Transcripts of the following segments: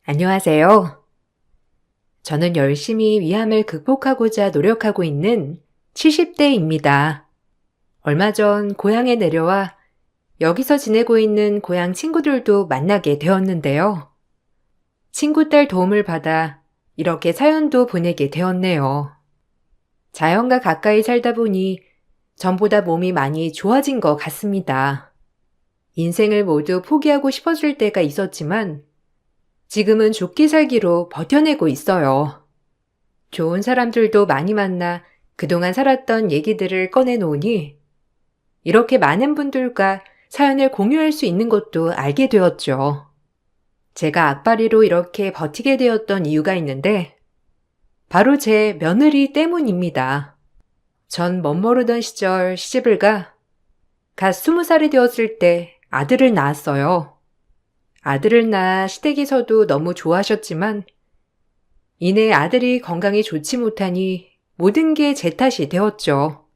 안녕하세요. 저는 열심히 위암을 극복하고자 노력하고 있는 70대입니다. 얼마 전 고향에 내려와 여기서 지내고 있는 고향 친구들도 만나게 되었는데요. 친구 딸 도움을 받아 이렇게 사연도 보내게 되었네요. 자연과 가까이 살다 보니 전보다 몸이 많이 좋아진 것 같습니다. 인생을 모두 포기하고 싶어질 때가 있었지만 지금은 죽기 살기로 버텨내고 있어요. 좋은 사람들도 많이 만나 그동안 살았던 얘기들을 꺼내놓으니 이렇게 많은 분들과 사연을 공유할 수 있는 것도 알게 되었죠. 제가 악바리로 이렇게 버티게 되었던 이유가 있는데 바로 제 며느리 때문입니다. 전 멋모르던 시절 시집을 가 갓 20살이 되었을 때 아들을 낳았어요. 아들을 낳아 시댁에서도 너무 좋아하셨지만 이내 아들이 건강이 좋지 못하니 모든 게 제 탓이 되었죠.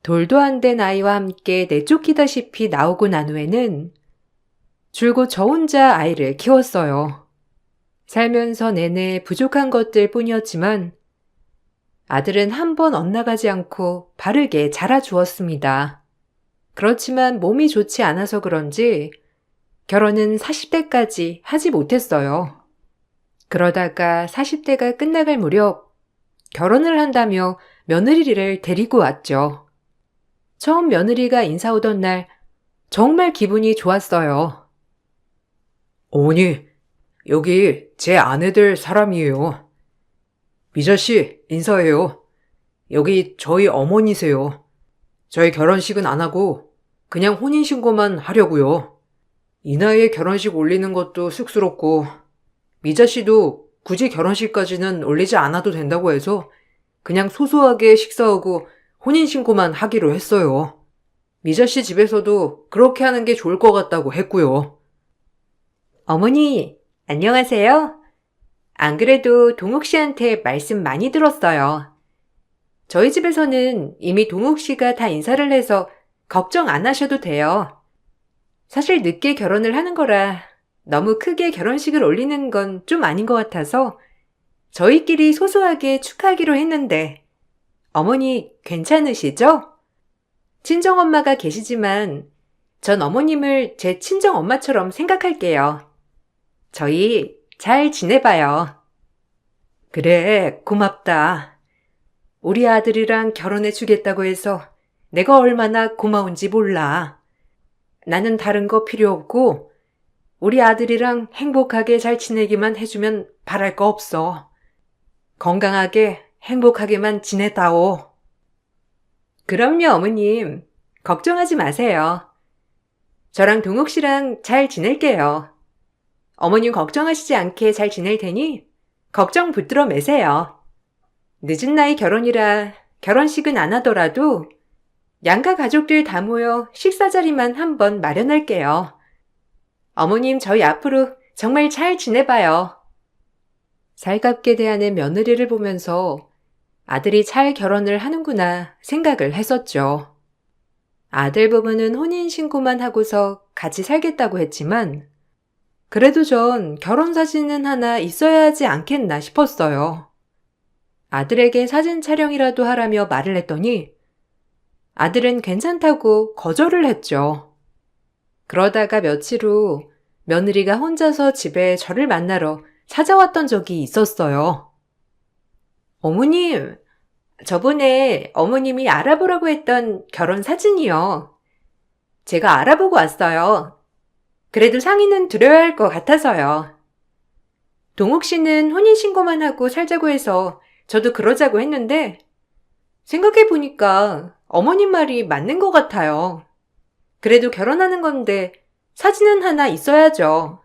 돌도 안 된 아이와 함께 내쫓기다시피 나오고 난 후에는 줄곧 저 혼자 아이를 키웠어요. 살면서 내내 부족한 것들 뿐이었지만 아들은 한 번 엇나가지 않고 바르게 자라주었습니다. 그렇지만 몸이 좋지 않아서 그런지 결혼은 40대까지 하지 못했어요. 그러다가 40대가 끝나갈 무렵 결혼을 한다며 며느리를 데리고 왔죠. 처음 며느리가 인사 오던 날 정말 기분이 좋았어요. 어머니, 여기 제 아내들 사람이에요. 미자 씨, 인사해요. 여기 저희 어머니세요. 저희 결혼식은 안 하고 그냥 혼인신고만 하려고요. 이 나이에 결혼식 올리는 것도 쑥스럽고 미자 씨도 굳이 결혼식까지는 올리지 않아도 된다고 해서 그냥 소소하게 식사하고 혼인신고만 하기로 했어요. 미자 씨 집에서도 그렇게 하는 게 좋을 것 같다고 했고요. 어머니, 안녕하세요. 안 그래도 동욱 씨한테 말씀 많이 들었어요. 저희 집에서는 이미 동욱 씨가 다 인사를 해서 걱정 안 하셔도 돼요. 사실 늦게 결혼을 하는 거라 너무 크게 결혼식을 올리는 건 좀 아닌 것 같아서 저희끼리 소소하게 축하하기로 했는데 어머니 괜찮으시죠? 친정엄마가 계시지만 전 어머님을 제 친정엄마처럼 생각할게요. 저희 잘 지내봐요. 그래, 고맙다. 우리 아들이랑 결혼해 주겠다고 해서 내가 얼마나 고마운지 몰라. 나는 다른 거 필요 없고 우리 아들이랑 행복하게 잘 지내기만 해주면 바랄 거 없어. 건강하게 행복하게만 지내다오. 그럼요, 어머님. 걱정하지 마세요. 저랑 동욱 씨랑 잘 지낼게요. 어머님 걱정하시지 않게 잘 지낼 테니 걱정 붙들어 매세요. 늦은 나이 결혼이라 결혼식은 안 하더라도 양가 가족들 다 모여 식사 자리만 한번 마련할게요. 어머님 저희 앞으로 정말 잘 지내봐요. 살갑게 대하는 며느리를 보면서 아들이 잘 결혼을 하는구나 생각을 했었죠. 아들 부부는 혼인신고만 하고서 같이 살겠다고 했지만 그래도 전 결혼 사진은 하나 있어야 하지 않겠나 싶었어요. 아들에게 사진 촬영이라도 하라며 말을 했더니 아들은 괜찮다고 거절을 했죠. 그러다가 며칠 후 며느리가 혼자서 집에 저를 만나러 찾아왔던 적이 있었어요. 어머님, 저번에 어머님이 알아보라고 했던 결혼 사진이요. 제가 알아보고 왔어요. 그래도 상의는 드려야 할 것 같아서요. 동욱 씨는 혼인신고만 하고 살자고 해서 저도 그러자고 했는데 생각해보니까 어머님 말이 맞는 것 같아요. 그래도 결혼하는 건데 사진은 하나 있어야죠.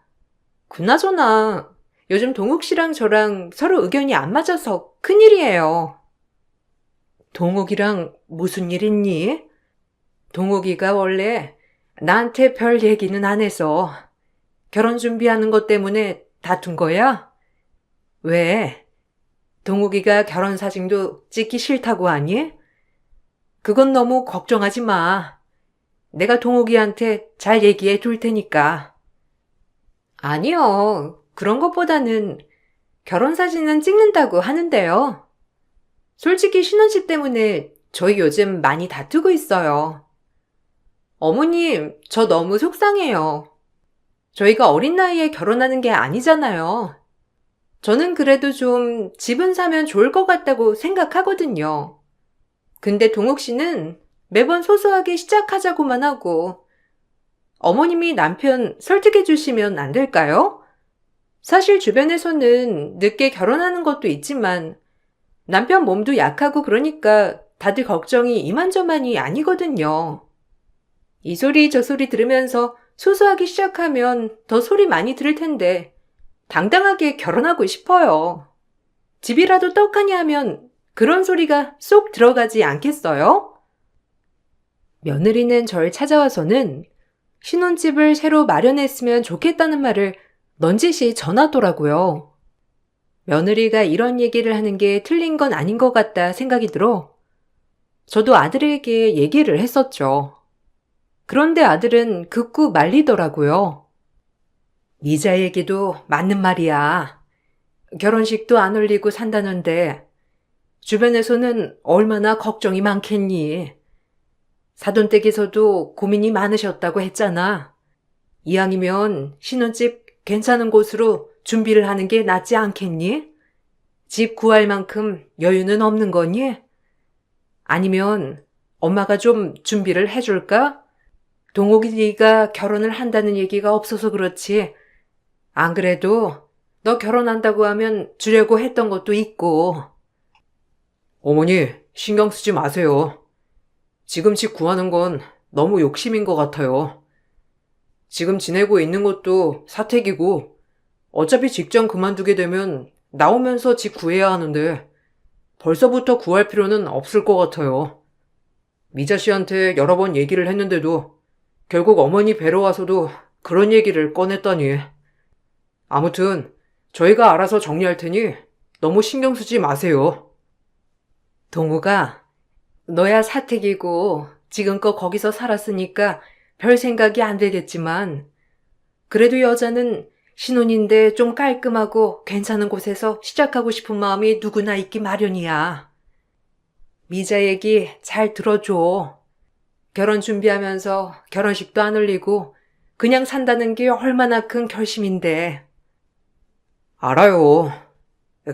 그나저나 요즘 동욱 씨랑 저랑 서로 의견이 안 맞아서 큰일이에요. 동욱이랑 무슨 일 있니? 동욱이가 원래 나한테 별 얘기는 안 해서 결혼 준비하는 것 때문에 다툰 거야? 왜? 동욱이가 결혼 사진도 찍기 싫다고 하니? 그건 너무 걱정하지 마. 내가 동욱이한테 잘 얘기해 둘 테니까. 아니요. 그런 것보다는 결혼 사진은 찍는다고 하는데요. 솔직히 신혼집 때문에 저희 요즘 많이 다투고 있어요. 어머님, 저 너무 속상해요. 저희가 어린 나이에 결혼하는 게 아니잖아요. 저는 그래도 좀 집은 사면 좋을 것 같다고 생각하거든요. 근데 동욱 씨는 매번 소소하게 시작하자고만 하고 어머님이 남편 설득해 주시면 안 될까요? 사실 주변에서는 늦게 결혼하는 것도 있지만 남편 몸도 약하고 그러니까 다들 걱정이 이만저만이 아니거든요. 이 소리 저 소리 들으면서 소소하게 시작하면 더 소리 많이 들을 텐데 당당하게 결혼하고 싶어요. 집이라도 떡하니 하면 그런 소리가 쏙 들어가지 않겠어요? 며느리는 절 찾아와서는 신혼집을 새로 마련했으면 좋겠다는 말을 넌지시 전하더라고요. 며느리가 이런 얘기를 하는 게 틀린 건 아닌 것 같다 생각이 들어 저도 아들에게 얘기를 했었죠. 그런데 아들은 극구 말리더라고요. 미자 얘기도 맞는 말이야. 결혼식도 안 올리고 산다는데 주변에서는 얼마나 걱정이 많겠니? 사돈댁에서도 고민이 많으셨다고 했잖아. 이왕이면 신혼집 괜찮은 곳으로 준비를 하는 게 낫지 않겠니? 집 구할 만큼 여유는 없는 거니? 아니면 엄마가 좀 준비를 해줄까? 동욱이 네가 결혼을 한다는 얘기가 없어서 그렇지. 안 그래도 너 결혼한다고 하면 주려고 했던 것도 있고. 어머니, 신경 쓰지 마세요. 지금 집 구하는 건 너무 욕심인 것 같아요. 지금 지내고 있는 것도 사택이고, 어차피 직장 그만두게 되면 나오면서 집 구해야 하는데, 벌써부터 구할 필요는 없을 것 같아요. 미자 씨한테 여러 번 얘기를 했는데도, 결국 어머니 뵈러 와서도 그런 얘기를 꺼냈다니. 아무튼, 저희가 알아서 정리할 테니 너무 신경 쓰지 마세요. 동우가 너야 사택이고 지금껏 거기서 살았으니까 별 생각이 안 되겠지만 그래도 여자는 신혼인데 좀 깔끔하고 괜찮은 곳에서 시작하고 싶은 마음이 누구나 있기 마련이야. 미자 얘기 잘 들어줘. 결혼 준비하면서 결혼식도 안 올리고 그냥 산다는 게 얼마나 큰 결심인데. 알아요.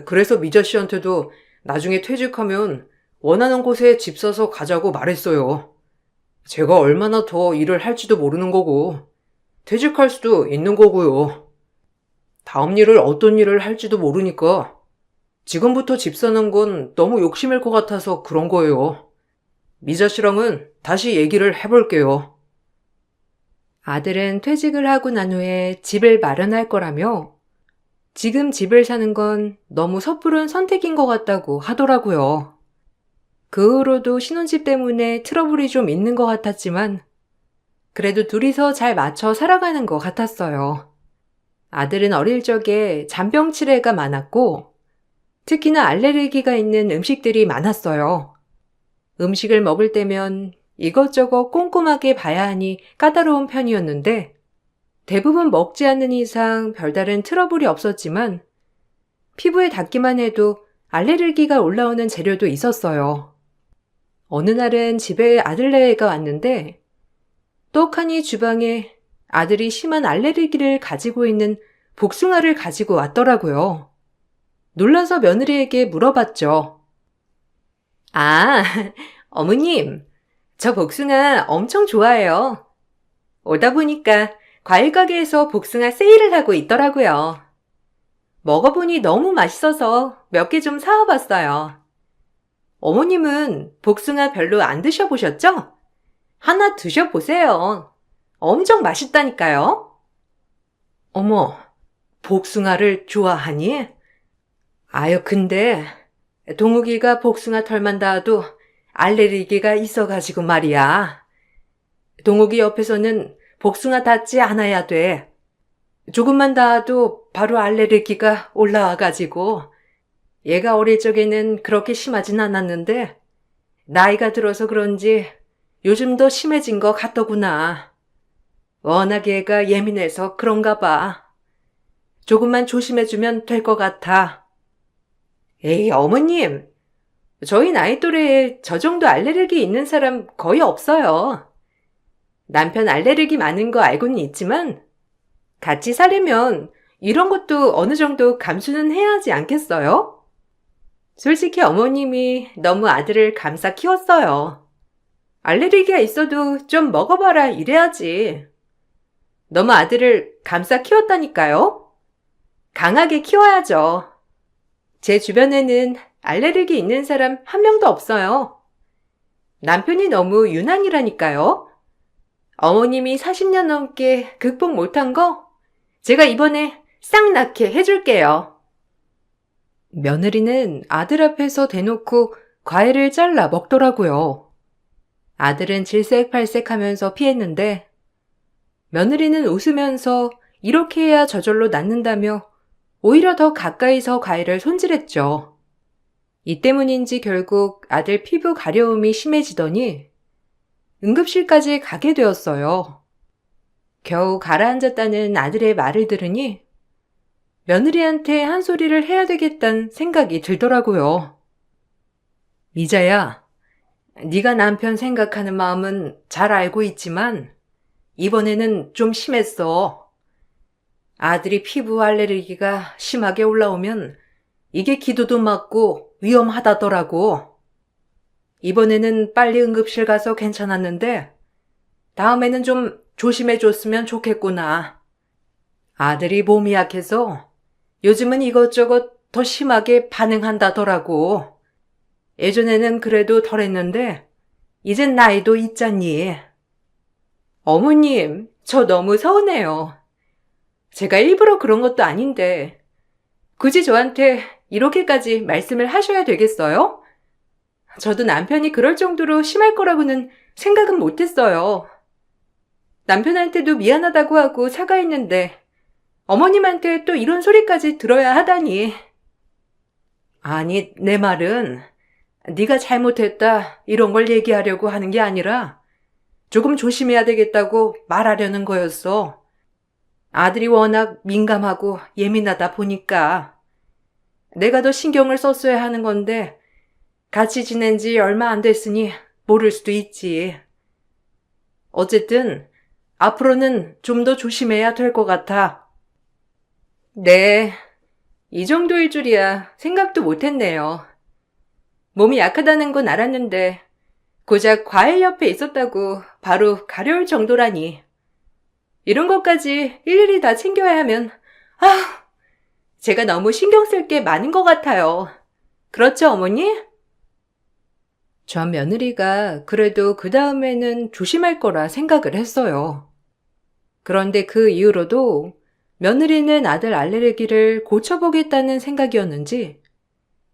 그래서 미자 씨한테도 나중에 퇴직하면 원하는 곳에 집 사서 가자고 말했어요. 제가 얼마나 더 일을 할지도 모르는 거고, 퇴직할 수도 있는 거고요. 다음 일을 어떤 일을 할지도 모르니까 지금부터 집 사는 건 너무 욕심일 것 같아서 그런 거예요. 미자 씨랑은 다시 얘기를 해볼게요. 아들은 퇴직을 하고 난 후에 집을 마련할 거라며 지금 집을 사는 건 너무 섣부른 선택인 것 같다고 하더라고요. 그 후로도 신혼집 때문에 트러블이 좀 있는 것 같았지만 그래도 둘이서 잘 맞춰 살아가는 것 같았어요. 아들은 어릴 적에 잔병치레가 많았고 특히나 알레르기가 있는 음식들이 많았어요. 음식을 먹을 때면 이것저것 꼼꼼하게 봐야 하니 까다로운 편이었는데 대부분 먹지 않는 이상 별다른 트러블이 없었지만 피부에 닿기만 해도 알레르기가 올라오는 재료도 있었어요. 어느 날은 집에 아들네가 왔는데 떡하니 주방에 아들이 심한 알레르기를 가지고 있는 복숭아를 가지고 왔더라고요. 놀라서 며느리에게 물어봤죠. 아, 어머님, 저 복숭아 엄청 좋아해요. 오다 보니까 과일 가게에서 복숭아 세일을 하고 있더라고요. 먹어보니 너무 맛있어서 몇 개 좀 사와봤어요. 어머님은 복숭아 별로 안 드셔보셨죠? 하나 드셔보세요. 엄청 맛있다니까요. 어머, 복숭아를 좋아하니? 아유, 근데 동욱이가 복숭아 털만 닿아도 알레르기가 있어가지고 말이야. 동욱이 옆에서는 복숭아 닿지 않아야 돼. 조금만 닿아도 바로 알레르기가 올라와가지고 얘가 어릴 적에는 그렇게 심하진 않았는데 나이가 들어서 그런지 요즘 더 심해진 것 같더구나. 워낙 얘가 예민해서 그런가 봐. 조금만 조심해주면 될 것 같아. 에이, 어머님. 저희 나이 또래에 저 정도 알레르기 있는 사람 거의 없어요. 남편 알레르기 많은 거 알고는 있지만 같이 살려면 이런 것도 어느 정도 감수는 해야 하지 않겠어요? 솔직히 어머님이 너무 아들을 감싸 키웠어요. 알레르기가 있어도 좀 먹어봐라 이래야지. 너무 아들을 감싸 키웠다니까요? 강하게 키워야죠. 제 주변에는 알레르기 있는 사람 한 명도 없어요. 남편이 너무 유난이라니까요. 어머님이 40년 넘게 극복 못한 거 제가 이번에 싹 낫게 해줄게요. 며느리는 아들 앞에서 대놓고 과일을 잘라 먹더라고요. 아들은 질색팔색하면서 피했는데 며느리는 웃으면서 이렇게 해야 저절로 낫는다며 오히려 더 가까이서 과일을 손질했죠. 이 때문인지 결국 아들 피부 가려움이 심해지더니 응급실까지 가게 되었어요. 겨우 가라앉았다는 아들의 말을 들으니 며느리한테 한 소리를 해야 되겠다는 생각이 들더라고요. 미자야, 네가 남편 생각하는 마음은 잘 알고 있지만 이번에는 좀 심했어. 아들이 피부 알레르기가 심하게 올라오면 이게 기도도 막고 위험하다더라고. 이번에는 빨리 응급실 가서 괜찮았는데 다음에는 좀 조심해줬으면 좋겠구나. 아들이 몸이 약해서 요즘은 이것저것 더 심하게 반응한다더라고. 예전에는 그래도 덜했는데 이젠 나이도 있잖니. 어머님, 저 너무 서운해요. 제가 일부러 그런 것도 아닌데 굳이 저한테 이렇게까지 말씀을 하셔야 되겠어요? 저도 남편이 그럴 정도로 심할 거라고는 생각은 못했어요. 남편한테도 미안하다고 하고 사과했는데 어머님한테 또 이런 소리까지 들어야 하다니. 아니, 내 말은 네가 잘못했다 이런 걸 얘기하려고 하는 게 아니라 조금 조심해야 되겠다고 말하려는 거였어. 아들이 워낙 민감하고 예민하다 보니까 내가 더 신경을 썼어야 하는 건데 같이 지낸 지 얼마 안 됐으니 모를 수도 있지. 어쨌든 앞으로는 좀 더 조심해야 될 것 같아. 네, 이 정도일 줄이야 생각도 못했네요. 몸이 약하다는 건 알았는데 고작 과일 옆에 있었다고 바로 가려울 정도라니. 이런 것까지 일일이 다 챙겨야 하면 제가 너무 신경 쓸 게 많은 것 같아요. 그렇죠, 어머니? 전 며느리가 그래도 그 다음에는 조심할 거라 생각을 했어요. 그런데 그 이후로도 며느리는 아들 알레르기를 고쳐보겠다는 생각이었는지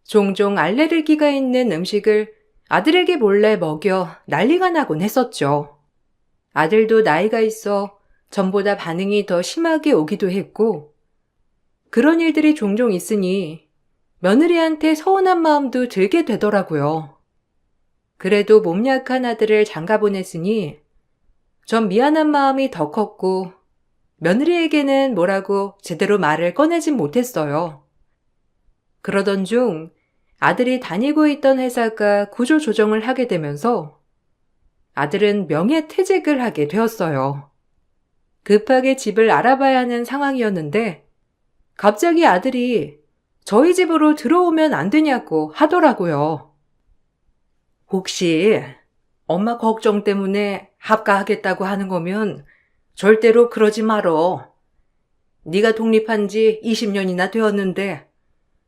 종종 알레르기가 있는 음식을 아들에게 몰래 먹여 난리가 나곤 했었죠. 아들도 나이가 있어 전보다 반응이 더 심하게 오기도 했고 그런 일들이 종종 있으니 며느리한테 서운한 마음도 들게 되더라고요. 그래도 몸 약한 아들을 장가 보냈으니 전 미안한 마음이 더 컸고 며느리에게는 뭐라고 제대로 말을 꺼내진 못했어요. 그러던 중 아들이 다니고 있던 회사가 구조조정을 하게 되면서 아들은 명예퇴직을 하게 되었어요. 급하게 집을 알아봐야 하는 상황이었는데 갑자기 아들이 저희 집으로 들어오면 안 되냐고 하더라고요. 혹시 엄마 걱정 때문에 합가하겠다고 하는 거면 절대로 그러지 말어. 네가 독립한 지 20년이나 되었는데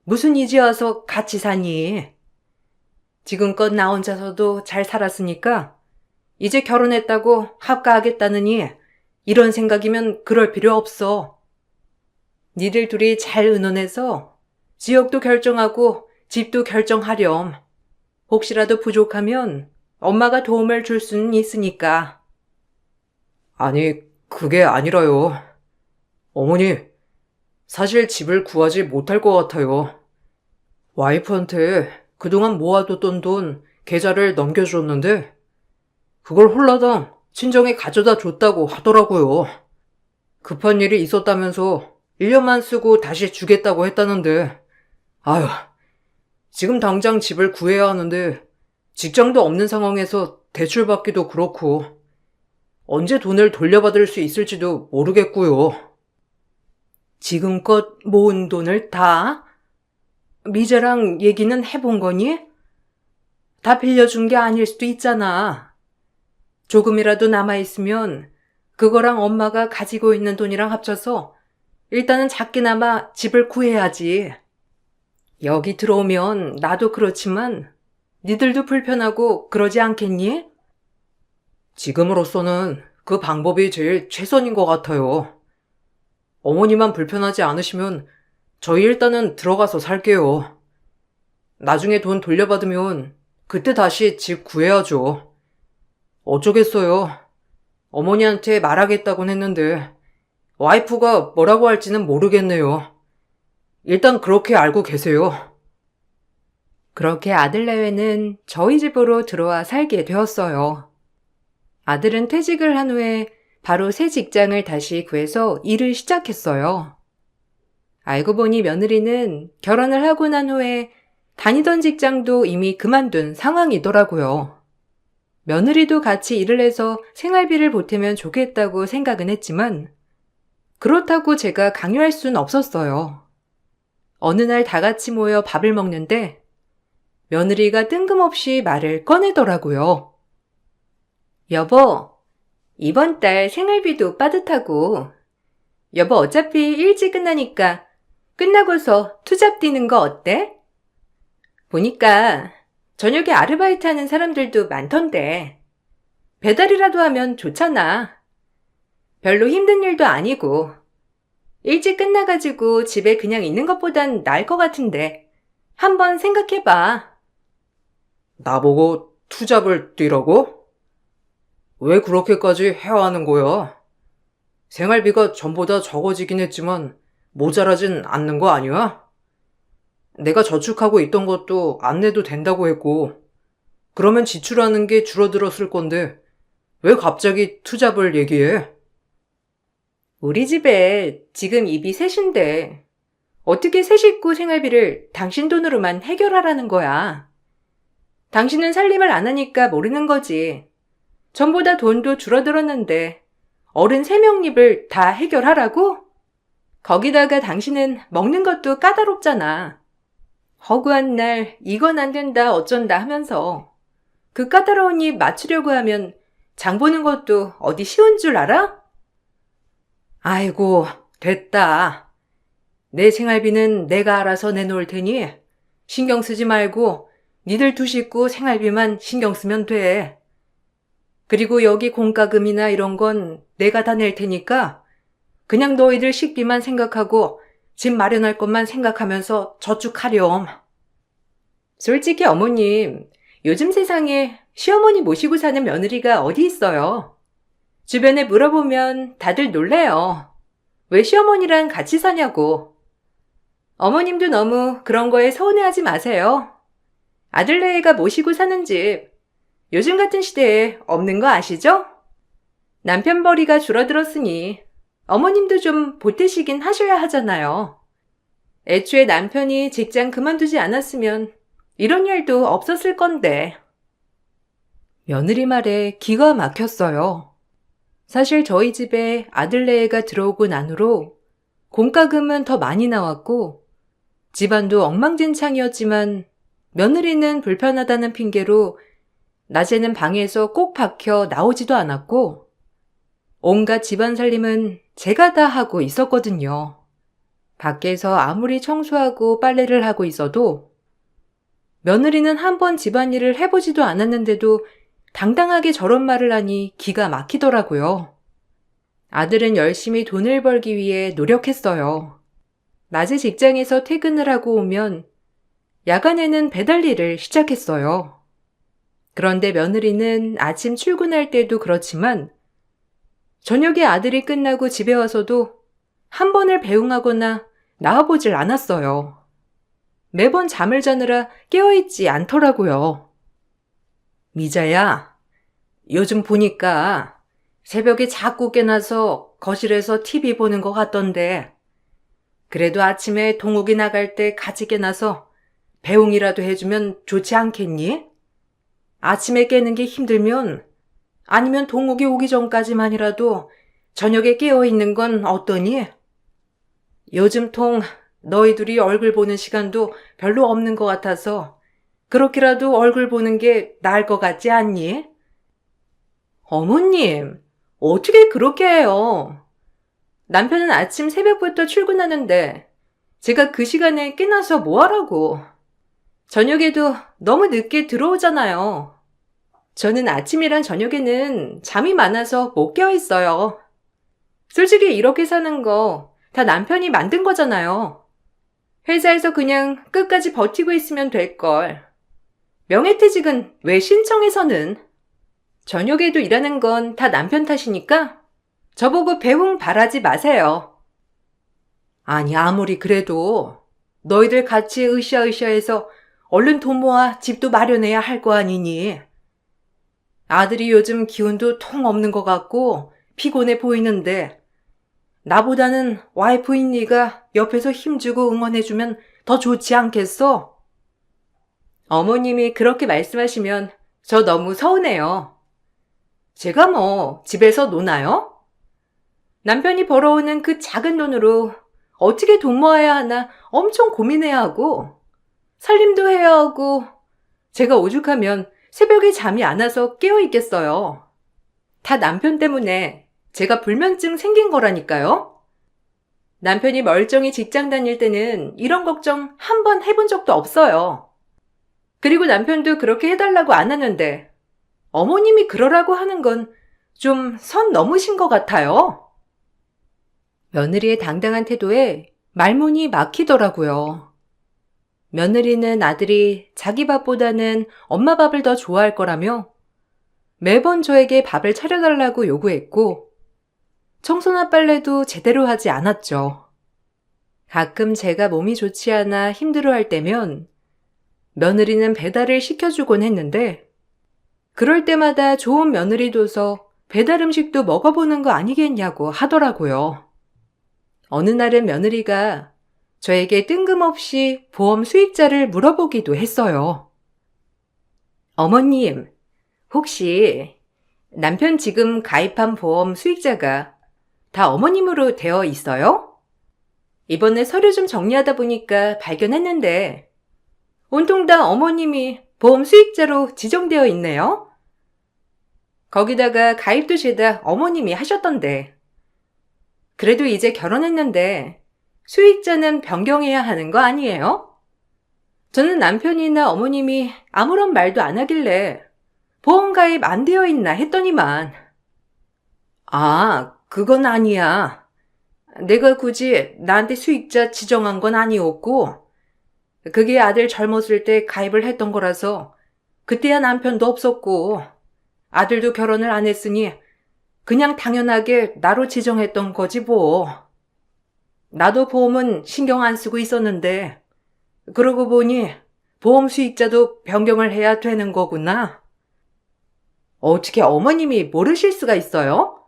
무슨 이제 와서 같이 사니? 지금껏 나 혼자서도 잘 살았으니까 이제 결혼했다고 합가하겠다느니 이런 생각이면 그럴 필요 없어. 니들 둘이 잘 의논해서 지역도 결정하고 집도 결정하렴. 혹시라도 부족하면 엄마가 도움을 줄 수는 있으니까. 아니, 그게 아니라요. 어머니, 사실 집을 구하지 못할 것 같아요. 와이프한테 그동안 모아뒀던 돈 계좌를 넘겨줬는데 그걸 홀라당 친정에 가져다 줬다고 하더라고요. 급한 일이 있었다면서 1년만 쓰고 다시 주겠다고 했다는데, 아휴, 지금 당장 집을 구해야 하는데, 직장도 없는 상황에서 대출받기도 그렇고, 언제 돈을 돌려받을 수 있을지도 모르겠고요. 지금껏 모은 돈을 다? 미자랑 얘기는 해본 거니? 다 빌려준 게 아닐 수도 있잖아. 조금이라도 남아있으면 그거랑 엄마가 가지고 있는 돈이랑 합쳐서 일단은 작게나마 집을 구해야지. 여기 들어오면 나도 그렇지만 니들도 불편하고 그러지 않겠니? 지금으로서는 그 방법이 제일 최선인 것 같아요. 어머니만 불편하지 않으시면 저희 일단은 들어가서 살게요. 나중에 돈 돌려받으면 그때 다시 집 구해야죠. 어쩌겠어요. 어머니한테 말하겠다곤 했는데 와이프가 뭐라고 할지는 모르겠네요. 일단 그렇게 알고 계세요. 그렇게 아들 내외는 저희 집으로 들어와 살게 되었어요. 아들은 퇴직을 한 후에 바로 새 직장을 다시 구해서 일을 시작했어요. 알고 보니 며느리는 결혼을 하고 난 후에 다니던 직장도 이미 그만둔 상황이더라고요. 며느리도 같이 일을 해서 생활비를 보태면 좋겠다고 생각은 했지만 그렇다고 제가 강요할 순 없었어요. 어느 날 다 같이 모여 밥을 먹는데 며느리가 뜬금없이 말을 꺼내더라고요. 여보, 이번 달 생활비도 빠듯하고 여보 어차피 일찍 끝나니까 끝나고서 투잡 뛰는 거 어때? 보니까 저녁에 아르바이트 하는 사람들도 많던데 배달이라도 하면 좋잖아. 별로 힘든 일도 아니고 일찍 끝나가지고 집에 그냥 있는 것보단 나을 것 같은데 한번 생각해봐. 나보고 투잡을 뛰라고? 왜 그렇게까지 해야 하는 거야? 생활비가 전보다 적어지긴 했지만 모자라진 않는 거 아니야? 내가 저축하고 있던 것도 안 내도 된다고 했고, 그러면 지출하는 게 줄어들었을 건데 왜 갑자기 투잡을 얘기해? 우리 집에 지금 입이 셋인데 어떻게 세 식구 생활비를 당신 돈으로만 해결하라는 거야. 당신은 살림을 안 하니까 모르는 거지. 전보다 돈도 줄어들었는데 어른 3명 입을 다 해결하라고? 거기다가 당신은 먹는 것도 까다롭잖아. 허구한 날 이건 안 된다 어쩐다 하면서 그 까다로운 입 맞추려고 하면 장 보는 것도 어디 쉬운 줄 알아? 아이고, 됐다. 내 생활비는 내가 알아서 내놓을 테니 신경 쓰지 말고 니들 두 식구 생활비만 신경 쓰면 돼. 그리고 여기 공과금이나 이런 건 내가 다 낼 테니까 그냥 너희들 식비만 생각하고 집 마련할 것만 생각하면서 저축하렴. 솔직히 어머님, 요즘 세상에 시어머니 모시고 사는 며느리가 어디 있어요? 주변에 물어보면 다들 놀래요. 왜 시어머니랑 같이 사냐고. 어머님도 너무 그런 거에 서운해하지 마세요. 아들네가 모시고 사는 집, 요즘 같은 시대에 없는 거 아시죠? 남편 벌이가 줄어들었으니 어머님도 좀 보태시긴 하셔야 하잖아요. 애초에 남편이 직장 그만두지 않았으면 이런 일도 없었을 건데. 며느리 말에 기가 막혔어요. 사실 저희 집에 아들네가 들어오고 난 후로 공과금은 더 많이 나왔고 집안도 엉망진창이었지만 며느리는 불편하다는 핑계로 낮에는 방에서 꼭 박혀 나오지도 않았고 온갖 집안 살림은 제가 다 하고 있었거든요. 밖에서 아무리 청소하고 빨래를 하고 있어도 며느리는 한 번 집안일을 해보지도 않았는데도 당당하게 저런 말을 하니 기가 막히더라고요. 아들은 열심히 돈을 벌기 위해 노력했어요. 낮에 직장에서 퇴근을 하고 오면 야간에는 배달 일을 시작했어요. 그런데 며느리는 아침 출근할 때도 그렇지만 저녁에 아들이 끝나고 집에 와서도 한 번을 배웅하거나 나와보질 않았어요. 매번 잠을 자느라 깨어있지 않더라고요. 미자야, 요즘 보니까 새벽에 자꾸 깨나서 거실에서 TV 보는 것 같던데 그래도 아침에 동욱이 나갈 때 같이 깨나서 배웅이라도 해주면 좋지 않겠니? 아침에 깨는 게 힘들면 아니면 동욱이 오기 전까지만이라도 저녁에 깨어있는 건 어떠니? 요즘 통 너희 둘이 얼굴 보는 시간도 별로 없는 것 같아서 그렇게라도 얼굴 보는 게 나을 것 같지 않니? 어머님, 어떻게 그렇게 해요? 남편은 아침 새벽부터 출근하는데 제가 그 시간에 깨나서 뭐 하라고? 저녁에도 너무 늦게 들어오잖아요. 저는 아침이랑 저녁에는 잠이 많아서 못 깨어 있어요. 솔직히 이렇게 사는 거 다 남편이 만든 거잖아요. 회사에서 그냥 끝까지 버티고 있으면 될걸. 명예퇴직은 왜 신청해서는? 저녁에도 일하는 건 다 남편 탓이니까 저보고 배웅 바라지 마세요. 아니, 아무리 그래도 너희들 같이 으쌰으쌰해서 얼른 돈 모아 집도 마련해야 할 거 아니니. 아들이 요즘 기운도 통 없는 것 같고 피곤해 보이는데 나보다는 와이프인 네가 옆에서 힘주고 응원해주면 더 좋지 않겠어? 어머님이 그렇게 말씀하시면 저 너무 서운해요. 제가 뭐 집에서 노나요? 남편이 벌어오는 그 작은 돈으로 어떻게 돈 모아야 하나 엄청 고민해야 하고 살림도 해야 하고 제가 오죽하면 새벽에 잠이 안 와서 깨어 있겠어요. 다 남편 때문에 제가 불면증 생긴 거라니까요. 남편이 멀쩡히 직장 다닐 때는 이런 걱정 한 번 해본 적도 없어요. 그리고 남편도 그렇게 해달라고 안 하는데 어머님이 그러라고 하는 건 좀 선 넘으신 것 같아요. 며느리의 당당한 태도에 말문이 막히더라고요. 며느리는 아들이 자기 밥보다는 엄마 밥을 더 좋아할 거라며 매번 저에게 밥을 차려달라고 요구했고 청소나 빨래도 제대로 하지 않았죠. 가끔 제가 몸이 좋지 않아 힘들어할 때면 며느리는 배달을 시켜주곤 했는데 그럴 때마다 좋은 며느리 둬서 배달 음식도 먹어보는 거 아니겠냐고 하더라고요. 어느 날은 며느리가 저에게 뜬금없이 보험 수익자를 물어보기도 했어요. 어머님, 혹시 남편 지금 가입한 보험 수익자가 다 어머님으로 되어 있어요? 이번에 서류 좀 정리하다 보니까 발견했는데 온통 다 어머님이 보험 수익자로 지정되어 있네요. 거기다가 가입도 죄다 어머님이 하셨던데. 그래도 이제 결혼했는데 수익자는 변경해야 하는 거 아니에요? 저는 남편이나 어머님이 아무런 말도 안 하길래 보험 가입 안 되어 있나 했더니만 아, 그건 아니야. 내가 굳이 나한테 수익자 지정한 건 아니었고 그게 아들 젊었을 때 가입을 했던 거라서 그때야 남편도 없었고 아들도 결혼을 안 했으니 그냥 당연하게 나로 지정했던 거지 뭐. 나도 보험은 신경 안 쓰고 있었는데 그러고 보니 보험 수익자도 변경을 해야 되는 거구나. 어떻게 어머님이 모르실 수가 있어요?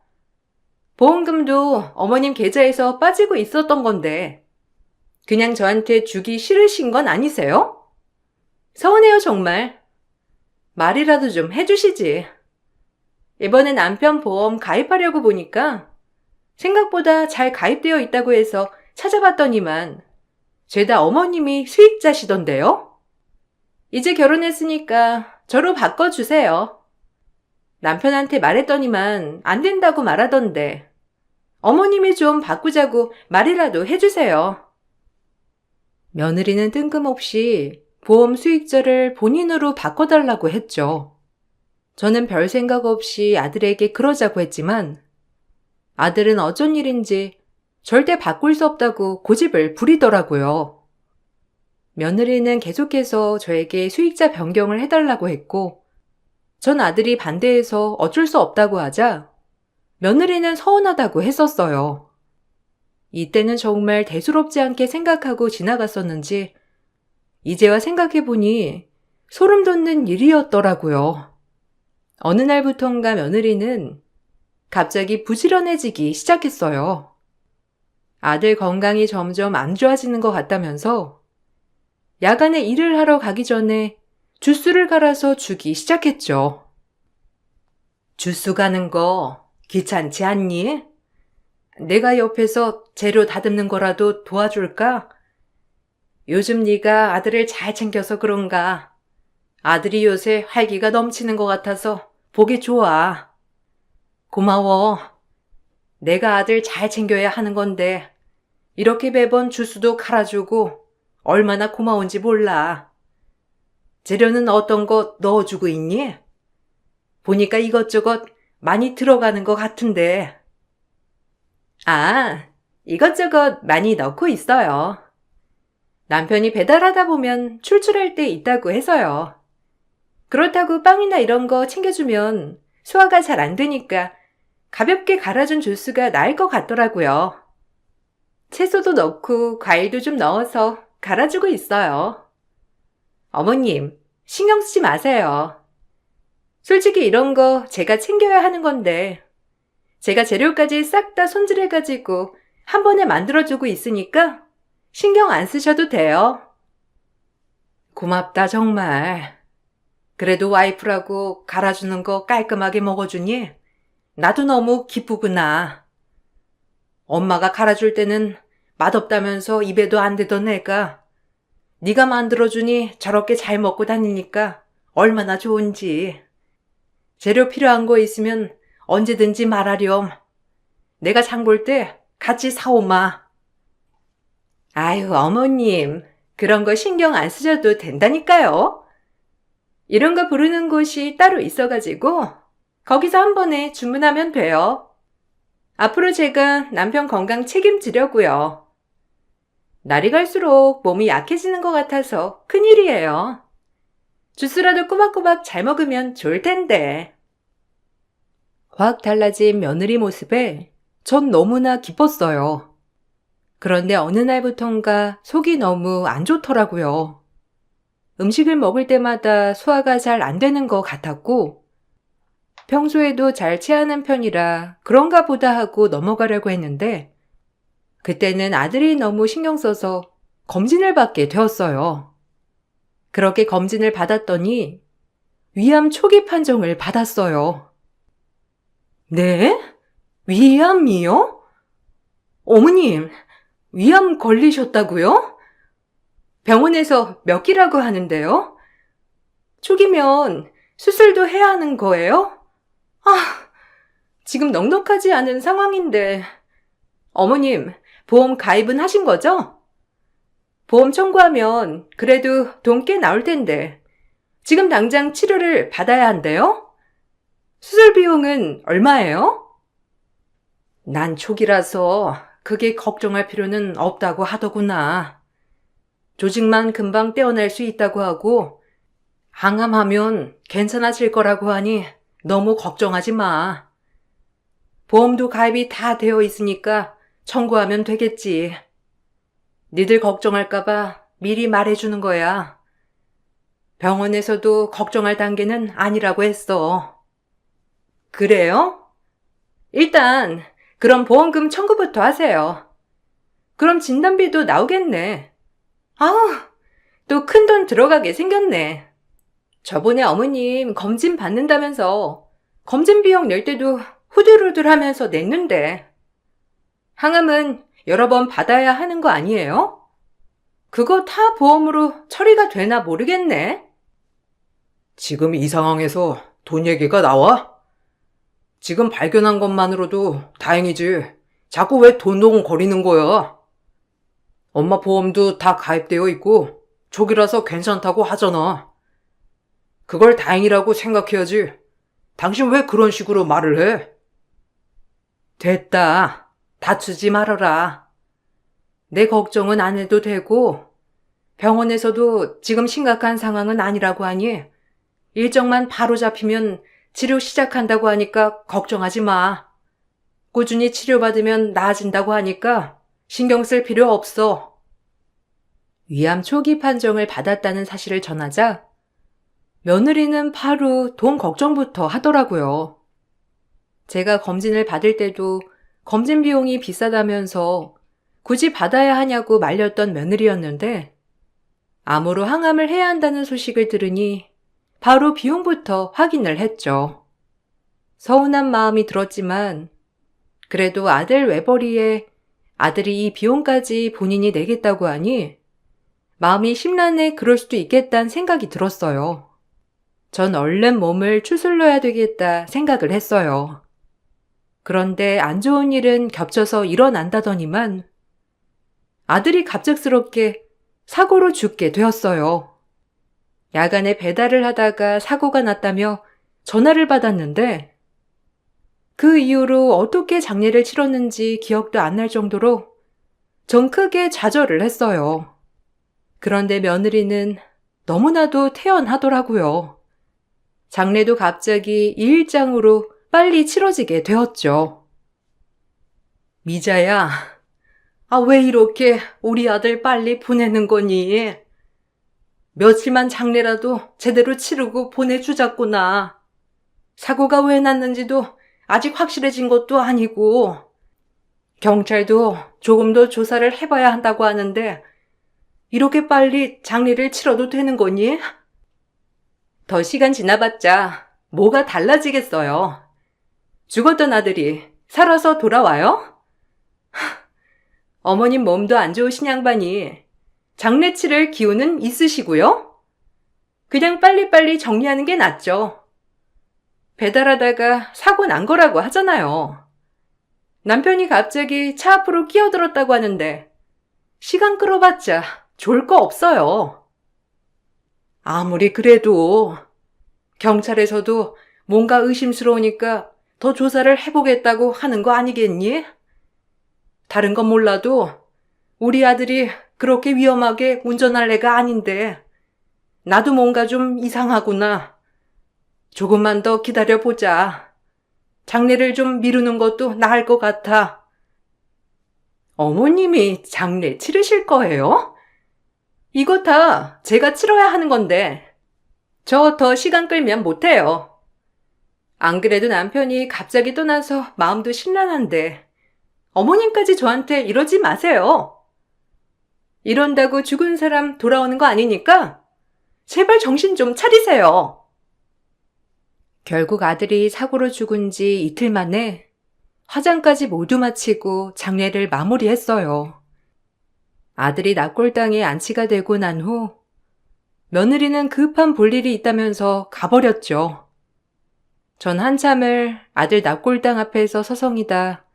보험금도 어머님 계좌에서 빠지고 있었던 건데 그냥 저한테 주기 싫으신 건 아니세요? 서운해요 정말. 말이라도 좀 해주시지. 이번에 남편 보험 가입하려고 보니까 생각보다 잘 가입되어 있다고 해서 찾아봤더니만 죄다 어머님이 수익자시던데요? 이제 결혼했으니까 저로 바꿔주세요. 남편한테 말했더니만 안 된다고 말하던데 어머님이 좀 바꾸자고 말이라도 해주세요. 며느리는 뜬금없이 보험 수익자를 본인으로 바꿔달라고 했죠. 저는 별 생각 없이 아들에게 그러자고 했지만 아들은 어쩐 일인지 절대 바꿀 수 없다고 고집을 부리더라고요. 며느리는 계속해서 저에게 수익자 변경을 해달라고 했고 전 아들이 반대해서 어쩔 수 없다고 하자 며느리는 서운하다고 했었어요. 이때는 정말 대수롭지 않게 생각하고 지나갔었는지 이제와 생각해보니 소름 돋는 일이었더라고요. 어느 날부턴가 며느리는 갑자기 부지런해지기 시작했어요. 아들 건강이 점점 안 좋아지는 것 같다면서 야간에 일을 하러 가기 전에 주스를 갈아서 주기 시작했죠. 주스 가는 거 귀찮지 않니? 내가 옆에서 재료 다듬는 거라도 도와줄까? 요즘 네가 아들을 잘 챙겨서 그런가? 아들이 요새 활기가 넘치는 것 같아서 보기 좋아. 고마워. 내가 아들 잘 챙겨야 하는 건데 이렇게 매번 주스도 갈아주고 얼마나 고마운지 몰라. 재료는 어떤 거 넣어주고 있니? 보니까 이것저것 많이 들어가는 것 같은데. 아, 이것저것 많이 넣고 있어요. 남편이 배달하다 보면 출출할 때 있다고 해서요. 그렇다고 빵이나 이런 거 챙겨주면 소화가 잘 안 되니까 가볍게 갈아준 주스가 나을 것 같더라고요. 채소도 넣고 과일도 좀 넣어서 갈아주고 있어요. 어머님, 신경 쓰지 마세요. 솔직히 이런 거 제가 챙겨야 하는 건데 제가 재료까지 싹 다 손질해가지고 한 번에 만들어주고 있으니까 신경 안 쓰셔도 돼요. 고맙다 정말. 그래도 와이프라고 갈아주는 거 깔끔하게 먹어주니 나도 너무 기쁘구나. 엄마가 갈아줄 때는 맛없다면서 입에도 안 대던 애가 네가 만들어주니 저렇게 잘 먹고 다니니까 얼마나 좋은지. 재료 필요한 거 있으면 언제든지 말하렴. 내가 장 볼 때 같이 사오마. 아유, 어머님. 그런 거 신경 안 쓰셔도 된다니까요. 이런 거 부르는 곳이 따로 있어가지고 거기서 한 번에 주문하면 돼요. 앞으로 제가 남편 건강 책임지려고요. 날이 갈수록 몸이 약해지는 것 같아서 큰일이에요. 주스라도 꼬박꼬박 잘 먹으면 좋을 텐데. 확 달라진 며느리 모습에 전 너무나 기뻤어요. 그런데 어느 날부턴가 속이 너무 안 좋더라고요. 음식을 먹을 때마다 소화가 잘 안 되는 것 같았고 평소에도 잘 체하는 편이라 그런가 보다 하고 넘어가려고 했는데 그때는 아들이 너무 신경 써서 검진을 받게 되었어요. 그렇게 검진을 받았더니 위암 초기 판정을 받았어요. 네? 위암이요? 어머님, 위암 걸리셨다고요? 병원에서 몇 기라고 하는데요? 초기면 수술도 해야 하는 거예요? 아, 지금 넉넉하지 않은 상황인데. 어머님, 보험 가입은 하신 거죠? 보험 청구하면 그래도 돈 꽤 나올 텐데. 지금 당장 치료를 받아야 한대요? 수술 비용은 얼마예요? 난 초기라서 그게 걱정할 필요는 없다고 하더구나. 조직만 금방 떼어낼 수 있다고 하고 항암하면 괜찮아질 거라고 하니 너무 걱정하지 마. 보험도 가입이 다 되어 있으니까 청구하면 되겠지. 니들 걱정할까봐 미리 말해주는 거야. 병원에서도 걱정할 단계는 아니라고 했어. 그래요? 일단 그럼 보험금 청구부터 하세요. 그럼 진단비도 나오겠네. 아우, 또 큰돈 들어가게 생겼네. 저번에 어머님 검진 받는다면서 검진 비용 낼 때도 후들후들하면서 냈는데. 항암은 여러 번 받아야 하는 거 아니에요? 그거 다 보험으로 처리가 되나 모르겠네. 지금 이 상황에서 돈 얘기가 나와? 지금 발견한 것만으로도 다행이지. 자꾸 왜 돈동 거리는 거야? 엄마 보험도 다 가입되어 있고 초기라서 괜찮다고 하잖아. 그걸 다행이라고 생각해야지. 당신 왜 그런 식으로 말을 해? 됐다. 다투지 말아라. 내 걱정은 안 해도 되고 병원에서도 지금 심각한 상황은 아니라고 하니 일정만 바로 잡히면 치료 시작한다고 하니까 걱정하지 마. 꾸준히 치료받으면 나아진다고 하니까 신경 쓸 필요 없어. 위암 초기 판정을 받았다는 사실을 전하자 며느리는 바로 돈 걱정부터 하더라고요. 제가 검진을 받을 때도 검진 비용이 비싸다면서 굳이 받아야 하냐고 말렸던 며느리였는데 암으로 항암을 해야 한다는 소식을 들으니 바로 비용부터 확인을 했죠. 서운한 마음이 들었지만 그래도 아들 외벌이에 아들이 이 비용까지 본인이 내겠다고 하니 마음이 심란해 그럴 수도 있겠다는 생각이 들었어요. 전 얼른 몸을 추슬러야 되겠다 생각을 했어요. 그런데 안 좋은 일은 겹쳐서 일어난다더니만 아들이 갑작스럽게 사고로 죽게 되었어요. 야간에 배달을 하다가 사고가 났다며 전화를 받았는데 그 이후로 어떻게 장례를 치렀는지 기억도 안 날 정도로 전 크게 좌절을 했어요. 그런데 며느리는 너무나도 태연하더라고요. 장례도 갑자기 2일장으로 빨리 치러지게 되었죠. 미자야, 왜 이렇게 우리 아들 빨리 보내는 거니? 며칠만 장례라도 제대로 치르고 보내주자꾸나. 사고가 왜 났는지도 아직 확실해진 것도 아니고 경찰도 조금 더 조사를 해봐야 한다고 하는데 이렇게 빨리 장례를 치러도 되는 거니? 더 시간 지나봤자 뭐가 달라지겠어요. 죽었던 아들이 살아서 돌아와요? 어머님 몸도 안 좋으신 양반이 장례 치를 기운은 있으시고요? 그냥 빨리빨리 정리하는 게 낫죠. 배달하다가 사고 난 거라고 하잖아요. 남편이 갑자기 차 앞으로 끼어들었다고 하는데 시간 끌어봤자 좋을 거 없어요. 아무리 그래도 경찰에서도 뭔가 의심스러우니까 더 조사를 해보겠다고 하는 거 아니겠니? 다른 건 몰라도 우리 아들이 그렇게 위험하게 운전할 애가 아닌데 나도 뭔가 좀 이상하구나. 조금만 더 기다려보자. 장례를 좀 미루는 것도 나을 것 같아. 어머님이 장례 치르실 거예요? 이거 다 제가 치러야 하는 건데 저 더 시간 끌면 못해요. 안 그래도 남편이 갑자기 떠나서 마음도 심란한데 어머님까지 저한테 이러지 마세요. 이런다고 죽은 사람 돌아오는 거 아니니까 제발 정신 좀 차리세요. 결국 아들이 사고로 죽은 지 이틀 만에 화장까지 모두 마치고 장례를 마무리했어요. 아들이 납골당에 안치가 되고 난 후 며느리는 급한 볼일이 있다면서 가버렸죠. 전 한참을 아들 납골당 앞에서 서성이다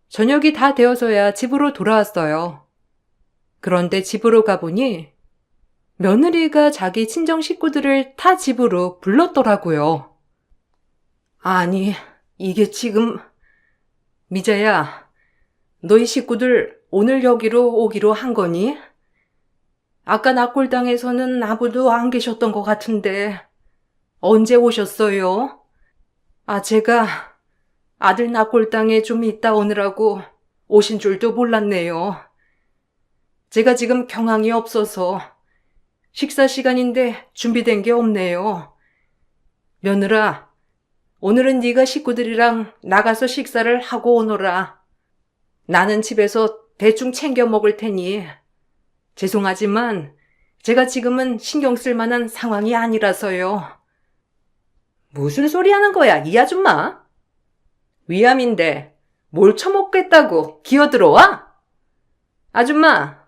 저녁이 다 되어서야 집으로 돌아왔어요. 그런데 집으로 가보니 며느리가 자기 친정 식구들을 타 집으로 불렀더라고요. 아니, 이게 지금... 미자야, 너희 식구들 오늘 여기로 오기로 한 거니? 아까 납골당에서는 아무도 안 계셨던 것 같은데 언제 오셨어요? 제가 아들 납골당에 좀 있다 오느라고 오신 줄도 몰랐네요. 제가 지금 경황이 없어서 식사 시간인데 준비된 게 없네요. 며느라, 오늘은 네가 식구들이랑 나가서 식사를 하고 오너라. 나는 집에서 대충 챙겨 먹을 테니. 죄송하지만 제가 지금은 신경 쓸 만한 상황이 아니라서요. 무슨 소리 하는 거야, 이 아줌마? 위암인데 뭘 처먹겠다고 기어들어와? 아줌마,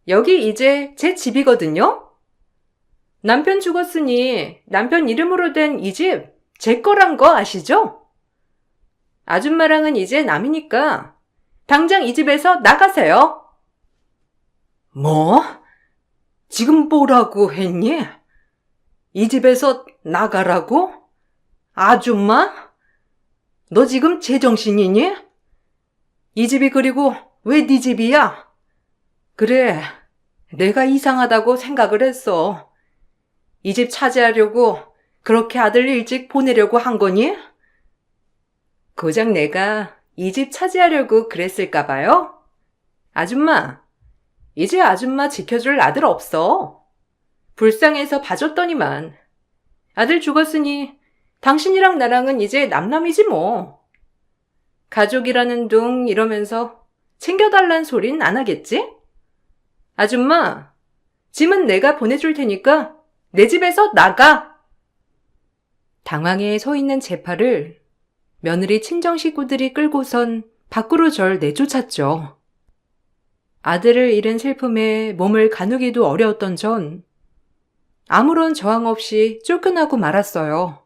여기 이제 제 집이거든요? 남편 죽었으니 남편 이름으로 된 이 집 제 거란 거 아시죠? 아줌마랑은 이제 남이니까 당장 이 집에서 나가세요. 뭐? 지금 뭐라고 했니? 이 집에서 나가라고? 아줌마? 너 지금 제정신이니? 이 집이 그리고 왜 네 집이야? 그래, 내가 이상하다고 생각을 했어. 이 집 차지하려고 그렇게 아들 일찍 보내려고 한 거니? 고작 내가 이 집 차지하려고 그랬을까 봐요? 아줌마, 이제 아줌마 지켜줄 아들 없어. 불쌍해서 봐줬더니만. 아들 죽었으니 당신이랑 나랑은 이제 남남이지 뭐. 가족이라는 둥 이러면서 챙겨달란 소린 안 하겠지? 아줌마, 짐은 내가 보내줄 테니까 내 집에서 나가! 당황해 서 있는 제 팔을 며느리 친정 식구들이 끌고선 밖으로 절 내쫓았죠. 아들을 잃은 슬픔에 몸을 가누기도 어려웠던 전 아무런 저항 없이 쫓겨나고 말았어요.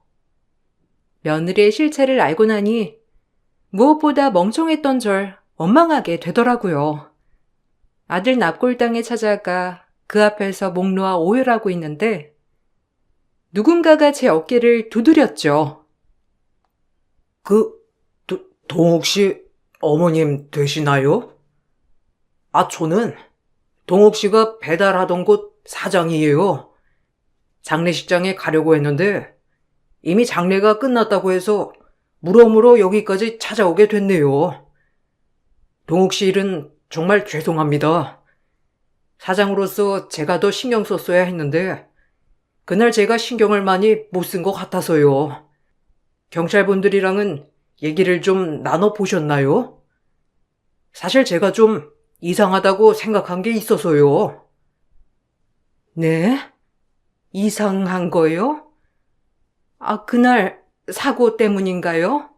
며느리의 실체를 알고 나니 무엇보다 멍청했던 절 원망하게 되더라고요. 아들 납골당에 찾아가 그 앞에서 목 놓아 오열하고 있는데 누군가가 제 어깨를 두드렸죠. 동욱 씨 어머님 되시나요? 저는 동욱 씨가 배달하던 곳 사장이에요. 장례식장에 가려고 했는데 이미 장례가 끝났다고 해서 물어물어 여기까지 찾아오게 됐네요. 동욱 씨 일은 정말 죄송합니다. 사장으로서 제가 더 신경 썼어야 했는데 그날 제가 신경을 많이 못 쓴 것 같아서요. 경찰분들이랑은 얘기를 좀 나눠보셨나요? 사실 제가 좀 이상하다고 생각한 게 있어서요. 네? 이상한 거요? 그날 사고 때문인가요?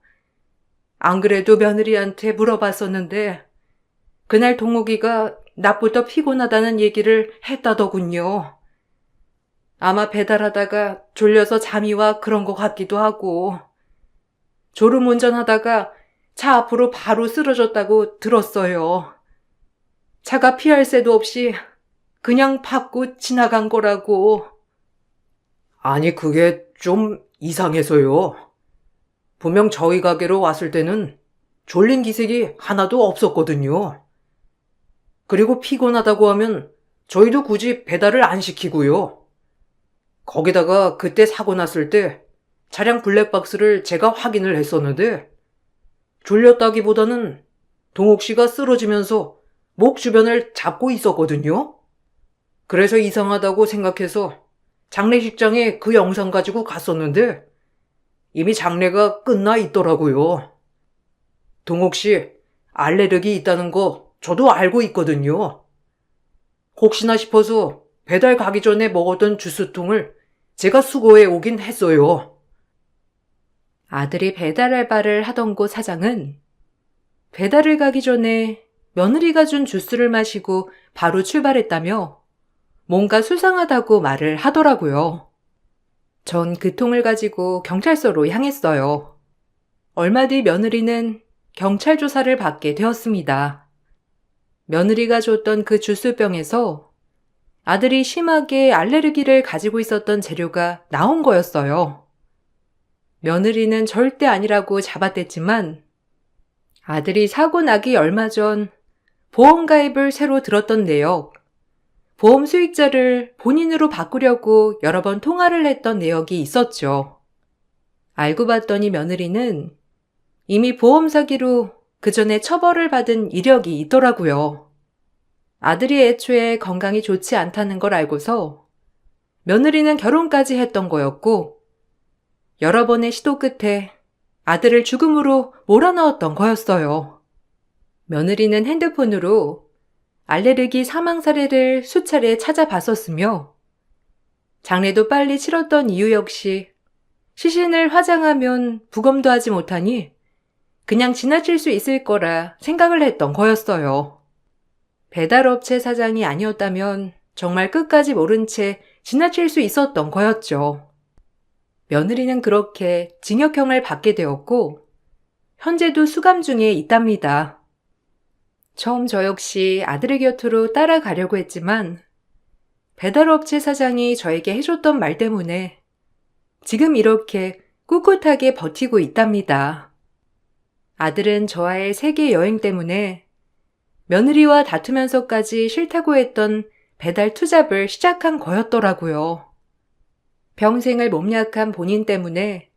안 그래도 며느리한테 물어봤었는데 그날 동욱이가 낮부터 피곤하다는 얘기를 했다더군요. 아마 배달하다가 졸려서 잠이 와 그런 것 같기도 하고 졸음 운전하다가 차 앞으로 바로 쓰러졌다고 들었어요. 차가 피할 새도 없이 그냥 밟고 지나간 거라고. 아니, 그게 좀 이상해서요. 분명 저희 가게로 왔을 때는 졸린 기색이 하나도 없었거든요. 그리고 피곤하다고 하면 저희도 굳이 배달을 안 시키고요. 거기다가 그때 사고 났을 때 차량 블랙박스를 제가 확인을 했었는데 졸렸다기보다는 동욱 씨가 쓰러지면서 목 주변을 잡고 있었거든요. 그래서 이상하다고 생각해서 장례식장에 그 영상 가지고 갔었는데 이미 장례가 끝나 있더라고요. 동욱 씨 알레르기 있다는 거 저도 알고 있거든요. 혹시나 싶어서 배달 가기 전에 먹었던 주스통을 제가 수거해 오긴 했어요. 아들이 배달 알바를 하던 곳 사장은 배달을 가기 전에 며느리가 준 주스를 마시고 바로 출발했다며 뭔가 수상하다고 말을 하더라고요. 전 그 통을 가지고 경찰서로 향했어요. 얼마 뒤 며느리는 경찰 조사를 받게 되었습니다. 며느리가 줬던 그 주스병에서 아들이 심하게 알레르기를 가지고 있었던 재료가 나온 거였어요. 며느리는 절대 아니라고 잡아댔지만 아들이 사고 나기 얼마 전 보험 가입을 새로 들었던 내역, 보험 수익자를 본인으로 바꾸려고 여러 번 통화를 했던 내역이 있었죠. 알고 봤더니 며느리는 이미 보험 사기로 그 전에 처벌을 받은 이력이 있더라고요. 아들이 애초에 건강이 좋지 않다는 걸 알고서 며느리는 결혼까지 했던 거였고 여러 번의 시도 끝에 아들을 죽음으로 몰아넣었던 거였어요. 며느리는 핸드폰으로 알레르기 사망 사례를 수차례 찾아봤었으며 장례도 빨리 치렀던 이유 역시 시신을 화장하면 부검도 하지 못하니 그냥 지나칠 수 있을 거라 생각을 했던 거였어요. 배달업체 사장이 아니었다면 정말 끝까지 모른 채 지나칠 수 있었던 거였죠. 며느리는 그렇게 징역형을 받게 되었고 현재도 수감 중에 있답니다. 처음 저 역시 아들의 곁으로 따라가려고 했지만 배달업체 사장이 저에게 해줬던 말 때문에 지금 이렇게 꿋꿋하게 버티고 있답니다. 아들은 저와의 세계 여행 때문에 며느리와 다투면서까지 싫다고 했던 배달 투잡을 시작한 거였더라고요. 평생을 몸 약한 본인 때문에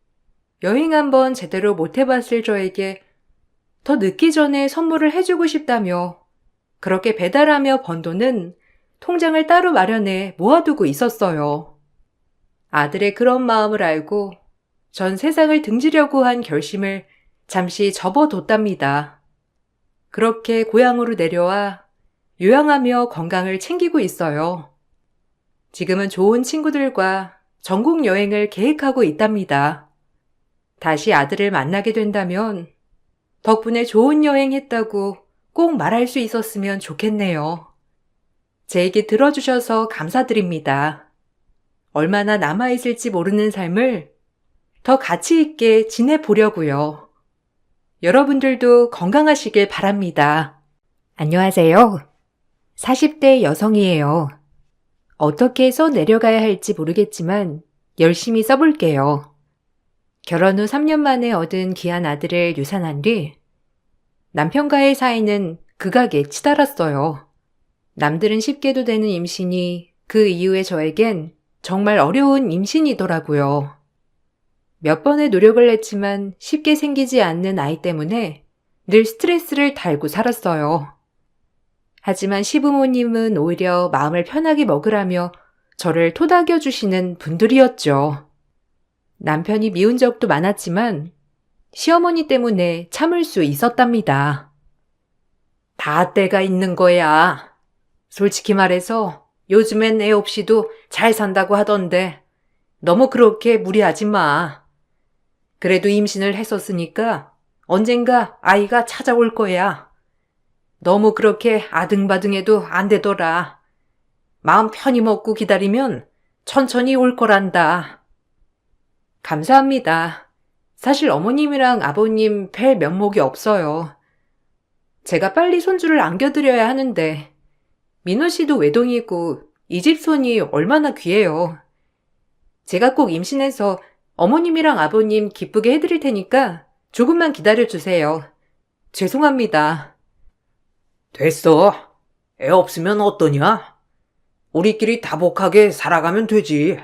여행 한번 제대로 못 해봤을 저에게 더 늦기 전에 선물을 해주고 싶다며 그렇게 배달하며 번 돈은 통장을 따로 마련해 모아두고 있었어요. 아들의 그런 마음을 알고 전 세상을 등지려고 한 결심을 잠시 접어뒀답니다. 그렇게 고향으로 내려와 요양하며 건강을 챙기고 있어요. 지금은 좋은 친구들과 전국 여행을 계획하고 있답니다. 다시 아들을 만나게 된다면 덕분에 좋은 여행 했다고 꼭 말할 수 있었으면 좋겠네요. 제 얘기 들어주셔서 감사드립니다. 얼마나 남아있을지 모르는 삶을 더 가치 있게 지내보려고요. 여러분들도 건강하시길 바랍니다. 안녕하세요. 40대 여성이에요. 어떻게 써 내려가야 할지 모르겠지만 열심히 써볼게요. 결혼 후 3년 만에 얻은 귀한 아들을 유산한 뒤 남편과의 사이는 극악에 치달았어요. 남들은 쉽게도 되는 임신이 그 이후에 저에겐 정말 어려운 임신이더라고요. 몇 번의 노력을 했지만 쉽게 생기지 않는 아이 때문에 늘 스트레스를 달고 살았어요. 하지만 시부모님은 오히려 마음을 편하게 먹으라며 저를 토닥여 주시는 분들이었죠. 남편이 미운 적도 많았지만 시어머니 때문에 참을 수 있었답니다. 다 때가 있는 거야. 솔직히 말해서 요즘엔 애 없이도 잘 산다고 하던데 너무 그렇게 무리하지 마. 그래도 임신을 했었으니까 언젠가 아이가 찾아올 거야. 너무 그렇게 아등바등해도 안 되더라. 마음 편히 먹고 기다리면 천천히 올 거란다. 감사합니다. 사실 어머님이랑 아버님 뵐 면목이 없어요. 제가 빨리 손주를 안겨드려야 하는데 민호 씨도 외동이고 이 집 손이 얼마나 귀해요. 제가 꼭 임신해서 어머님이랑 아버님 기쁘게 해드릴 테니까 조금만 기다려주세요. 죄송합니다. 됐어. 애 없으면 어떠냐? 우리끼리 다복하게 살아가면 되지.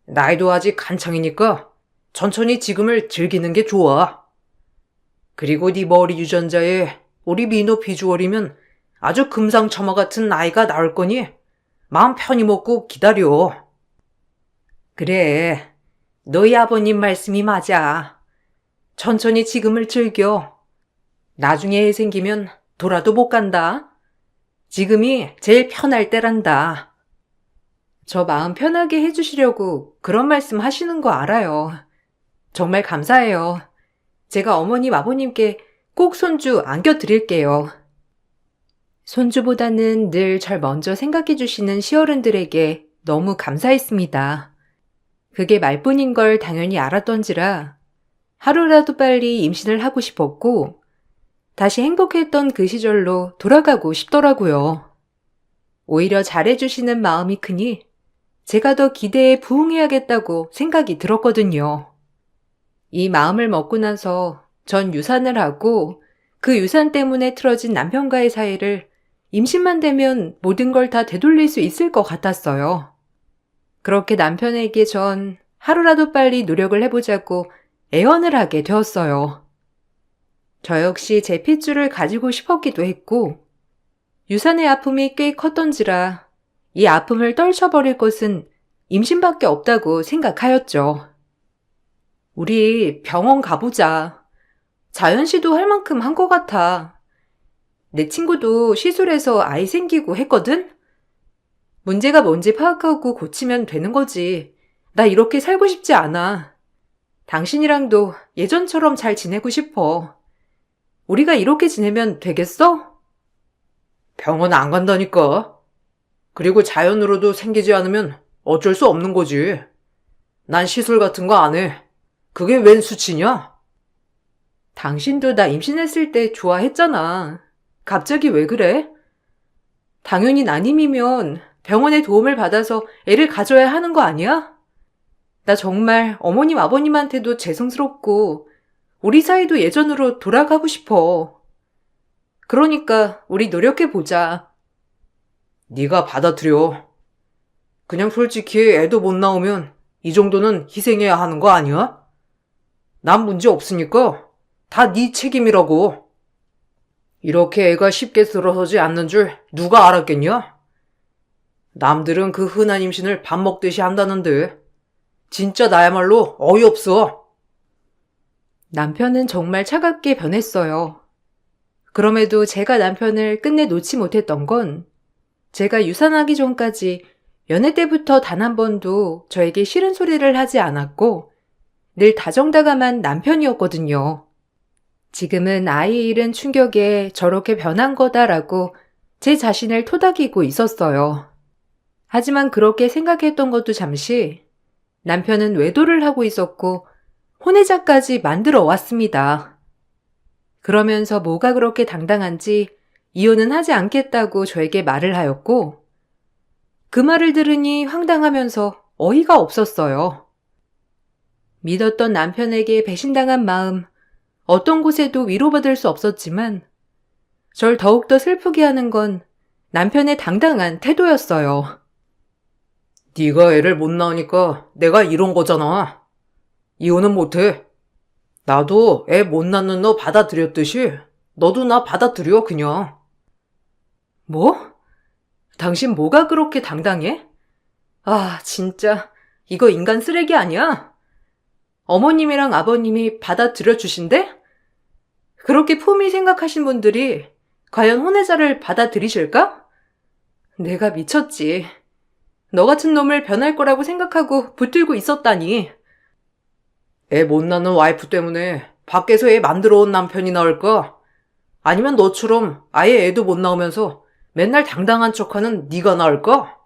나이도 아직 한창이니까 천천히 지금을 즐기는 게 좋아. 그리고 네 머리 유전자에 우리 민호 비주얼이면 아주 금상첨화 같은 아이가 나올 거니 마음 편히 먹고 기다려. 그래, 너희 아버님 말씀이 맞아. 천천히 지금을 즐겨. 나중에 애 생기면 돌아도 못 간다. 지금이 제일 편할 때란다. 저 마음 편하게 해주시려고 그런 말씀 하시는 거 알아요. 정말 감사해요. 제가 어머님, 아버님께 꼭 손주 안겨드릴게요. 손주보다는 늘 절 먼저 생각해 주시는 시어른들에게 너무 감사했습니다. 그게 말뿐인 걸 당연히 알았던지라 하루라도 빨리 임신을 하고 싶었고 다시 행복했던 그 시절로 돌아가고 싶더라고요. 오히려 잘해주시는 마음이 크니 제가 더 기대에 부응해야겠다고 생각이 들었거든요. 이 마음을 먹고 나서 전 유산을 하고 그 유산 때문에 틀어진 남편과의 사이를 임신만 되면 모든 걸 다 되돌릴 수 있을 것 같았어요. 그렇게 남편에게 전 하루라도 빨리 노력을 해보자고 애원을 하게 되었어요. 저 역시 제 핏줄을 가지고 싶었기도 했고 유산의 아픔이 꽤 컸던지라 이 아픔을 떨쳐버릴 것은 임신밖에 없다고 생각하였죠. 우리 병원 가보자. 자연 씨도 할 만큼 한 것 같아. 내 친구도 시술해서 아이 생기고 했거든? 문제가 뭔지 파악하고 고치면 되는 거지. 나 이렇게 살고 싶지 않아. 당신이랑도 예전처럼 잘 지내고 싶어. 우리가 이렇게 지내면 되겠어? 병원 안 간다니까. 그리고 자연으로도 생기지 않으면 어쩔 수 없는 거지. 난 시술 같은 거 안 해. 그게 웬 수치냐? 당신도 나 임신했을 때 좋아했잖아. 갑자기 왜 그래? 당연히 난임이면 병원의 도움을 받아서 애를 가져야 하는 거 아니야? 나 정말 어머님 아버님한테도 죄송스럽고 우리 사이도 예전으로 돌아가고 싶어. 그러니까 우리 노력해보자. 네가 받아들여. 그냥 솔직히 애도 못 나오면 이 정도는 희생해야 하는 거 아니야? 난 문제 없으니까 다 네 책임이라고. 이렇게 애가 쉽게 들어서지 않는 줄 누가 알았겠냐? 남들은 그 흔한 임신을 밥 먹듯이 한다는데 진짜 나야말로 어이없어. 남편은 정말 차갑게 변했어요. 그럼에도 제가 남편을 끝내 놓지 못했던 건 제가 유산하기 전까지 연애 때부터 단 한 번도 저에게 싫은 소리를 하지 않았고 늘 다정다감한 남편이었거든요. 지금은 아이 잃은 충격에 저렇게 변한 거다라고 제 자신을 토닥이고 있었어요. 하지만 그렇게 생각했던 것도 잠시 남편은 외도를 하고 있었고 혼외자까지 만들어 왔습니다. 그러면서 뭐가 그렇게 당당한지 이혼은 하지 않겠다고 저에게 말을 하였고 그 말을 들으니 황당하면서 어이가 없었어요. 믿었던 남편에게 배신당한 마음 어떤 곳에도 위로받을 수 없었지만 절 더욱더 슬프게 하는 건 남편의 당당한 태도였어요. 네가 애를 못 낳으니까 내가 이런 거잖아. 이혼은 못해. 나도 애 못 낳는 너 받아들였듯이 너도 나 받아들여 그냥. 뭐? 당신 뭐가 그렇게 당당해? 아, 진짜 이거 인간 쓰레기 아니야? 어머님이랑 아버님이 받아들여 주신대? 그렇게 품위 생각하신 분들이 과연 혼외자를 받아들이실까? 내가 미쳤지. 너 같은 놈을 변할 거라고 생각하고 붙들고 있었다니. 애 못 낳는 와이프 때문에 밖에서 애 만들어 온 남편이 나을까? 아니면 너처럼 아예 애도 못 낳으면서 맨날 당당한 척하는 네가 나을까?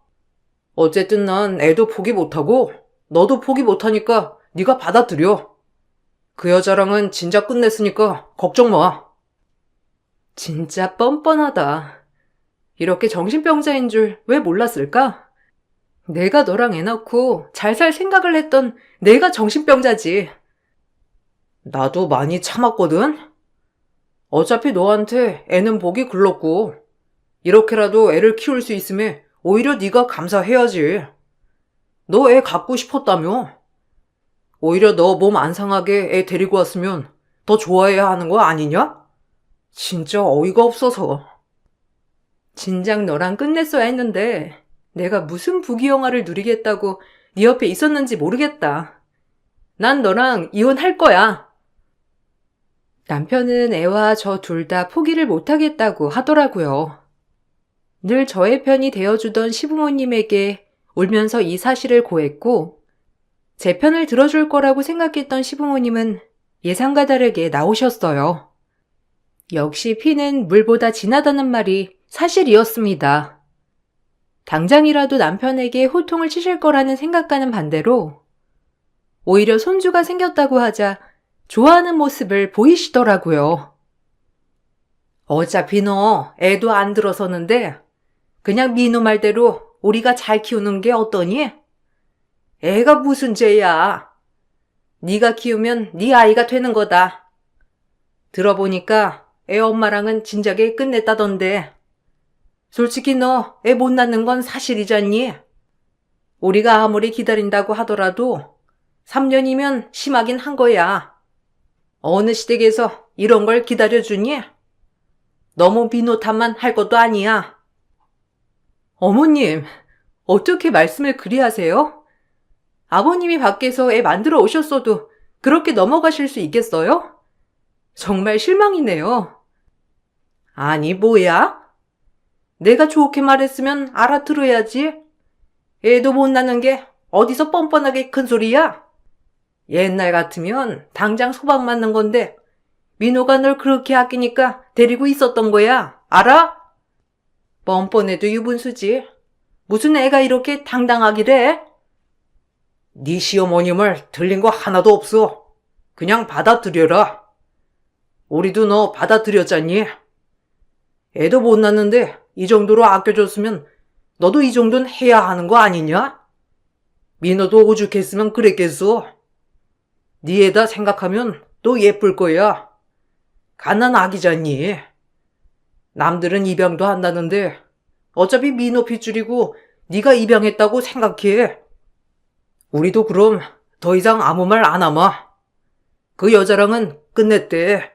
어쨌든 난 애도 포기 못하고 너도 포기 못하니까 네가 받아들여. 그 여자랑은 진짜 끝냈으니까 걱정 마. 진짜 뻔뻔하다. 이렇게 정신병자인 줄 왜 몰랐을까? 내가 너랑 애 낳고 잘 살 생각을 했던 내가 정신병자지. 나도 많이 참았거든? 어차피 너한테 애는 보기 글렀고 이렇게라도 애를 키울 수 있으면 오히려 네가 감사해야지. 너 애 갖고 싶었다며? 오히려 너 몸 안 상하게 애 데리고 왔으면 더 좋아해야 하는 거 아니냐? 진짜 어이가 없어서. 진작 너랑 끝냈어야 했는데 내가 무슨 부귀영화를 누리겠다고 네 옆에 있었는지 모르겠다. 난 너랑 이혼할 거야. 남편은 애와 저 둘 다 포기를 못하겠다고 하더라고요. 늘 저의 편이 되어주던 시부모님에게 울면서 이 사실을 고했고 제 편을 들어줄 거라고 생각했던 시부모님은 예상과 다르게 나오셨어요. 역시 피는 물보다 진하다는 말이 사실이었습니다. 당장이라도 남편에게 호통을 치실 거라는 생각과는 반대로 오히려 손주가 생겼다고 하자 좋아하는 모습을 보이시더라고요. 어차피 너 애도 안 들어서는데 그냥 민우 말대로 우리가 잘 키우는 게 어떠니? 애가 무슨 죄야. 네가 키우면 네 아이가 되는 거다. 들어보니까 애 엄마랑은 진작에 끝냈다던데. 솔직히 너 애 못 낳는 건 사실이잖니? 우리가 아무리 기다린다고 하더라도 3년이면 심하긴 한 거야. 어느 시댁에서 이런 걸 기다려주니? 너무 비노탄만 할 것도 아니야. 어머님, 어떻게 말씀을 그리 하세요? 아버님이 밖에서 애 만들어 오셨어도 그렇게 넘어가실 수 있겠어요? 정말 실망이네요. 아니 뭐야? 내가 좋게 말했으면 알아들어야지. 애도 못 낳는 게 어디서 뻔뻔하게 큰 소리야? 옛날 같으면 당장 소박 맞는 건데 민호가 널 그렇게 아끼니까 데리고 있었던 거야. 알아? 뻔뻔해도 유분수지. 무슨 애가 이렇게 당당하기래? 네 시어머님을 들린 거 하나도 없어. 그냥 받아들여라. 우리도 너 받아들였잖니? 애도 못 낳는데 이 정도로 아껴줬으면 너도 이 정도는 해야 하는 거 아니냐? 민호도 오죽했으면 그랬겠어. 네 애다 생각하면 또 예쁠 거야. 가난 아기잖니. 남들은 입양도 한다는데 어차피 민호 핏줄이고 네가 입양했다고 생각해. 우리도 그럼 더 이상 아무 말 안 하마. 그 여자랑은 끝냈대.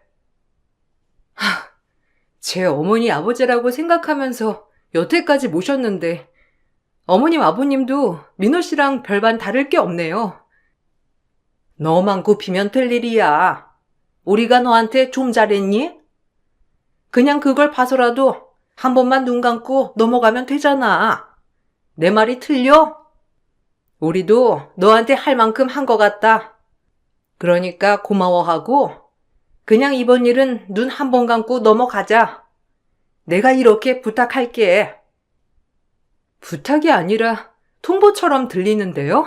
제 어머니 아버지라고 생각하면서 여태까지 모셨는데 어머님 아버님도 민호 씨랑 별반 다를 게 없네요. 너만 굽히면 될 일이야. 우리가 너한테 좀 잘했니? 그냥 그걸 봐서라도 한 번만 눈 감고 넘어가면 되잖아. 내 말이 틀려? 우리도 너한테 할 만큼 한 것 같다. 그러니까 고마워하고 그냥 이번 일은 눈 한 번 감고 넘어가자. 내가 이렇게 부탁할게. 부탁이 아니라 통보처럼 들리는데요?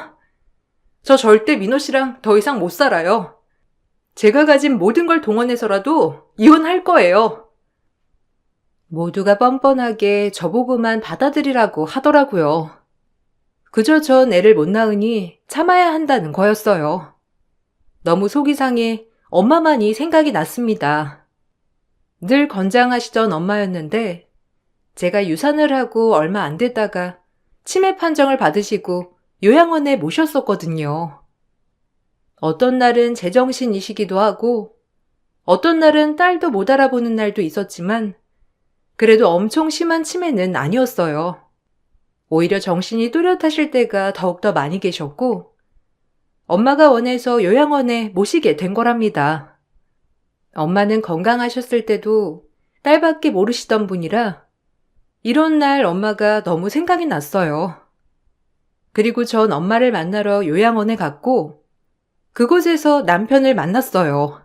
저 절대 민호 씨랑 더 이상 못 살아요. 제가 가진 모든 걸 동원해서라도 이혼할 거예요. 모두가 뻔뻔하게 저보고만 받아들이라고 하더라고요. 그저 전 애를 못 낳으니 참아야 한다는 거였어요. 너무 속이 상해 엄마만이 생각이 났습니다. 늘 건장하시던 엄마였는데 제가 유산을 하고 얼마 안 됐다가 치매 판정을 받으시고 요양원에 모셨었거든요. 어떤 날은 제정신이시기도 하고 어떤 날은 딸도 못 알아보는 날도 있었지만 그래도 엄청 심한 치매는 아니었어요. 오히려 정신이 뚜렷하실 때가 더욱더 많이 계셨고 엄마가 원해서 요양원에 모시게 된 거랍니다. 엄마는 건강하셨을 때도 딸밖에 모르시던 분이라 이런 날 엄마가 너무 생각이 났어요. 그리고 전 엄마를 만나러 요양원에 갔고 그곳에서 남편을 만났어요.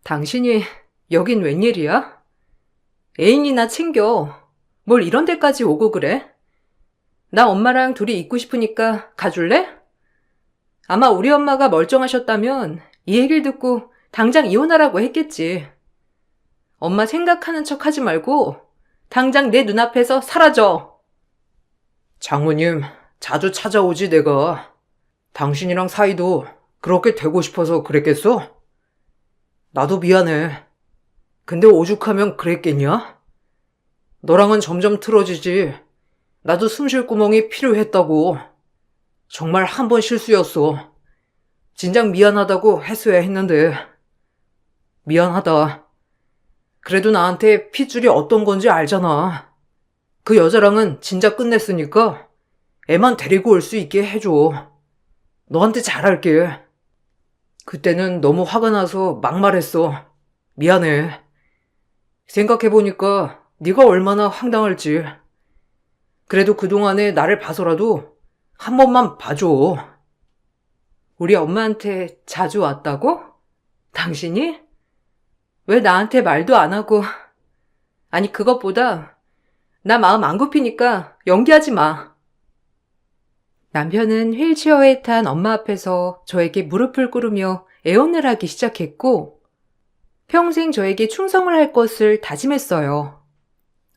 당신이 여긴 웬일이야? 애인이나 챙겨. 뭘 이런 데까지 오고 그래? 나 엄마랑 둘이 있고 싶으니까 가줄래? 아마 우리 엄마가 멀쩡하셨다면 이 얘기를 듣고 당장 이혼하라고 했겠지. 엄마 생각하는 척 하지 말고 당장 내 눈앞에서 사라져. 장모님, 자주 찾아오지 내가. 당신이랑 사이도 그렇게 되고 싶어서 그랬겠어? 나도 미안해. 근데 오죽하면 그랬겠냐? 너랑은 점점 틀어지지. 나도 숨 쉴 구멍이 필요했다고. 정말 한 번 실수였어. 진작 미안하다고 했어야 했는데. 미안하다. 그래도 나한테 핏줄이 어떤 건지 알잖아. 그 여자랑은 진짜 끝냈으니까 애만 데리고 올 수 있게 해줘. 너한테 잘할게. 그때는 너무 화가 나서 막말했어. 미안해. 생각해보니까 네가 얼마나 황당할지. 그래도 그동안에 나를 봐서라도 한 번만 봐줘. 우리 엄마한테 자주 왔다고? 당신이? 왜 나한테 말도 안 하고. 아니 그것보다 나 마음 안 굽히니까 연기하지 마. 남편은 휠체어에 탄 엄마 앞에서 저에게 무릎을 꿇으며 애원을 하기 시작했고 평생 저에게 충성을 할 것을 다짐했어요.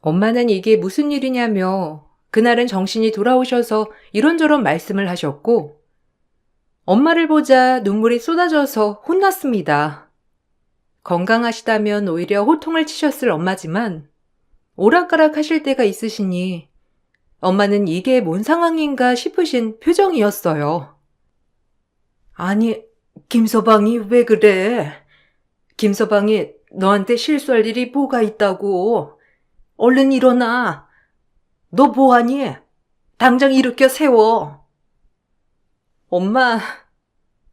엄마는 이게 무슨 일이냐며 그날은 정신이 돌아오셔서 이런저런 말씀을 하셨고 엄마를 보자 눈물이 쏟아져서 혼났습니다. 건강하시다면 오히려 호통을 치셨을 엄마지만 오락가락 하실 때가 있으시니 엄마는 이게 뭔 상황인가 싶으신 표정이었어요. 아니, 김서방이 왜 그래? 김서방이 너한테 실수할 일이 뭐가 있다고? 얼른 일어나. 너 뭐하니? 당장 일으켜 세워. 엄마,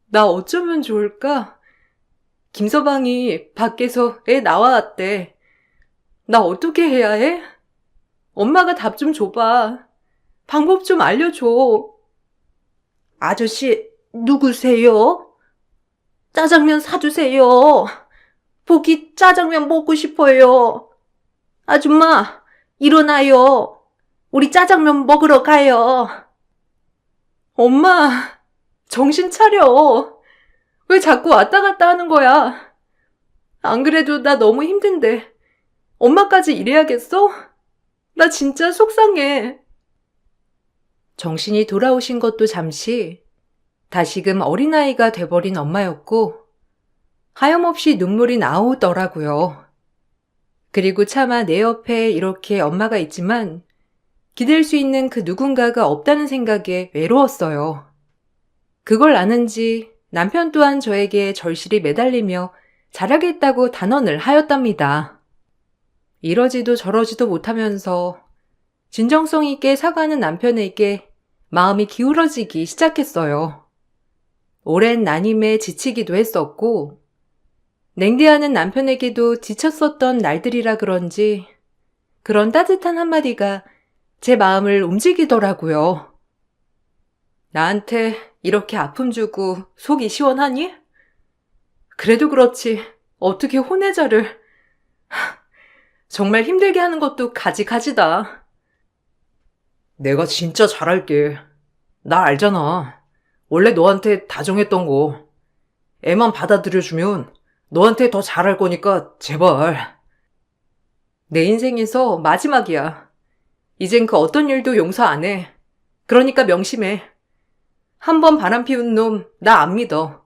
나 어쩌면 좋을까? 김서방이 밖에서 애 나와왔대. 나 어떻게 해야 해? 엄마가 답 좀 줘봐. 방법 좀 알려줘. 아저씨, 누구세요? 짜장면 사주세요. 보기 짜장면 먹고 싶어요. 아줌마, 일어나요. 우리 짜장면 먹으러 가요. 엄마, 정신 차려. 왜 자꾸 왔다 갔다 하는 거야? 안 그래도 나 너무 힘든데 엄마까지 이래야겠어? 나 진짜 속상해. 정신이 돌아오신 것도 잠시 다시금 어린아이가 돼버린 엄마였고 하염없이 눈물이 나오더라고요. 그리고 차마 내 옆에 이렇게 엄마가 있지만 기댈 수 있는 그 누군가가 없다는 생각에 외로웠어요. 그걸 아는지 남편 또한 저에게 절실히 매달리며 잘하겠다고 단언을 하였답니다. 이러지도 저러지도 못하면서 진정성 있게 사과하는 남편에게 마음이 기울어지기 시작했어요. 오랜 난임에 지치기도 했었고 냉대하는 남편에게도 지쳤었던 날들이라 그런지 그런 따뜻한 한마디가 제 마음을 움직이더라고요. 나한테 이렇게 아픔 주고 속이 시원하니? 그래도 그렇지 어떻게 혼외자를 정말 힘들게 하는 것도 가지가지다. 내가 진짜 잘할게. 나 알잖아. 원래 너한테 다정했던 거. 애만 받아들여주면 너한테 더 잘할 거니까 제발. 내 인생에서 마지막이야. 이젠 그 어떤 일도 용서 안 해. 그러니까 명심해. 한 번 바람 피운 놈 나 안 믿어.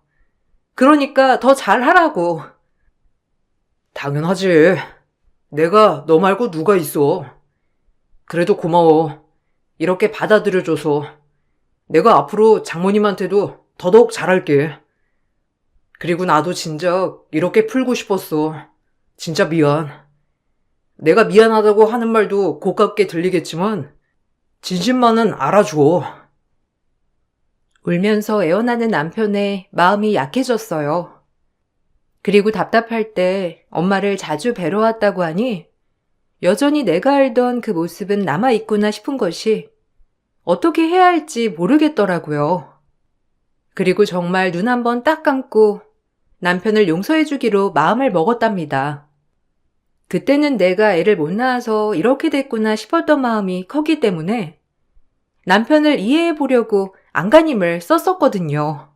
그러니까 더 잘하라고. 당연하지. 내가 너 말고 누가 있어. 그래도 고마워. 이렇게 받아들여줘서. 내가 앞으로 장모님한테도 더더욱 잘할게. 그리고 나도 진작 이렇게 풀고 싶었어. 진짜 미안. 내가 미안하다고 하는 말도 고깝게 들리겠지만 진심만은 알아줘. 울면서 애원하는 남편의 마음이 약해졌어요. 그리고 답답할 때 엄마를 자주 뵈러 왔다고 하니 여전히 내가 알던 그 모습은 남아있구나 싶은 것이 어떻게 해야 할지 모르겠더라고요. 그리고 정말 눈 한번 딱 감고 남편을 용서해주기로 마음을 먹었답니다. 그때는 내가 애를 못 낳아서 이렇게 됐구나 싶었던 마음이 컸기 때문에 남편을 이해해보려고 안간힘을 썼었거든요.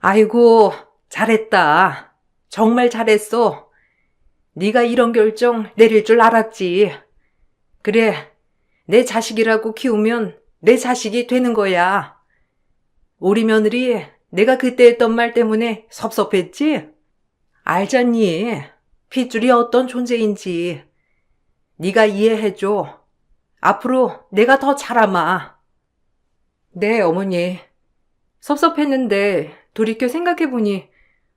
아이고, 잘했다. 정말 잘했어. 네가 이런 결정 내릴 줄 알았지. 그래, 내 자식이라고 키우면 내 자식이 되는 거야. 우리 며느리 내가 그때 했던 말 때문에 섭섭했지? 알잖니. 핏줄이 어떤 존재인지. 네가 이해해줘. 앞으로 내가 더 잘하마. 네, 어머니. 섭섭했는데 돌이켜 생각해보니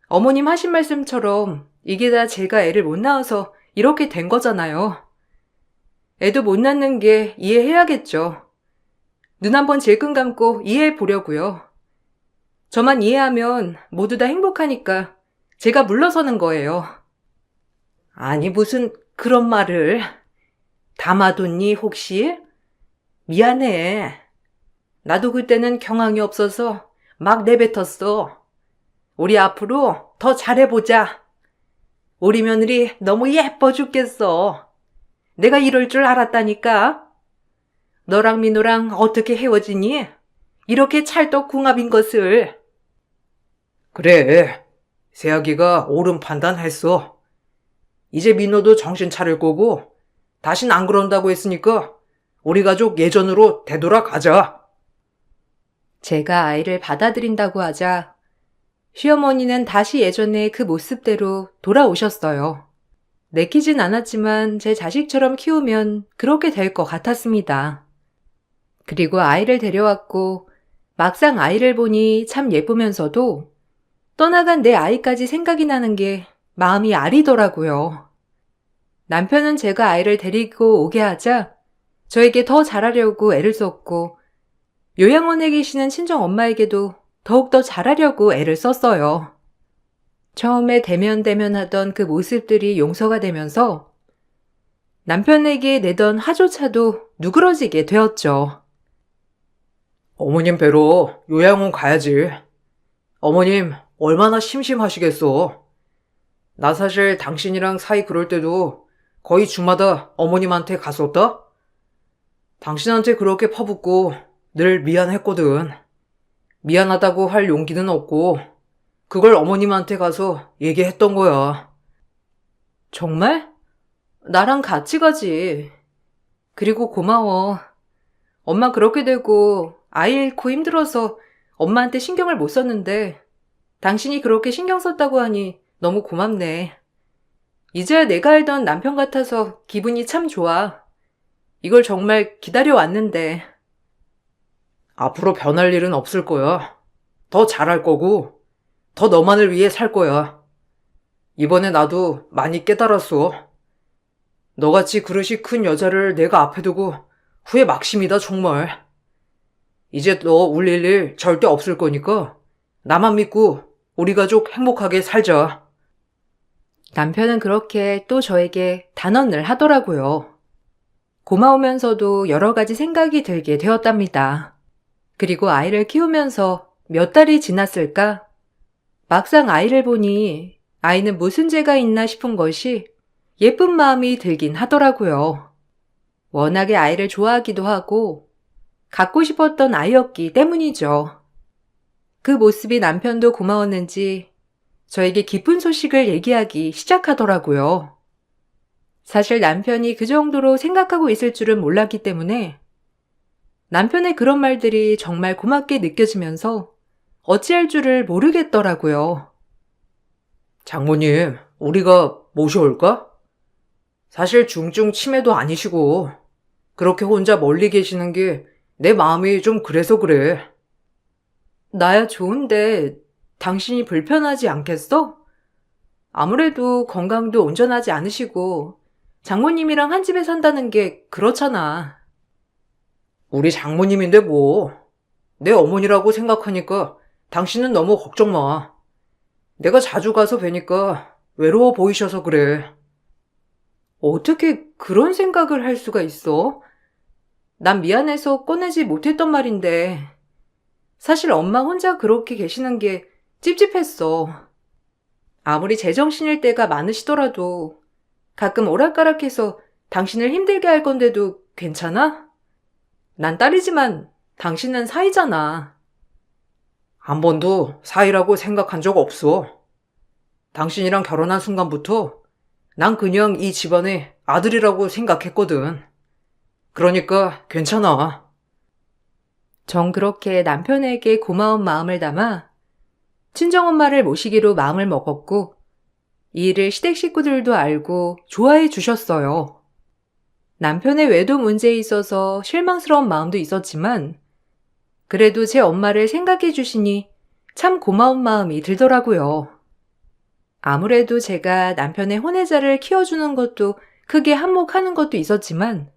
어머님 하신 말씀처럼 이게 다 제가 애를 못 낳아서 이렇게 된 거잖아요. 애도 못 낳는 게 이해해야겠죠. 눈 한번 질끈 감고 이해해 보려고요. 저만 이해하면 모두 다 행복하니까 제가 물러서는 거예요. 아니 무슨 그런 말을. 담아뒀니 혹시? 미안해. 나도 그때는 경황이 없어서 막 내뱉었어. 우리 앞으로 더 잘해보자. 우리 며느리 너무 예뻐 죽겠어. 내가 이럴 줄 알았다니까. 너랑 민호랑 어떻게 헤어지니? 이렇게 찰떡궁합인 것을. 그래. 새아기가 옳은 판단했어. 이제 민호도 정신 차릴 거고 다신 안 그런다고 했으니까 우리 가족 예전으로 되돌아가자. 제가 아이를 받아들인다고 하자 시어머니는 다시 예전의 그 모습대로 돌아오셨어요. 내키진 않았지만 제 자식처럼 키우면 그렇게 될 것 같았습니다. 그리고 아이를 데려왔고 막상 아이를 보니 참 예쁘면서도 떠나간 내 아이까지 생각이 나는 게 마음이 아리더라고요. 남편은 제가 아이를 데리고 오게 하자 저에게 더 잘하려고 애를 썼고 요양원에 계시는 친정 엄마에게도 더욱더 잘하려고 애를 썼어요. 처음에 대면대면하던 그 모습들이 용서가 되면서 남편에게 내던 화조차도 누그러지게 되었죠. 어머님 뵈러 요양원 가야지. 어머님 얼마나 심심하시겠어. 나 사실 당신이랑 사이 그럴 때도 거의 주마다 어머님한테 갔었다? 당신한테 그렇게 퍼붓고 늘 미안했거든. 미안하다고 할 용기는 없고 그걸 어머님한테 가서 얘기했던 거야. 정말? 나랑 같이 가지. 그리고 고마워. 엄마 그렇게 되고 아이 잃고 힘들어서 엄마한테 신경을 못 썼는데 당신이 그렇게 신경 썼다고 하니 너무 고맙네. 이제야 내가 알던 남편 같아서 기분이 참 좋아. 이걸 정말 기다려왔는데. 앞으로 변할 일은 없을 거야. 더 잘할 거고 더 너만을 위해 살 거야. 이번에 나도 많이 깨달았어. 너같이 그릇이 큰 여자를 내가 앞에 두고 후회 막심이다 정말. 이제 너 울릴 일 절대 없을 거니까 나만 믿고 우리 가족 행복하게 살자. 남편은 그렇게 또 저에게 단언을 하더라고요. 고마우면서도 여러 가지 생각이 들게 되었답니다. 그리고 아이를 키우면서 몇 달이 지났을까? 막상 아이를 보니 아이는 무슨 죄가 있나 싶은 것이 예쁜 마음이 들긴 하더라고요. 워낙에 아이를 좋아하기도 하고 갖고 싶었던 아이였기 때문이죠. 그 모습이 남편도 고마웠는지 저에게 기쁜 소식을 얘기하기 시작하더라고요. 사실 남편이 그 정도로 생각하고 있을 줄은 몰랐기 때문에 남편의 그런 말들이 정말 고맙게 느껴지면서 어찌할 줄을 모르겠더라고요. 장모님, 우리가 모셔올까? 사실 중증 치매도 아니시고, 그렇게 혼자 멀리 계시는 게 내 마음이 좀 그래서 그래. 나야 좋은데 당신이 불편하지 않겠어? 아무래도 건강도 온전하지 않으시고 장모님이랑 한 집에 산다는 게 그렇잖아. 우리 장모님인데 뭐. 내 어머니라고 생각하니까 당신은 너무 걱정 마. 내가 자주 가서 뵈니까 외로워 보이셔서 그래. 어떻게 그런 생각을 할 수가 있어? 난 미안해서 꺼내지 못했던 말인데 사실 엄마 혼자 그렇게 계시는 게 찝찝했어. 아무리 제정신일 때가 많으시더라도 가끔 오락가락해서 당신을 힘들게 할 건데도 괜찮아? 난 딸이지만 당신은 사이잖아. 한 번도 사이라고 생각한 적 없어. 당신이랑 결혼한 순간부터 난 그냥 이 집안의 아들이라고 생각했거든. 그러니까 괜찮아. 전 그렇게 남편에게 고마운 마음을 담아 친정엄마를 모시기로 마음을 먹었고 이 일을 시댁 식구들도 알고 좋아해 주셨어요. 남편의 외도 문제에 있어서 실망스러운 마음도 있었지만 그래도 제 엄마를 생각해 주시니 참 고마운 마음이 들더라고요. 아무래도 제가 남편의 혼외자를 키워주는 것도 크게 한몫하는 것도 있었지만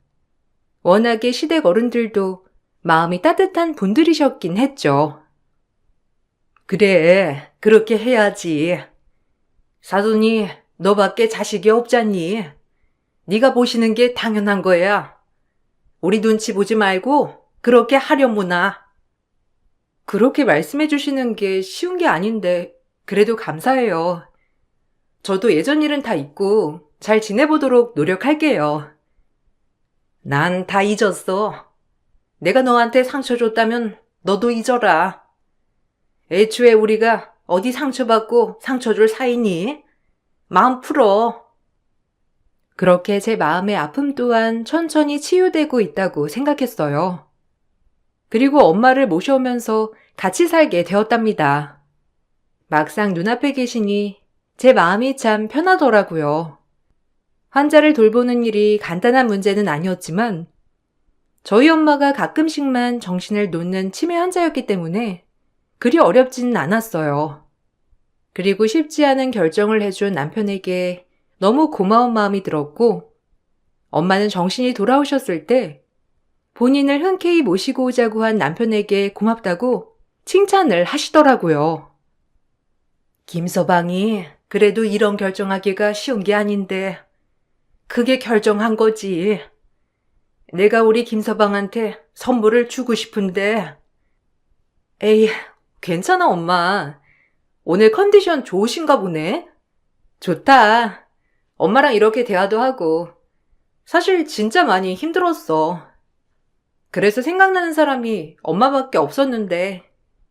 워낙에 시댁 어른들도 마음이 따뜻한 분들이셨긴 했죠. 그래, 그렇게 해야지. 사돈이 너밖에 자식이 없잖니. 네가 보시는 게 당연한 거야. 우리 눈치 보지 말고 그렇게 하려무나. 그렇게 말씀해 주시는 게 쉬운 게 아닌데 그래도 감사해요. 저도 예전 일은 다 잊고 잘 지내보도록 노력할게요. 난 다 잊었어. 내가 너한테 상처 줬다면 너도 잊어라. 애초에 우리가 어디 상처받고 상처 줄 사이니? 마음 풀어. 그렇게 제 마음의 아픔 또한 천천히 치유되고 있다고 생각했어요. 그리고 엄마를 모셔오면서 같이 살게 되었답니다. 막상 눈앞에 계시니 제 마음이 참 편하더라고요. 환자를 돌보는 일이 간단한 문제는 아니었지만 저희 엄마가 가끔씩만 정신을 놓는 치매 환자였기 때문에 그리 어렵지는 않았어요. 그리고 쉽지 않은 결정을 해준 남편에게 너무 고마운 마음이 들었고 엄마는 정신이 돌아오셨을 때 본인을 흔쾌히 모시고 오자고 한 남편에게 고맙다고 칭찬을 하시더라고요. 김서방이 그래도 이런 결정하기가 쉬운 게 아닌데 그게 결정한 거지. 내가 우리 김서방한테 선물을 주고 싶은데. 에이, 괜찮아 엄마. 오늘 컨디션 좋으신가 보네. 좋다. 엄마랑 이렇게 대화도 하고. 사실 진짜 많이 힘들었어. 그래서 생각나는 사람이 엄마밖에 없었는데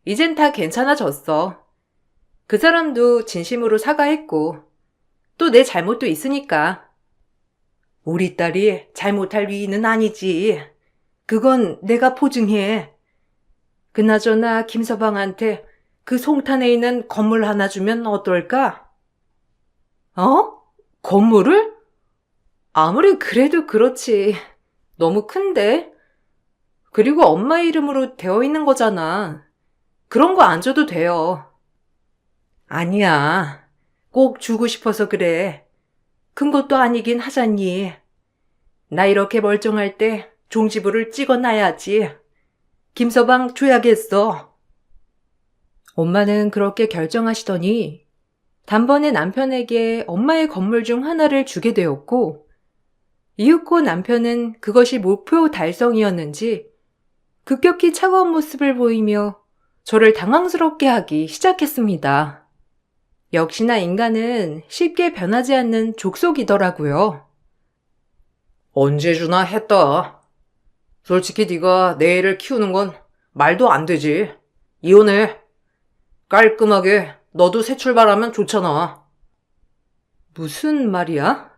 이젠 다 괜찮아졌어. 그 사람도 진심으로 사과했고 또 내 잘못도 있으니까. 우리 딸이 잘못할 위는 아니지. 그건 내가 보증해. 그나저나 김서방한테 그 송탄에 있는 건물 하나 주면 어떨까? 어? 건물을? 아무리 그래도 그렇지. 너무 큰데? 그리고 엄마 이름으로 되어 있는 거잖아. 그런 거 안 줘도 돼요. 아니야. 꼭 주고 싶어서 그래. 큰 것도 아니긴 하잖니. 나 이렇게 멀쩡할 때 종지부를 찍어놔야지. 김서방 줘야겠어. 엄마는 그렇게 결정하시더니 단번에 남편에게 엄마의 건물 중 하나를 주게 되었고, 이윽고 남편은 그것이 목표 달성이었는지 급격히 차가운 모습을 보이며 저를 당황스럽게 하기 시작했습니다. 역시나 인간은 쉽게 변하지 않는 족속이더라고요. 언제 주나 했다. 솔직히 네가 내 애를 키우는 건 말도 안 되지. 이혼해. 깔끔하게 너도 새 출발하면 좋잖아. 무슨 말이야?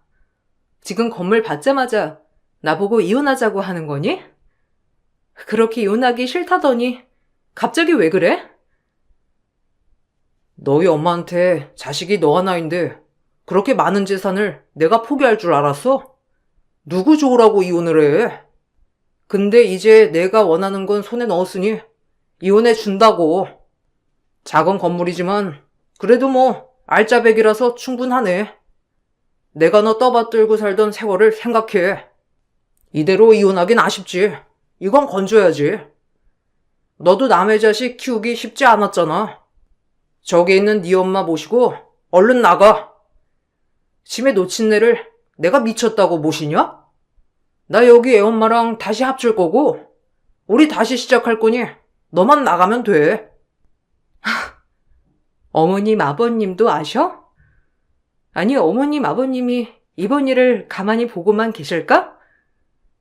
지금 건물 받자마자 나보고 이혼하자고 하는 거니? 그렇게 이혼하기 싫다더니 갑자기 왜 그래? 너희 엄마한테 자식이 너 하나인데 그렇게 많은 재산을 내가 포기할 줄 알았어? 누구 좋으라고 이혼을 해? 근데 이제 내가 원하는 건 손에 넣었으니 이혼해 준다고. 작은 건물이지만 그래도 뭐 알짜배기라서 충분하네. 내가 너 떠받들고 살던 세월을 생각해. 이대로 이혼하긴 아쉽지. 이건 건져야지. 너도 남의 자식 키우기 쉽지 않았잖아. 저기 있는 네 엄마 모시고 얼른 나가. 심해 놓친 애를 내가 미쳤다고 모시냐? 나 여기 애 엄마랑 다시 합칠 거고 우리 다시 시작할 거니 너만 나가면 돼. 어머님, 아버님도 아셔? 아니, 어머님, 아버님이 이번 일을 가만히 보고만 계실까?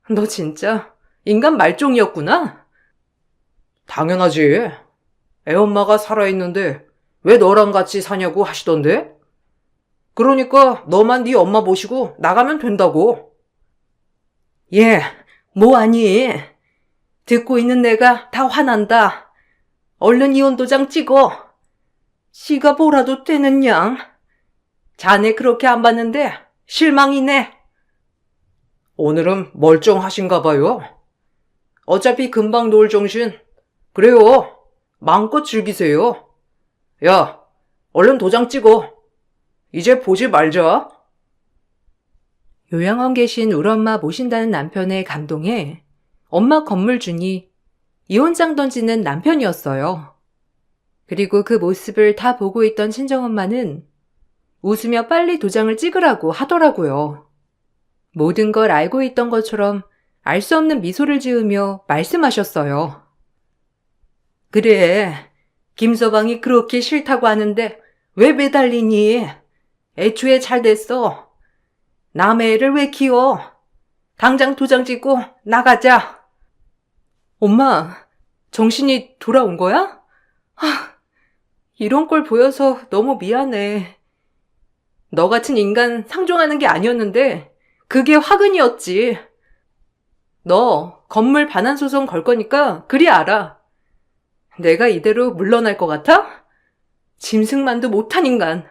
너 진짜 인간 말종이었구나? 당연하지. 애 엄마가 살아있는데 왜 너랑 같이 사냐고 하시던데? 그러니까 너만 네 엄마 모시고 나가면 된다고. 예, 뭐하니? 듣고 있는 내가 다 화난다. 얼른 이혼 도장 찍어. 씨가 뭐라도 되는 양. 자네 그렇게 안 봤는데 실망이네. 오늘은 멀쩡하신가 봐요. 어차피 금방 놓을 정신. 그래요. 마음껏 즐기세요. 야, 얼른 도장 찍어. 이제 보지 말자. 요양원 계신 우리 엄마 모신다는 남편의 감동에 엄마 건물주니 이혼장 던지는 남편이었어요. 그리고 그 모습을 다 보고 있던 친정엄마는 웃으며 빨리 도장을 찍으라고 하더라고요. 모든 걸 알고 있던 것처럼 알 수 없는 미소를 지으며 말씀하셨어요. 그래, 김서방이 그렇게 싫다고 하는데 왜 매달리니? 애초에 잘 됐어. 남의 애를 왜 키워? 당장 도장 찍고 나가자. 엄마, 정신이 돌아온 거야? 이런 걸 보여서 너무 미안해. 너 같은 인간 상종하는 게 아니었는데 그게 화근이었지. 너 건물 반환 소송 걸 거니까 그리 알아. 내가 이대로 물러날 것 같아? 짐승만도 못한 인간.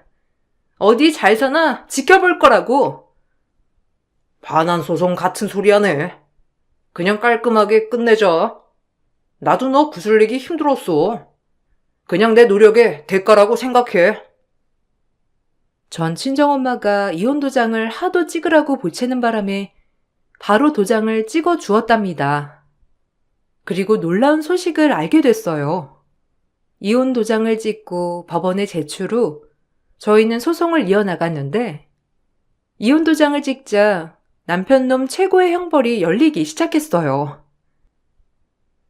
어디 잘 사나 지켜볼 거라고. 반환 소송 같은 소리 하네. 그냥 깔끔하게 끝내자. 나도 너 구슬리기 힘들었어. 그냥 내 노력의 대가라고 생각해. 전 친정엄마가 이혼 도장을 하도 찍으라고 보채는 바람에 바로 도장을 찍어 주었답니다. 그리고 놀라운 소식을 알게 됐어요. 이혼 도장을 찍고 법원에 제출 후 저희는 소송을 이어나갔는데 이혼 도장을 찍자 남편놈 최고의 형벌이 열리기 시작했어요.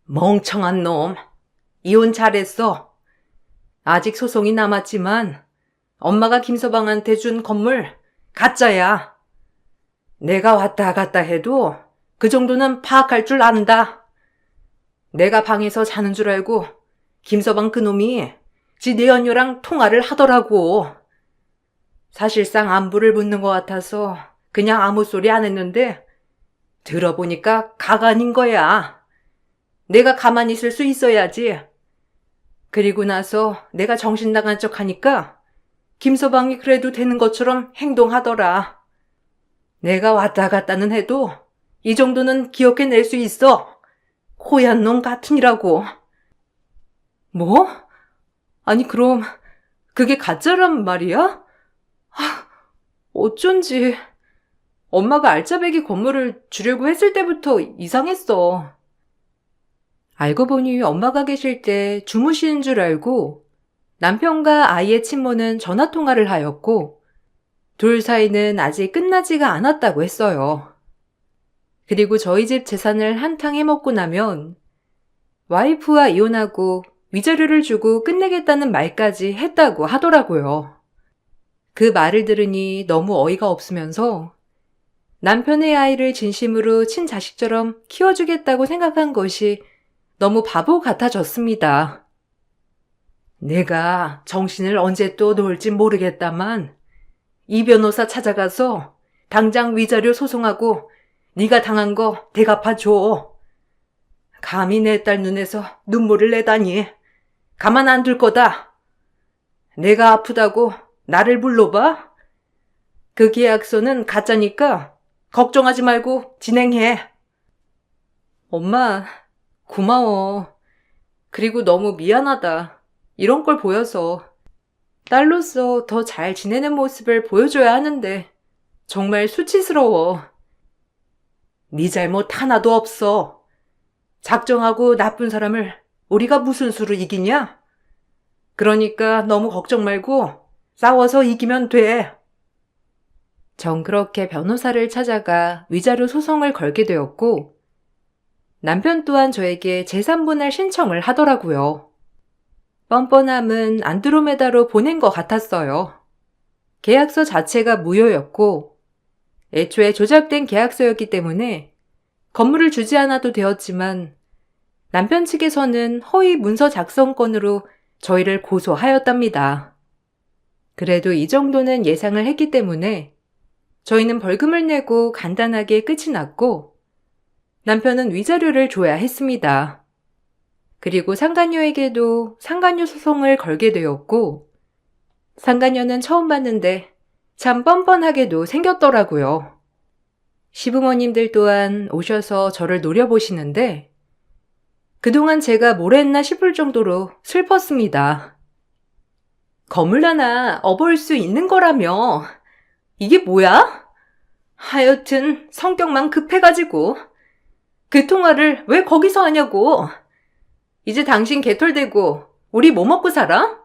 멍청한 놈. 이혼 잘했어. 아직 소송이 남았지만 엄마가 김서방한테 준 건물 가짜야. 내가 왔다 갔다 해도 그 정도는 파악할 줄 안다. 내가 방에서 자는 줄 알고 김서방 그놈이 지 내연녀랑 통화를 하더라고. 사실상 안부를 묻는 것 같아서 그냥 아무 소리 안 했는데 들어보니까 가관인 거야. 내가 가만히 있을 수 있어야지. 그리고 나서 내가 정신 나간 척 하니까 김서방이 그래도 되는 것처럼 행동하더라. 내가 왔다 갔다는 해도 이 정도는 기억해낼 수 있어. 호얀 놈 같으니라고. 뭐? 아니 그럼 그게 가짜란 말이야? 어쩐지 엄마가 알짜배기 건물을 주려고 했을 때부터 이상했어. 알고 보니 엄마가 계실 때 주무시는 줄 알고 남편과 아이의 친모는 전화통화를 하였고 둘 사이는 아직 끝나지가 않았다고 했어요. 그리고 저희 집 재산을 한탕 해먹고 나면 와이프와 이혼하고 위자료를 주고 끝내겠다는 말까지 했다고 하더라고요. 그 말을 들으니 너무 어이가 없으면서 남편의 아이를 진심으로 친자식처럼 키워주겠다고 생각한 것이 너무 바보 같아졌습니다. 내가 정신을 언제 또 놓을지 모르겠다만 이 변호사 찾아가서 당장 위자료 소송하고 네가 당한 거 대갚아줘. 감히 내 딸 눈에서 눈물을 내다니 가만 안 둘 거다. 내가 아프다고 나를 불러봐? 그 계약서는 가짜니까 걱정하지 말고 진행해. 엄마, 고마워. 그리고 너무 미안하다. 이런 걸 보여서. 딸로서 더 잘 지내는 모습을 보여줘야 하는데 정말 수치스러워. 네 잘못 하나도 없어. 작정하고 나쁜 사람을 우리가 무슨 수로 이기냐? 그러니까 너무 걱정 말고 싸워서 이기면 돼. 전 그렇게 변호사를 찾아가 위자료 소송을 걸게 되었고 남편 또한 저에게 재산분할 신청을 하더라고요. 뻔뻔함은 안드로메다로 보낸 것 같았어요. 계약서 자체가 무효였고 애초에 조작된 계약서였기 때문에 건물을 주지 않아도 되었지만 남편 측에서는 허위 문서 작성건으로 저희를 고소하였답니다. 그래도 이 정도는 예상을 했기 때문에 저희는 벌금을 내고 간단하게 끝이 났고 남편은 위자료를 줘야 했습니다. 그리고 상간녀에게도 상간녀 소송을 걸게 되었고 상간녀는 처음 봤는데 참 뻔뻔하게도 생겼더라고요. 시부모님들 또한 오셔서 저를 노려보시는데 그동안 제가 뭘 했나 싶을 정도로 슬펐습니다. 건물 하나 업어올 수 있는 거라며 이게 뭐야? 하여튼 성격만 급해가지고 그 통화를 왜 거기서 하냐고. 이제 당신 개털되고 우리 뭐 먹고 살아?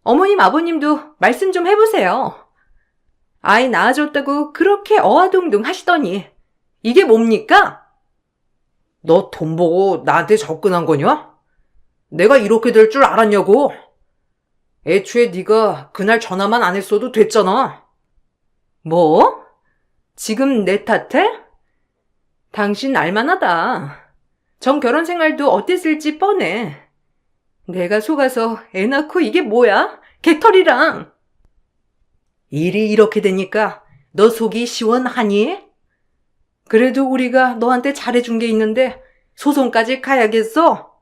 어머님 아버님도 말씀 좀 해보세요. 아이 낳아줬다고 그렇게 어화동동 하시더니 이게 뭡니까? 너 돈 보고 나한테 접근한 거냐? 내가 이렇게 될 줄 알았냐고. 애초에 네가 그날 전화만 안 했어도 됐잖아. 뭐? 지금 내 탓해? 당신 알만하다. 전 결혼 생활도 어땠을지 뻔해. 내가 속아서 애 낳고 이게 뭐야? 개털이랑. 일이 이렇게 되니까 너 속이 시원하니? 그래도 우리가 너한테 잘해준 게 있는데 소송까지 가야겠어?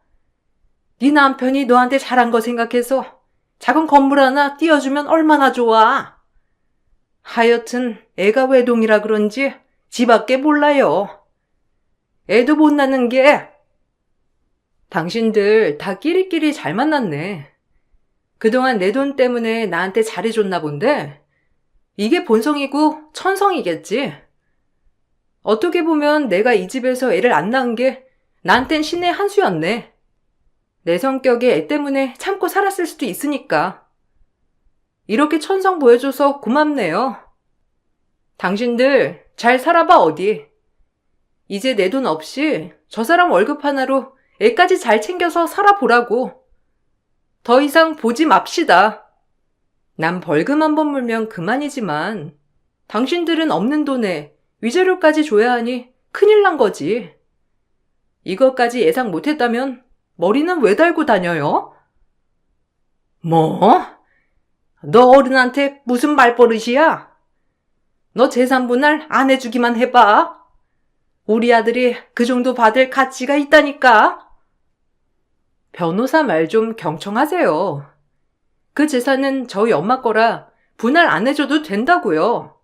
네 남편이 너한테 잘한 거 생각해서 작은 건물 하나 띄워주면 얼마나 좋아. 하여튼 애가 외동이라 그런지 지밖에 몰라요. 애도 못 낳는 게. 당신들 다 끼리끼리 잘 만났네. 그동안 내 돈 때문에 나한테 잘해줬나 본데 이게 본성이고 천성이겠지. 어떻게 보면 내가 이 집에서 애를 안 낳은 게 나한텐 신의 한 수였네. 내 성격에 애 때문에 참고 살았을 수도 있으니까. 이렇게 천성 보여줘서 고맙네요. 당신들 잘 살아봐 어디. 이제 내 돈 없이 저 사람 월급 하나로 애까지 잘 챙겨서 살아보라고. 더 이상 보지 맙시다. 난 벌금 한 번 물면 그만이지만 당신들은 없는 돈에 위자료까지 줘야 하니 큰일 난 거지. 이것까지 예상 못했다면 머리는 왜 달고 다녀요? 뭐? 너 어른한테 무슨 말버릇이야? 너 재산분할 안 해주기만 해봐. 우리 아들이 그 정도 받을 가치가 있다니까. 변호사 말 좀 경청하세요. 그 재산은 저희 엄마 거라 분할 안 해줘도 된다고요.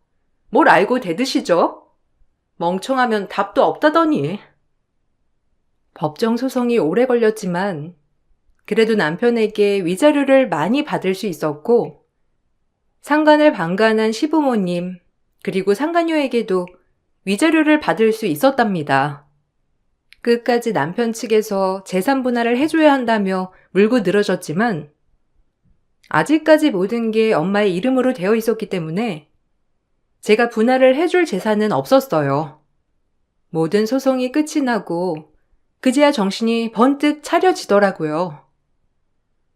뭘 알고 대드시죠? 멍청하면 답도 없다더니. 법정 소송이 오래 걸렸지만 그래도 남편에게 위자료를 많이 받을 수 있었고 상간을 방관한 시부모님 그리고 상간녀에게도 위자료를 받을 수 있었답니다. 끝까지 남편 측에서 재산 분할을 해줘야 한다며 물고 늘어졌지만 아직까지 모든 게 엄마의 이름으로 되어 있었기 때문에 제가 분할을 해줄 재산은 없었어요. 모든 소송이 끝이 나고 그제야 정신이 번뜩 차려지더라고요.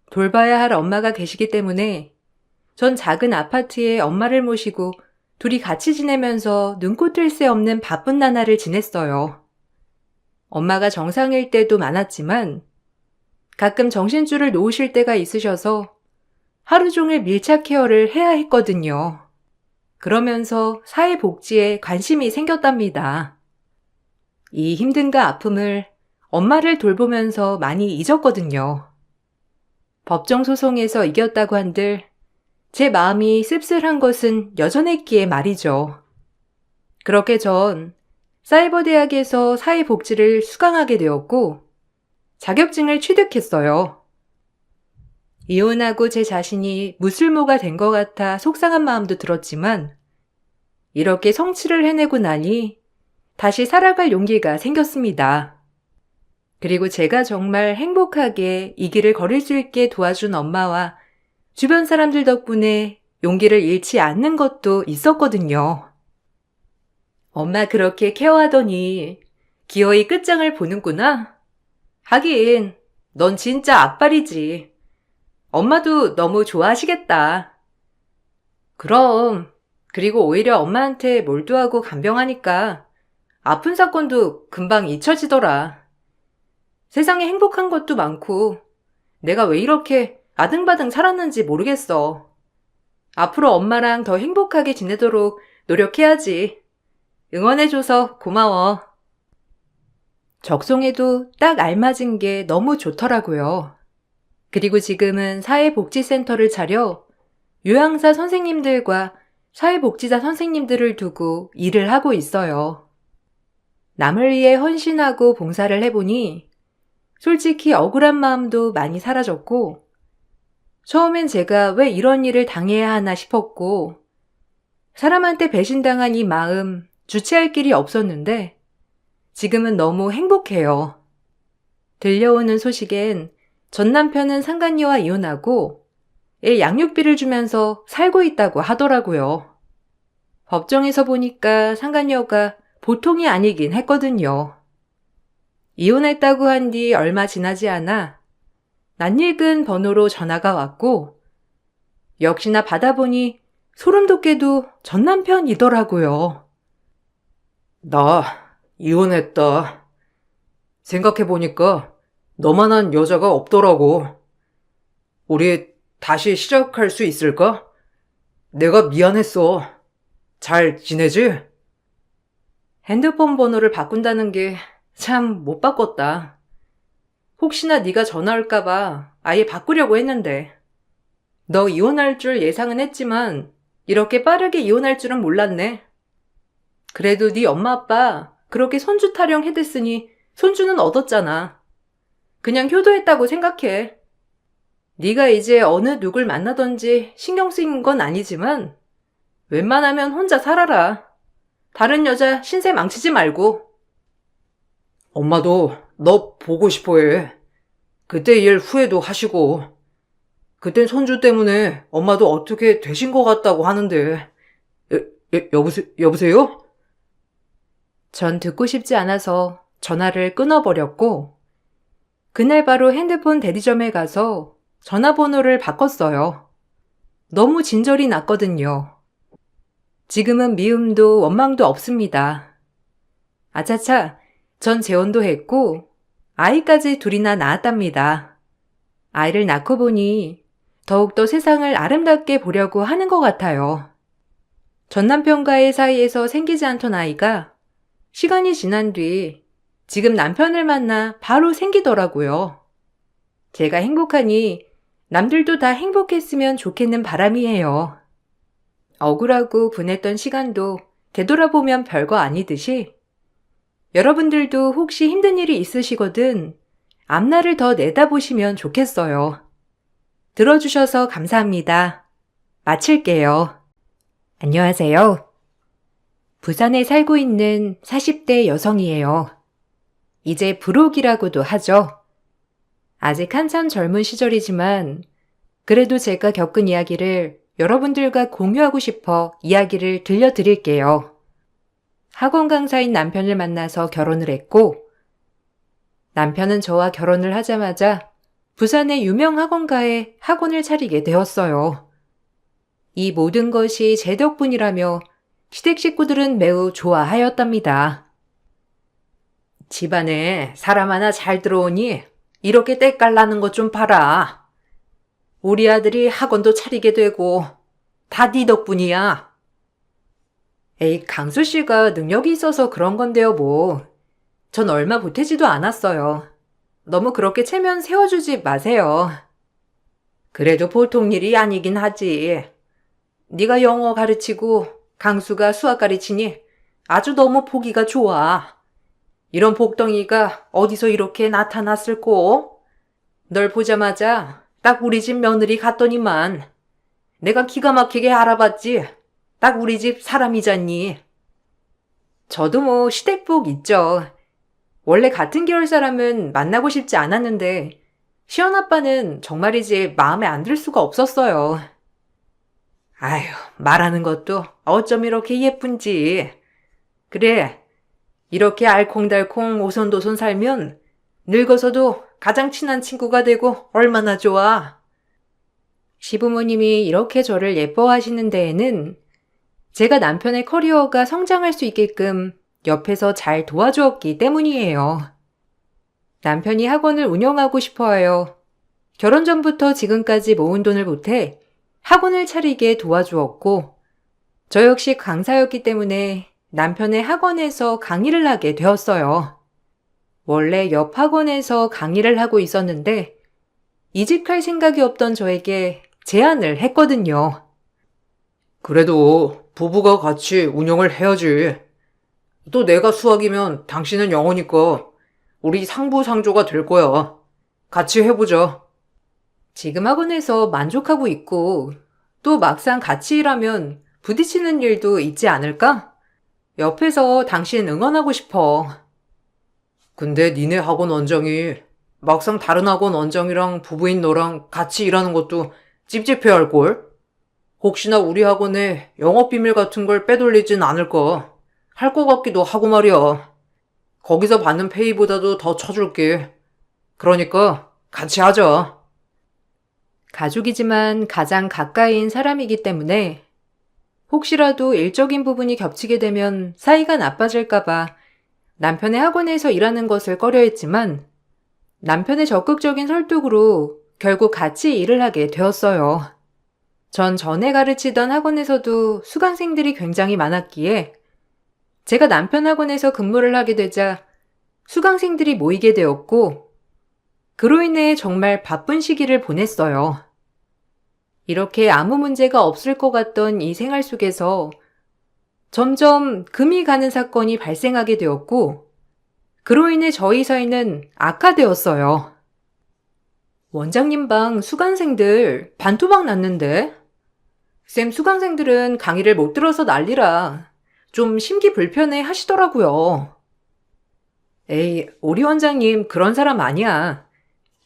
돌봐야 할 엄마가 계시기 때문에 전 작은 아파트에 엄마를 모시고 둘이 같이 지내면서 눈코 뜰 새 없는 바쁜 나날을 지냈어요. 엄마가 정상일 때도 많았지만 가끔 정신줄을 놓으실 때가 있으셔서 하루 종일 밀착 케어를 해야 했거든요. 그러면서 사회복지에 관심이 생겼답니다. 이 힘듦과 아픔을 엄마를 돌보면서 많이 잊었거든요. 법정 소송에서 이겼다고 한들 제 마음이 씁쓸한 것은 여전했기에 말이죠. 그렇게 전 사이버대학에서 사회복지를 수강하게 되었고 자격증을 취득했어요. 이혼하고 제 자신이 무술모가 된 것 같아 속상한 마음도 들었지만 이렇게 성취를 해내고 나니 다시 살아갈 용기가 생겼습니다. 그리고 제가 정말 행복하게 이 길을 걸을 수 있게 도와준 엄마와 주변 사람들 덕분에 용기를 잃지 않는 것도 있었거든요. 엄마 그렇게 케어하더니 기어이 끝장을 보는구나. 하긴 넌 진짜 악발이지. 엄마도 너무 좋아하시겠다. 그럼, 그리고 오히려 엄마한테 몰두하고 간병하니까 아픈 사건도 금방 잊혀지더라. 세상에 행복한 것도 많고 내가 왜 이렇게 아등바등 살았는지 모르겠어. 앞으로 엄마랑 더 행복하게 지내도록 노력해야지. 응원해줘서 고마워. 적송에도 딱 알맞은 게 너무 좋더라고요. 그리고 지금은 사회복지센터를 차려 요양사 선생님들과 사회복지사 선생님들을 두고 일을 하고 있어요. 남을 위해 헌신하고 봉사를 해보니 솔직히 억울한 마음도 많이 사라졌고 처음엔 제가 왜 이런 일을 당해야 하나 싶었고 사람한테 배신당한 이 마음 주체할 길이 없었는데 지금은 너무 행복해요. 들려오는 소식엔 전 남편은 상간녀와 이혼하고 애 양육비를 주면서 살고 있다고 하더라고요. 법정에서 보니까 상간녀가 보통이 아니긴 했거든요. 이혼했다고 한 뒤 얼마 지나지 않아 낯익은 번호로 전화가 왔고 역시나 받아보니 소름 돋게도 전 남편이더라고요. 나 이혼했다. 생각해보니까 너만한 여자가 없더라고. 우리 다시 시작할 수 있을까? 내가 미안했어. 잘 지내지? 핸드폰 번호를 바꾼다는 게 참 못 바꿨다. 혹시나 네가 전화 올까봐 아예 바꾸려고 했는데 너 이혼할 줄 예상은 했지만 이렇게 빠르게 이혼할 줄은 몰랐네. 그래도 네 엄마 아빠 그렇게 손주 타령 해댔으니 손주는 얻었잖아. 그냥 효도했다고 생각해. 네가 이제 어느 누굴 만나던지 신경 쓰인 건 아니지만 웬만하면 혼자 살아라. 다른 여자 신세 망치지 말고. 엄마도 너 보고 싶어 해. 그때 일 후회도 하시고. 그땐 손주 때문에 엄마도 어떻게 되신 것 같다고 하는데. 여보세요? 전 듣고 싶지 않아서 전화를 끊어버렸고 그날 바로 핸드폰 대리점에 가서 전화번호를 바꿨어요. 너무 진절이 났거든요. 지금은 미움도 원망도 없습니다. 아차차, 전 재혼도 했고 아이까지 둘이나 낳았답니다. 아이를 낳고 보니 더욱더 세상을 아름답게 보려고 하는 것 같아요. 전 남편과의 사이에서 생기지 않던 아이가 시간이 지난 뒤 지금 남편을 만나 바로 생기더라고요. 제가 행복하니 남들도 다 행복했으면 좋겠는 바람이에요. 억울하고 분했던 시간도 되돌아보면 별거 아니듯이 여러분들도 혹시 힘든 일이 있으시거든 앞날을 더 내다보시면 좋겠어요. 들어주셔서 감사합니다. 마칠게요. 안녕하세요. 부산에 살고 있는 40대 여성이에요. 이제 불혹이라고도 하죠. 아직 한참 젊은 시절이지만 그래도 제가 겪은 이야기를 여러분들과 공유하고 싶어 이야기를 들려드릴게요. 학원 강사인 남편을 만나서 결혼을 했고, 남편은 저와 결혼을 하자마자 부산의 유명 학원가에 학원을 차리게 되었어요. 이 모든 것이 제 덕분이라며 시댁 식구들은 매우 좋아하였답니다. 집안에 사람 하나 잘 들어오니 이렇게 때깔나는 것 좀 봐라. 우리 아들이 학원도 차리게 되고 다 네 덕분이야. 에이, 강수 씨가 능력이 있어서 그런 건데요, 뭐. 전 얼마 보태지도 않았어요. 너무 그렇게 체면 세워주지 마세요. 그래도 보통 일이 아니긴 하지. 네가 영어 가르치고 강수가 수학 가르치니 아주 너무 보기가 좋아. 이런 복덩이가 어디서 이렇게 나타났을꼬? 널 보자마자 딱 우리 집 며느리 같더니만. 내가 기가 막히게 알아봤지. 딱 우리 집 사람이잖니. 저도 뭐 시댁복 있죠. 원래 같은 계열 사람은 만나고 싶지 않았는데 시원아빠는 정말이지 마음에 안 들 수가 없었어요. 아휴, 말하는 것도 어쩜 이렇게 예쁜지. 그래, 이렇게 알콩달콩 오손도손 살면 늙어서도 가장 친한 친구가 되고 얼마나 좋아. 시부모님이 이렇게 저를 예뻐하시는 데에는 제가 남편의 커리어가 성장할 수 있게끔 옆에서 잘 도와주었기 때문이에요. 남편이 학원을 운영하고 싶어하여 결혼 전부터 지금까지 모은 돈을 보태 학원을 차리게 도와주었고, 저 역시 강사였기 때문에 남편의 학원에서 강의를 하게 되었어요. 원래 옆 학원에서 강의를 하고 있었는데 이직할 생각이 없던 저에게 제안을 했거든요. 그래도 부부가 같이 운영을 해야지. 또 내가 수학이면 당신은 영어니까 우리 상부상조가 될 거야. 같이 해보자. 지금 학원에서 만족하고 있고 또 막상 같이 일하면 부딪히는 일도 있지 않을까? 옆에서 당신 응원하고 싶어. 근데 니네 학원 원장이 막상 다른 학원 원장이랑 부부인 너랑 같이 일하는 것도 찝찝해 할걸? 혹시나 우리 학원에 영업비밀 같은 걸 빼돌리진 않을까? 할 것 같기도 하고 말이야. 거기서 받는 페이보다도 더 쳐줄게. 그러니까 같이 하자. 가족이지만 가장 가까이인 사람이기 때문에 혹시라도 일적인 부분이 겹치게 되면 사이가 나빠질까봐 남편의 학원에서 일하는 것을 꺼려했지만 남편의 적극적인 설득으로 결국 같이 일을 하게 되었어요. 전 전에 가르치던 학원에서도 수강생들이 굉장히 많았기에 제가 남편 학원에서 근무를 하게 되자 수강생들이 모이게 되었고, 그로 인해 정말 바쁜 시기를 보냈어요. 이렇게 아무 문제가 없을 것 같던 이 생활 속에서 점점 금이 가는 사건이 발생하게 되었고, 그로 인해 저희 사이는 악화되었어요. 원장님 방 수강생들 반토막 났는데? 쌤, 수강생들은 강의를 못 들어서 난리라 좀 심기불편해 하시더라고요. 에이, 우리 원장님 그런 사람 아니야.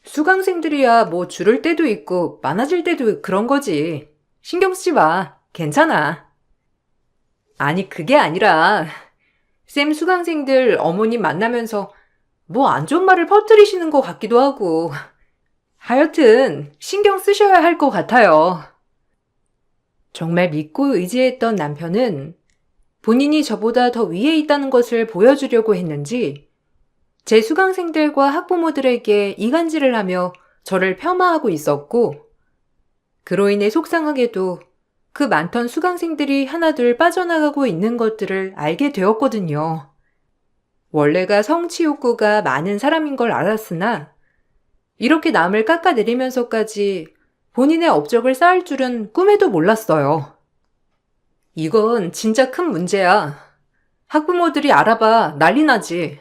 수강생들이야 뭐 줄을 때도 있고 많아질 때도 그런 거지. 신경 쓰지 마. 괜찮아. 아니, 그게 아니라 쌤, 수강생들 어머님 만나면서 뭐 안 좋은 말을 퍼뜨리시는 것 같기도 하고, 하여튼 신경 쓰셔야 할 것 같아요. 정말 믿고 의지했던 남편은 본인이 저보다 더 위에 있다는 것을 보여주려고 했는지 제 수강생들과 학부모들에게 이간질을 하며 저를 폄하하고 있었고, 그로 인해 속상하게도 그 많던 수강생들이 하나둘 빠져나가고 있는 것들을 알게 되었거든요. 원래가 성취 욕구가 많은 사람인 걸 알았으나 이렇게 남을 깎아내리면서까지 본인의 업적을 쌓을 줄은 꿈에도 몰랐어요. 이건 진짜 큰 문제야. 학부모들이 알아봐 난리 나지.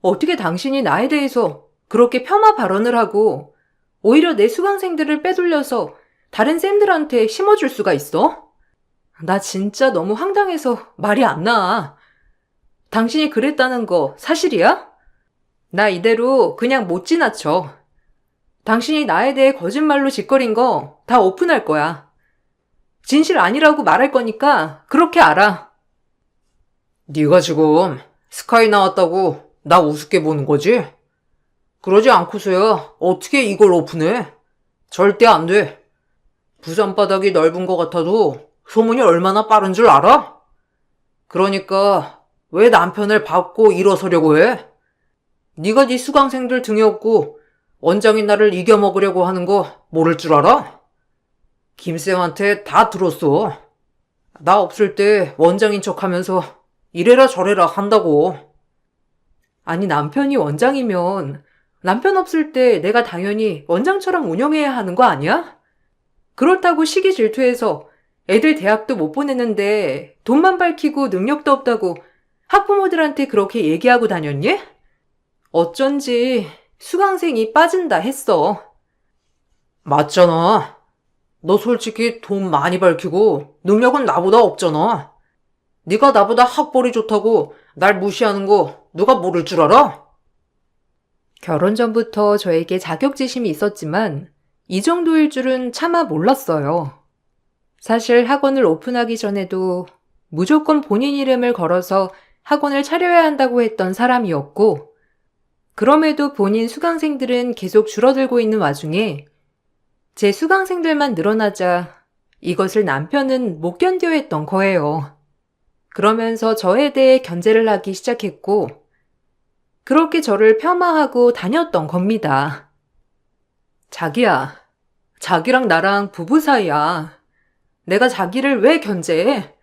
어떻게 당신이 나에 대해서 그렇게 폄하 발언을 하고 오히려 내 수강생들을 빼돌려서 다른 쌤들한테 심어줄 수가 있어? 나 진짜 너무 황당해서 말이 안 나와. 당신이 그랬다는 거 사실이야? 나 이대로 그냥 못 지나쳐. 당신이 나에 대해 거짓말로 짓거린 거 다 오픈할 거야. 진실 아니라고 말할 거니까 그렇게 알아. 네가 지금 스카이 나왔다고 나 우습게 보는 거지? 그러지 않고서야 어떻게 이걸 오픈해? 절대 안 돼. 부산 바닥이 넓은 것 같아도 소문이 얼마나 빠른 줄 알아? 그러니까 왜 남편을 밟고 일어서려고 해? 네가 네 수강생들 등에 업고 원장인 나를 이겨먹으려고 하는 거 모를 줄 알아? 김쌤한테 다 들었어. 나 없을 때 원장인 척하면서 이래라 저래라 한다고. 아니, 남편이 원장이면 남편 없을 때 내가 당연히 원장처럼 운영해야 하는 거 아니야? 그렇다고 시기 질투해서 애들 대학도 못 보내는데 돈만 밝히고 능력도 없다고 학부모들한테 그렇게 얘기하고 다녔니? 어쩐지 수강생이 빠진다 했어. 맞잖아. 너 솔직히 돈 많이 밝히고 능력은 나보다 없잖아. 네가 나보다 학벌이 좋다고 날 무시하는 거 누가 모를 줄 알아? 결혼 전부터 저에게 자격지심이 있었지만 이 정도일 줄은 차마 몰랐어요. 사실 학원을 오픈하기 전에도 무조건 본인 이름을 걸어서 학원을 차려야 한다고 했던 사람이었고, 그럼에도 본인 수강생들은 계속 줄어들고 있는 와중에 제 수강생들만 늘어나자 이것을 남편은 못 견뎌 했던 거예요. 그러면서 저에 대해 견제를 하기 시작했고, 그렇게 저를 폄하하고 다녔던 겁니다. 자기야, 자기랑 나랑 부부 사이야. 내가 자기를 왜 견제해?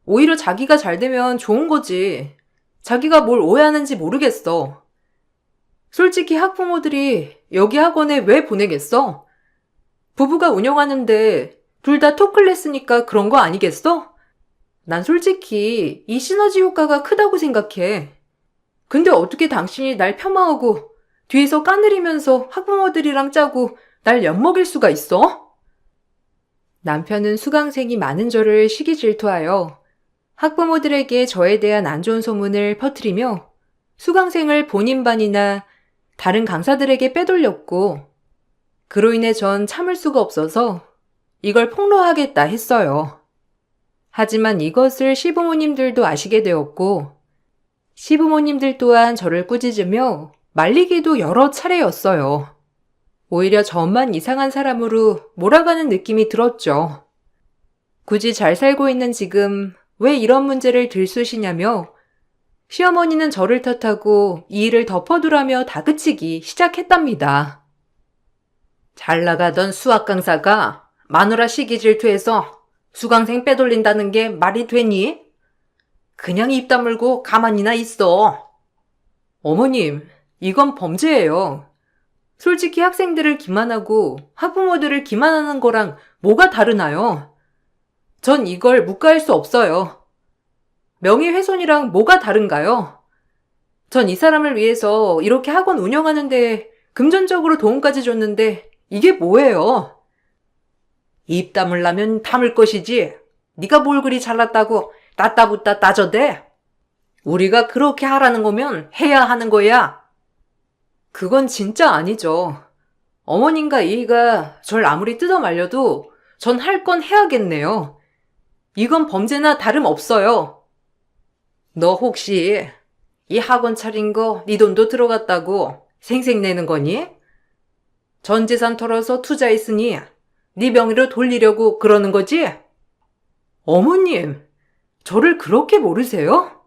오히려 자기가 잘 되면 좋은 거지. 자기가 뭘 오해하는지 모르겠어. 솔직히 학부모들이 여기 학원에 왜 보내겠어? 부부가 운영하는데 둘 다 톱클래스니까 그런 거 아니겠어? 난 솔직히 이 시너지 효과가 크다고 생각해. 근데 어떻게 당신이 날 폄하하고 뒤에서 까내리면서 학부모들이랑 짜고 날 엿먹일 수가 있어? 남편은 수강생이 많은 저를 시기 질투하여 학부모들에게 저에 대한 안 좋은 소문을 퍼뜨리며 수강생을 본인 반이나 다른 강사들에게 빼돌렸고, 그로 인해 전 참을 수가 없어서 이걸 폭로하겠다 했어요. 하지만 이것을 시부모님들도 아시게 되었고, 시부모님들 또한 저를 꾸짖으며 말리기도 여러 차례였어요. 오히려 저만 이상한 사람으로 몰아가는 느낌이 들었죠. 굳이 잘 살고 있는 지금 왜 이런 문제를 들쑤시냐며 시어머니는 저를 탓하고 이 일을 덮어두라며 다그치기 시작했답니다. 잘 나가던 수학 강사가 마누라 시기 질투해서 수강생 빼돌린다는 게 말이 되니? 그냥 입 다물고 가만히나 있어. 어머님, 이건 범죄예요. 솔직히 학생들을 기만하고 학부모들을 기만하는 거랑 뭐가 다르나요? 전 이걸 묵과할 수 없어요. 명예훼손이랑 뭐가 다른가요? 전 이 사람을 위해서 이렇게 학원 운영하는데 금전적으로 도움까지 줬는데 이게 뭐예요? 입 다물라면 다물 것이지. 네가 뭘 그리 잘났다고 따따붙다 따져대? 우리가 그렇게 하라는 거면 해야 하는 거야. 그건 진짜 아니죠. 어머님과 이희가 절 아무리 뜯어 말려도 전 할 건 해야겠네요. 이건 범죄나 다름없어요. 너 혹시 이 학원 차린 거 네 돈도 들어갔다고 생색내는 거니? 전 재산 털어서 투자했으니 네 명의로 돌리려고 그러는 거지? 어머님, 저를 그렇게 모르세요?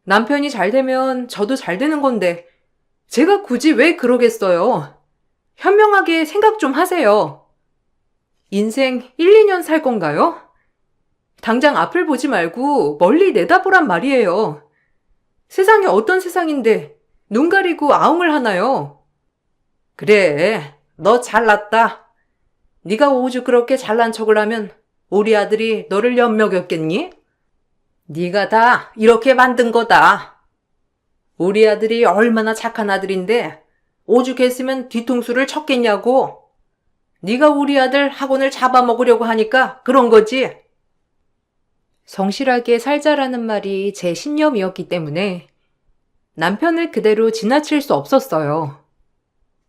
남편이 잘 되면 저도 잘 되는 건데 제가 굳이 왜 그러겠어요? 현명하게 생각 좀 하세요. 인생 1, 2년 살 건가요? 당장 앞을 보지 말고 멀리 내다보란 말이에요. 세상이 어떤 세상인데 눈 가리고 아웅을 하나요? 그래, 너 잘났다. 네가 오죽 그렇게 잘난 척을 하면 우리 아들이 너를 엿먹였겠니? 네가 다 이렇게 만든 거다. 우리 아들이 얼마나 착한 아들인데 오죽했으면 뒤통수를 쳤겠냐고. 네가 우리 아들 학원을 잡아먹으려고 하니까 그런 거지. 성실하게 살자라는 말이 제 신념이었기 때문에 남편을 그대로 지나칠 수 없었어요.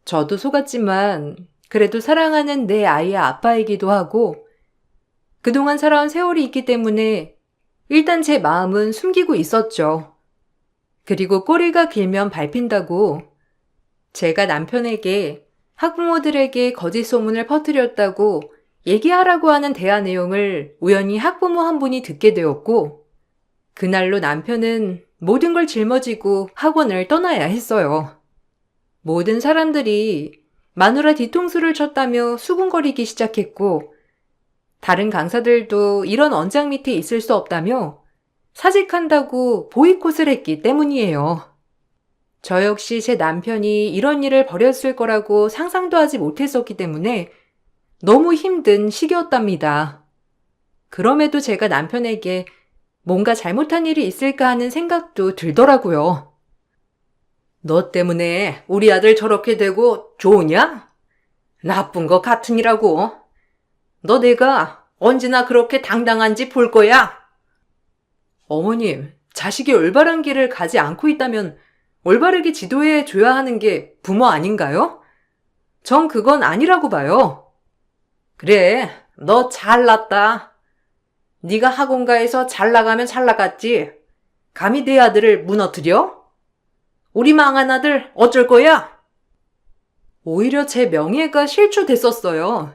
저도 속았지만 그래도 사랑하는 내 아이의 아빠이기도 하고 그동안 살아온 세월이 있기 때문에 일단 제 마음은 숨기고 있었죠. 그리고 꼬리가 길면 밟힌다고 제가 남편에게 학부모들에게 거짓 소문을 퍼뜨렸다고 얘기하라고 하는 대화 내용을 우연히 학부모 한 분이 듣게 되었고 그날로 남편은 모든 걸 짊어지고 학원을 떠나야 했어요. 모든 사람들이 마누라 뒤통수를 쳤다며 수군거리기 시작했고 다른 강사들도 이런 언장 밑에 있을 수 없다며 사직한다고 보이콧을 했기 때문이에요. 저 역시 제 남편이 이런 일을 벌였을 거라고 상상도 하지 못했었기 때문에 너무 힘든 시기였답니다. 그럼에도 제가 남편에게 뭔가 잘못한 일이 있을까 하는 생각도 들더라고요. 너 때문에 우리 아들 저렇게 되고 좋으냐? 나쁜 거 같으니라고. 너 내가 언제나 그렇게 당당한지 볼 거야. 어머님, 자식이 올바른 길을 가지 않고 있다면 올바르게 지도해 줘야 하는 게 부모 아닌가요? 전 그건 아니라고 봐요. 그래, 너 잘났다. 네가 학원가에서 잘 나가면 잘 나갔지. 감히 내 아들을 무너뜨려? 우리 망한 아들 어쩔 거야? 오히려 제 명예가 실추됐었어요.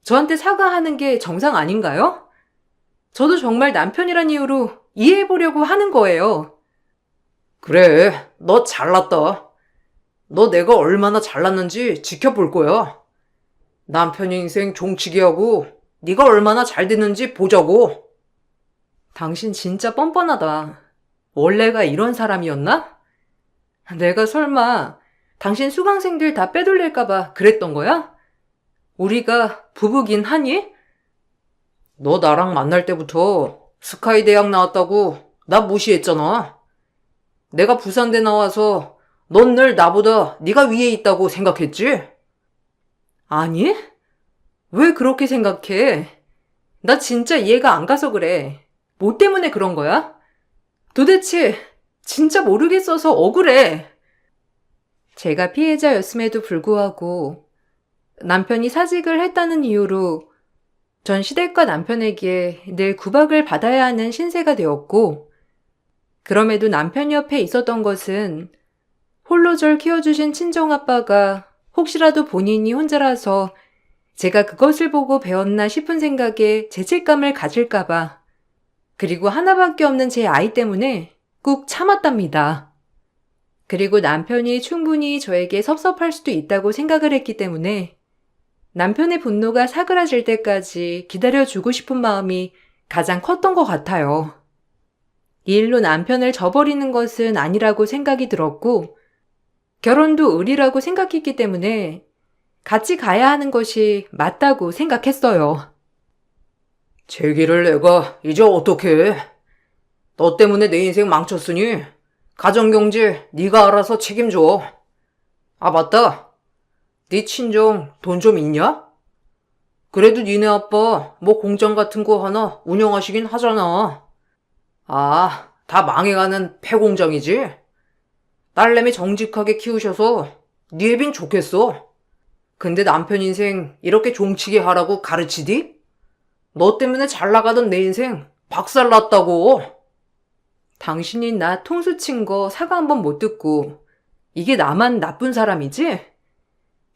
저한테 사과하는 게 정상 아닌가요? 저도 정말 남편이란 이유로 이해해보려고 하는 거예요. 그래, 너 잘났다. 너 내가 얼마나 잘났는지 지켜볼 거야. 남편 인생 종치기 하고 네가 얼마나 잘 됐는지 보자고. 당신 진짜 뻔뻔하다. 원래가 이런 사람이었나? 내가 설마 당신 수강생들 다 빼돌릴까봐 그랬던 거야? 우리가 부부긴 하니? 너 나랑 만날 때부터 스카이 대학 나왔다고 나 무시했잖아. 내가 부산대 나와서 넌 늘 나보다 네가 위에 있다고 생각했지? 아니? 왜 그렇게 생각해? 나 진짜 이해가 안 가서 그래. 뭐 때문에 그런 거야? 도대체 진짜 모르겠어서 억울해. 제가 피해자였음에도 불구하고 남편이 사직을 했다는 이유로 전 시댁과 남편에게 늘 구박을 받아야 하는 신세가 되었고 그럼에도 남편 옆에 있었던 것은 홀로 절 키워주신 친정아빠가 혹시라도 본인이 혼자라서 제가 그것을 보고 배웠나 싶은 생각에 죄책감을 가질까봐 그리고 하나밖에 없는 제 아이 때문에 꾹 참았답니다. 그리고 남편이 충분히 저에게 섭섭할 수도 있다고 생각을 했기 때문에 남편의 분노가 사그라질 때까지 기다려주고 싶은 마음이 가장 컸던 것 같아요. 이 일로 남편을 저버리는 것은 아니라고 생각이 들었고 결혼도 의리라고 생각했기 때문에 같이 가야 하는 것이 맞다고 생각했어요. 제 길을 내가 이제 어떡해. 너 때문에 내 인생 망쳤으니 가정경제 네가 알아서 책임져. 아 맞다. 네 친정 돈 좀 있냐? 그래도 니네 아빠 뭐 공장 같은 거 하나 운영하시긴 하잖아. 아, 다 망해가는 폐공장이지? 딸내미 정직하게 키우셔서 네 애빈 좋겠어. 근데 남편 인생 이렇게 종치게 하라고 가르치디? 너 때문에 잘 나가던 내 인생 박살났다고. 당신이 나 통수 친 거 사과 한 번 못 듣고 이게 나만 나쁜 사람이지?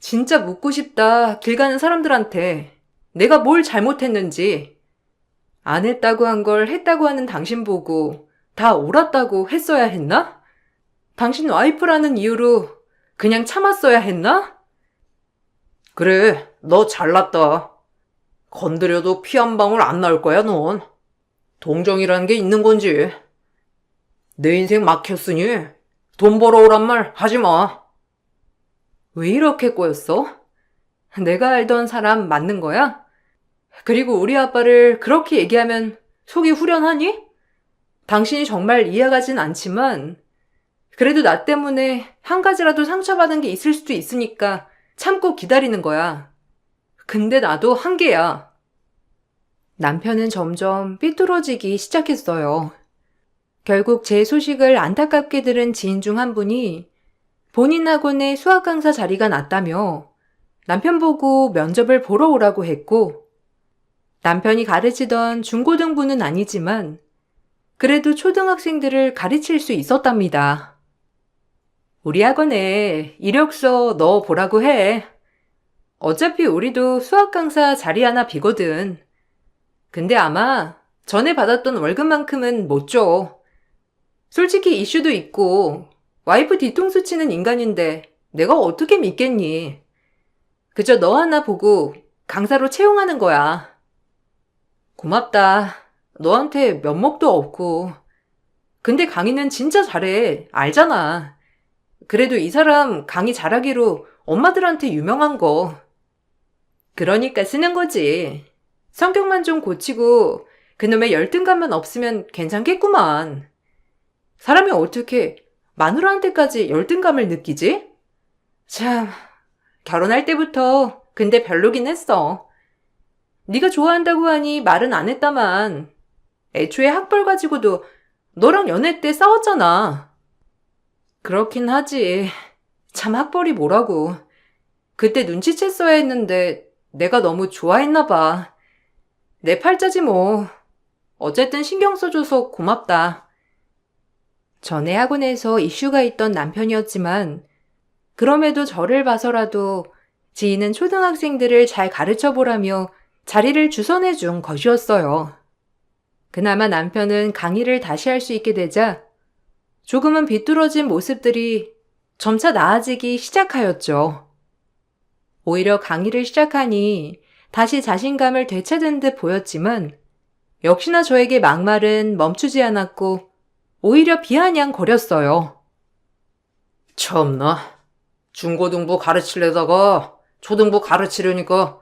진짜 묻고 싶다 길 가는 사람들한테 내가 뭘 잘못했는지. 안 했다고 한 걸 했다고 하는 당신 보고 다 옳았다고 했어야 했나? 당신 와이프라는 이유로 그냥 참았어야 했나? 그래, 너 잘났다. 건드려도 피 한 방울 안 나올 거야, 넌. 동정이라는 게 있는 건지. 내 인생 막혔으니 돈 벌어오란 말 하지 마. 왜 이렇게 꼬였어? 내가 알던 사람 맞는 거야? 그리고 우리 아빠를 그렇게 얘기하면 속이 후련하니? 당신이 정말 이해가진 않지만 그래도 나 때문에 한 가지라도 상처받은 게 있을 수도 있으니까 참고 기다리는 거야. 근데 나도 한계야. 남편은 점점 삐뚤어지기 시작했어요. 결국 제 소식을 안타깝게 들은 지인 중 한 분이 본인 학원에 수학 강사 자리가 났다며 남편 보고 면접을 보러 오라고 했고, 남편이 가르치던 중고등부는 아니지만 그래도 초등학생들을 가르칠 수 있었답니다. 우리 학원에 이력서 넣어보라고 해. 어차피 우리도 수학 강사 자리 하나 비거든. 근데 아마 전에 받았던 월급만큼은 못 줘. 솔직히 이슈도 있고 와이프 뒤통수 치는 인간인데 내가 어떻게 믿겠니? 그저 너 하나 보고 강사로 채용하는 거야. 고맙다. 너한테 면목도 없고. 근데 강의는 진짜 잘해. 알잖아. 그래도 이 사람 강의 잘하기로 엄마들한테 유명한 거. 그러니까 쓰는 거지. 성격만 좀 고치고 그놈의 열등감만 없으면 괜찮겠구만. 사람이 어떻게 마누라한테까지 열등감을 느끼지? 참, 결혼할 때부터 근데 별로긴 했어. 네가 좋아한다고 하니 말은 안 했다만 애초에 학벌 가지고도 너랑 연애 때 싸웠잖아. 그렇긴 하지. 참 학벌이 뭐라고. 그때 눈치챘어야 했는데 내가 너무 좋아했나 봐. 내 팔자지 뭐. 어쨌든 신경 써줘서 고맙다. 전에 학원에서 이슈가 있던 남편이었지만 그럼에도 저를 봐서라도 지인은 초등학생들을 잘 가르쳐보라며 자리를 주선해 준 것이었어요. 그나마 남편은 강의를 다시 할 수 있게 되자 조금은 비뚤어진 모습들이 점차 나아지기 시작하였죠. 오히려 강의를 시작하니 다시 자신감을 되찾은 듯 보였지만 역시나 저에게 막말은 멈추지 않았고 오히려 비아냥거렸어요. 참나. 중고등부 가르치려다가 초등부 가르치려니까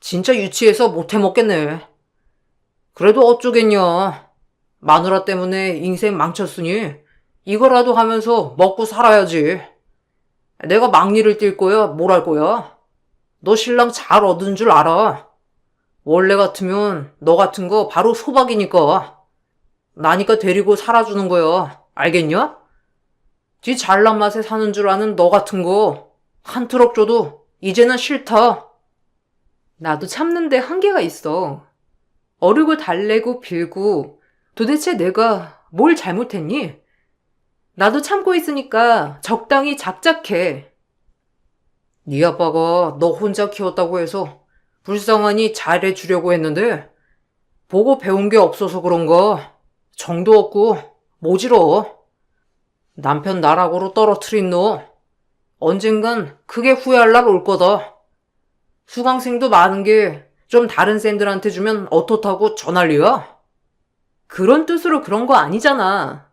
진짜 유치해서 못해 먹겠네. 그래도 어쩌겠냐. 마누라 때문에 인생 망쳤으니 이거라도 하면서 먹고 살아야지. 내가 막리를 뛸 거야, 뭘 할 거야? 너 신랑 잘 얻은 줄 알아. 원래 같으면 너 같은 거 바로 소박이니까. 나니까 데리고 살아주는 거야. 알겠냐? 지 잘난 맛에 사는 줄 아는 너 같은 거 한 트럭 줘도 이제는 싫다. 나도 참는데 한계가 있어. 어르고 달래고 빌고 도대체 내가 뭘 잘못했니? 나도 참고 있으니까 적당히 작작해. 네 아빠가 너 혼자 키웠다고 해서 불쌍하니 잘해주려고 했는데 보고 배운 게 없어서 그런가 정도 없고 모질어. 남편 나락으로 떨어뜨린 너 언젠간 크게 후회할 날 올 거다. 수강생도 많은 게 좀 다른 쌤들한테 주면 어떻다고 전할리야? 그런 뜻으로 그런 거 아니잖아.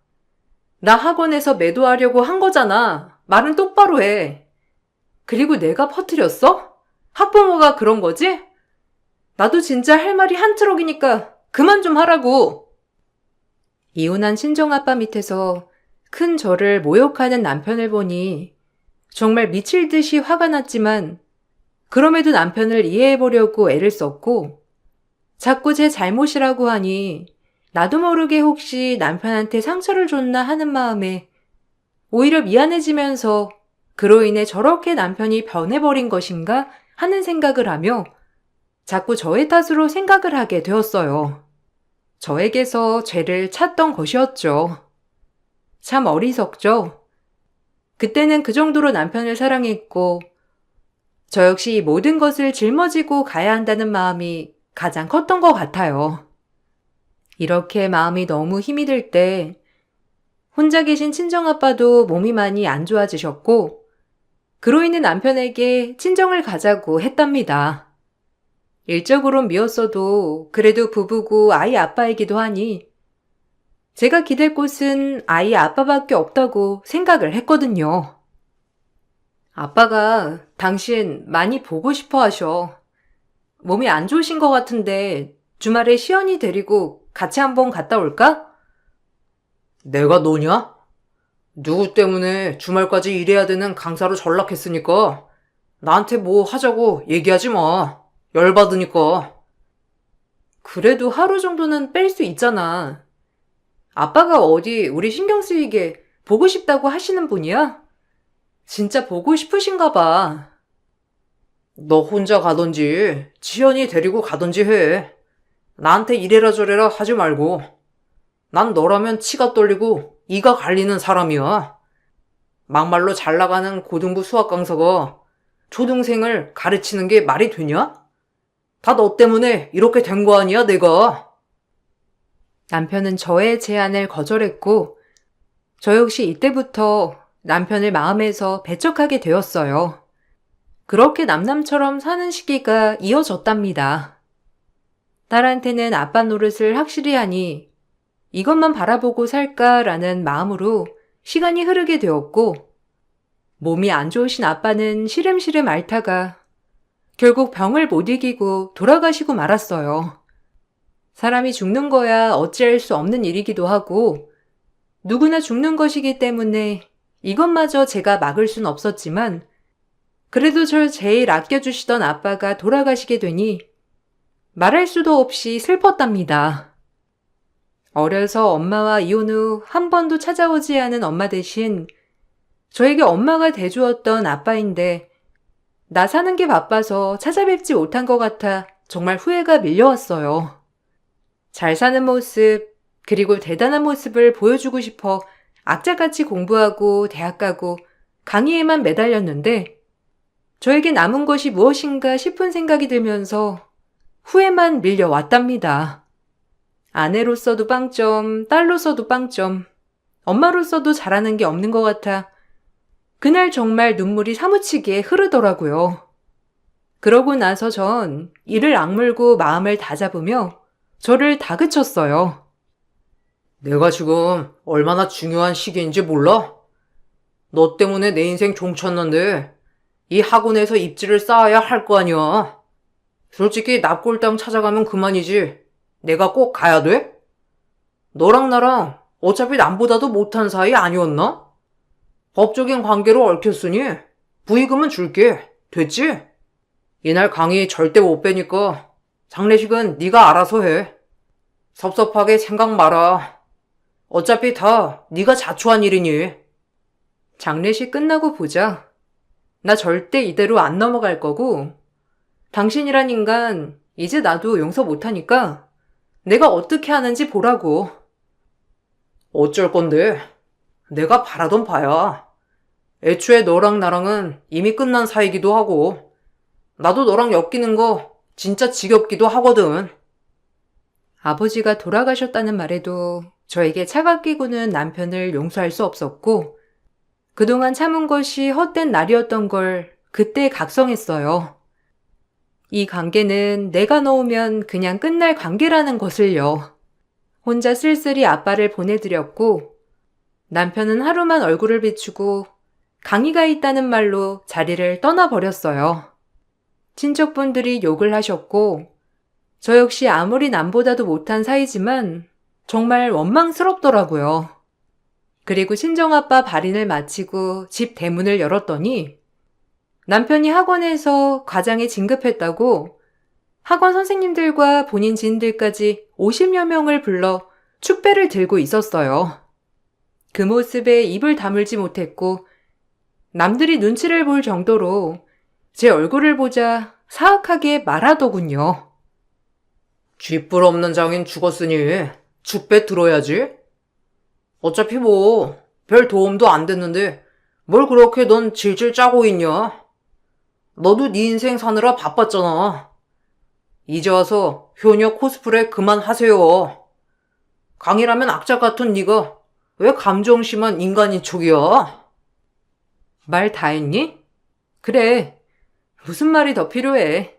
나 학원에서 매도하려고 한 거잖아. 말은 똑바로 해. 그리고 내가 퍼뜨렸어? 학부모가 그런 거지? 나도 진짜 할 말이 한 트럭이니까 그만 좀 하라고. 이혼한 친정아빠 밑에서 큰 저를 모욕하는 남편을 보니 정말 미칠 듯이 화가 났지만 그럼에도 남편을 이해해보려고 애를 썼고 자꾸 제 잘못이라고 하니 나도 모르게 혹시 남편한테 상처를 줬나 하는 마음에 오히려 미안해지면서 그로 인해 저렇게 남편이 변해버린 것인가 하는 생각을 하며 자꾸 저의 탓으로 생각을 하게 되었어요. 저에게서 죄를 찾던 것이었죠. 참 어리석죠? 그때는 그 정도로 남편을 사랑했고 저 역시 모든 것을 짊어지고 가야 한다는 마음이 가장 컸던 것 같아요. 이렇게 마음이 너무 힘이 들 때 혼자 계신 친정아빠도 몸이 많이 안 좋아지셨고 그로 인해 남편에게 친정을 가자고 했답니다. 일적으론 미웠어도 그래도 부부고 아이 아빠이기도 하니 제가 기댈 곳은 아이 아빠밖에 없다고 생각을 했거든요. 아빠가 당신 많이 보고 싶어 하셔. 몸이 안 좋으신 것 같은데 주말에 시연이 데리고 같이 한번 갔다 올까? 내가 너냐? 누구 때문에 주말까지 일해야 되는 강사로 전락했으니까 나한테 뭐 하자고 얘기하지 마. 열받으니까. 그래도 하루 정도는 뺄 수 있잖아. 아빠가 어디 우리 신경 쓰이게 보고 싶다고 하시는 분이야? 진짜 보고 싶으신가 봐. 너 혼자 가던지 지연이 데리고 가던지 해. 나한테 이래라 저래라 하지 말고. 난 너라면 치가 떨리고 이가 갈리는 사람이야. 막말로 잘 나가는 고등부 수학 강사가 초등생을 가르치는 게 말이 되냐? 다 너 때문에 이렇게 된 거 아니야, 내가? 남편은 저의 제안을 거절했고, 저 역시 이때부터 남편을 마음에서 배척하게 되었어요. 그렇게 남남처럼 사는 시기가 이어졌답니다. 딸한테는 아빠 노릇을 확실히 하니 이것만 바라보고 살까라는 마음으로 시간이 흐르게 되었고, 몸이 안 좋으신 아빠는 시름시름 앓다가 결국 병을 못 이기고 돌아가시고 말았어요. 사람이 죽는 거야 어찌할 수 없는 일이기도 하고 누구나 죽는 것이기 때문에 이것마저 제가 막을 순 없었지만 그래도 절 제일 아껴주시던 아빠가 돌아가시게 되니 말할 수도 없이 슬펐답니다. 어려서 엄마와 이혼 후 한 번도 찾아오지 않은 엄마 대신 저에게 엄마가 돼주었던 아빠인데 나 사는 게 바빠서 찾아뵙지 못한 것 같아 정말 후회가 밀려왔어요. 잘 사는 모습, 그리고 대단한 모습을 보여주고 싶어 악착같이 공부하고 대학 가고 강의에만 매달렸는데 저에게 남은 것이 무엇인가 싶은 생각이 들면서 후회만 밀려왔답니다. 아내로서도 빵점, 딸로서도 빵점, 엄마로서도 잘하는 게 없는 것 같아 그날 정말 눈물이 사무치게 흐르더라고요. 그러고 나서 전 이를 악물고 마음을 다잡으며 저를 다그쳤어요. 내가 지금 얼마나 중요한 시기인지 몰라? 너 때문에 내 인생 종쳤는데 이 학원에서 입지를 쌓아야 할 거 아니야. 솔직히 납골당 찾아가면 그만이지. 내가 꼭 가야 돼? 너랑 나랑 어차피 남보다도 못한 사이 아니었나? 법적인 관계로 얽혔으니 부의금은 줄게. 됐지? 이날 강의 절대 못 빼니까 장례식은 네가 알아서 해. 섭섭하게 생각 마라. 어차피 다 네가 자초한 일이니. 장례식 끝나고 보자. 나 절대 이대로 안 넘어갈 거고 당신이란 인간 이제 나도 용서 못하니까 내가 어떻게 하는지 보라고. 어쩔 건데? 내가 바라던 바야. 애초에 너랑 나랑은 이미 끝난 사이기도 하고 나도 너랑 엮이는 거 진짜 지겹기도 하거든. 아버지가 돌아가셨다는 말에도 저에게 차갑게 구는 남편을 용서할 수 없었고 그동안 참은 것이 헛된 날이었던 걸 그때 각성했어요. 이 관계는 내가 놓으면 그냥 끝날 관계라는 것을요. 혼자 쓸쓸히 아빠를 보내드렸고 남편은 하루만 얼굴을 비추고 강의가 있다는 말로 자리를 떠나버렸어요. 친척분들이 욕을 하셨고 저 역시 아무리 남보다도 못한 사이지만 정말 원망스럽더라고요. 그리고 친정아빠 발인을 마치고 집 대문을 열었더니 남편이 학원에서 과장에 진급했다고 학원 선생님들과 본인 지인들까지 50여 명을 불러 축배를 들고 있었어요. 그 모습에 입을 다물지 못했고 남들이 눈치를 볼 정도로 제 얼굴을 보자 사악하게 말하더군요. 쥐뿔 없는 장인 죽었으니 죽배 들어야지. 어차피 뭐 별 도움도 안 됐는데 뭘 그렇게 넌 질질 짜고 있냐? 너도 네 인생 사느라 바빴잖아. 이제 와서 효녀 코스프레 그만하세요. 강이라면 악착 같은 네가 왜 감정 심한 인간인 척이야? 말 다 했니? 그래. 무슨 말이 더 필요해.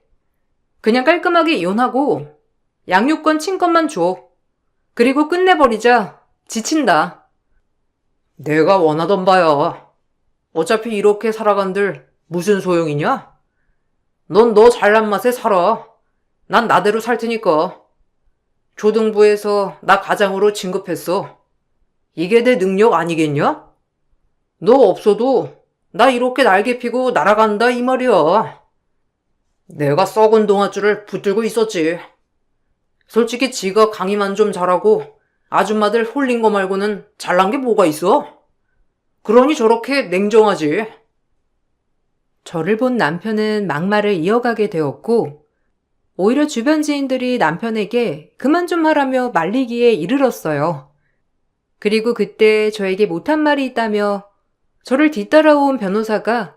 그냥 깔끔하게 이혼하고 양육권 친권만 줘. 그리고 끝내버리자. 지친다. 내가 원하던 바야. 어차피 이렇게 살아간들 무슨 소용이냐? 넌 너 잘난 맛에 살아. 난 나대로 살 테니까. 초등부에서 나 과장으로 진급했어. 이게 내 능력 아니겠냐? 너 없어도 나 이렇게 날개 피고 날아간다 이 말이야. 내가 썩은 동아줄을 붙들고 있었지. 솔직히 지가 강의만 좀 잘하고 아줌마들 홀린 거 말고는 잘난 게 뭐가 있어? 그러니 저렇게 냉정하지. 저를 본 남편은 막말을 이어가게 되었고, 오히려 주변 지인들이 남편에게 그만 좀 하라며 말리기에 이르렀어요. 그리고 그때 저에게 못한 말이 있다며 저를 뒤따라온 변호사가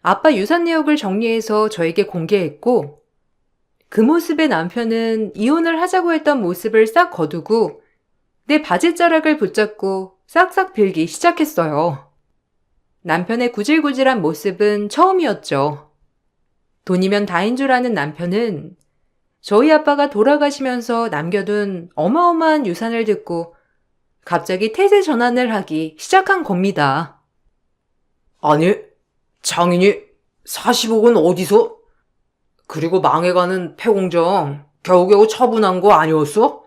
아빠 유산 내역을 정리해서 저에게 공개했고, 그 모습의 남편은 이혼을 하자고 했던 모습을 싹 거두고 내 바지자락을 붙잡고 싹싹 빌기 시작했어요. 남편의 구질구질한 모습은 처음이었죠. 돈이면 다인 줄 아는 남편은 저희 아빠가 돌아가시면서 남겨둔 어마어마한 유산을 듣고 갑자기 태세 전환을 하기 시작한 겁니다. 아니, 장인이 40억은 어디서? 그리고 망해가는 폐공장 겨우겨우 처분한 거 아니었어?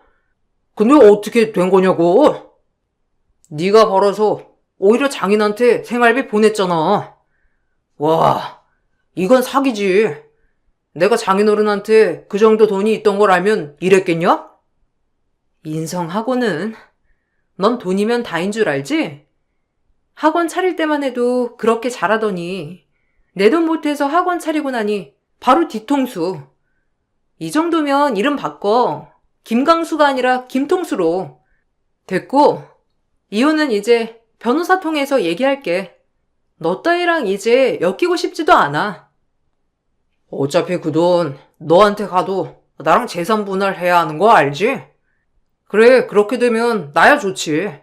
근데 어떻게 된 거냐고? 네가 벌어서 오히려 장인한테 생활비 보냈잖아. 와, 이건 사기지. 내가 장인어른한테 그 정도 돈이 있던 걸 알면 이랬겠냐? 인성하고는 넌 돈이면 다인 줄 알지? 학원 차릴 때만 해도 그렇게 잘하더니 내 돈 못해서 학원 차리고 나니 바로 뒤통수. 이 정도면 이름 바꿔. 김강수가 아니라 김통수로. 됐고, 이혼은 이제 변호사 통해서 얘기할게. 너 따위랑 이제 엮이고 싶지도 않아. 어차피 그 돈 너한테 가도 나랑 재산 분할해야 하는 거 알지? 그래, 그렇게 되면 나야 좋지.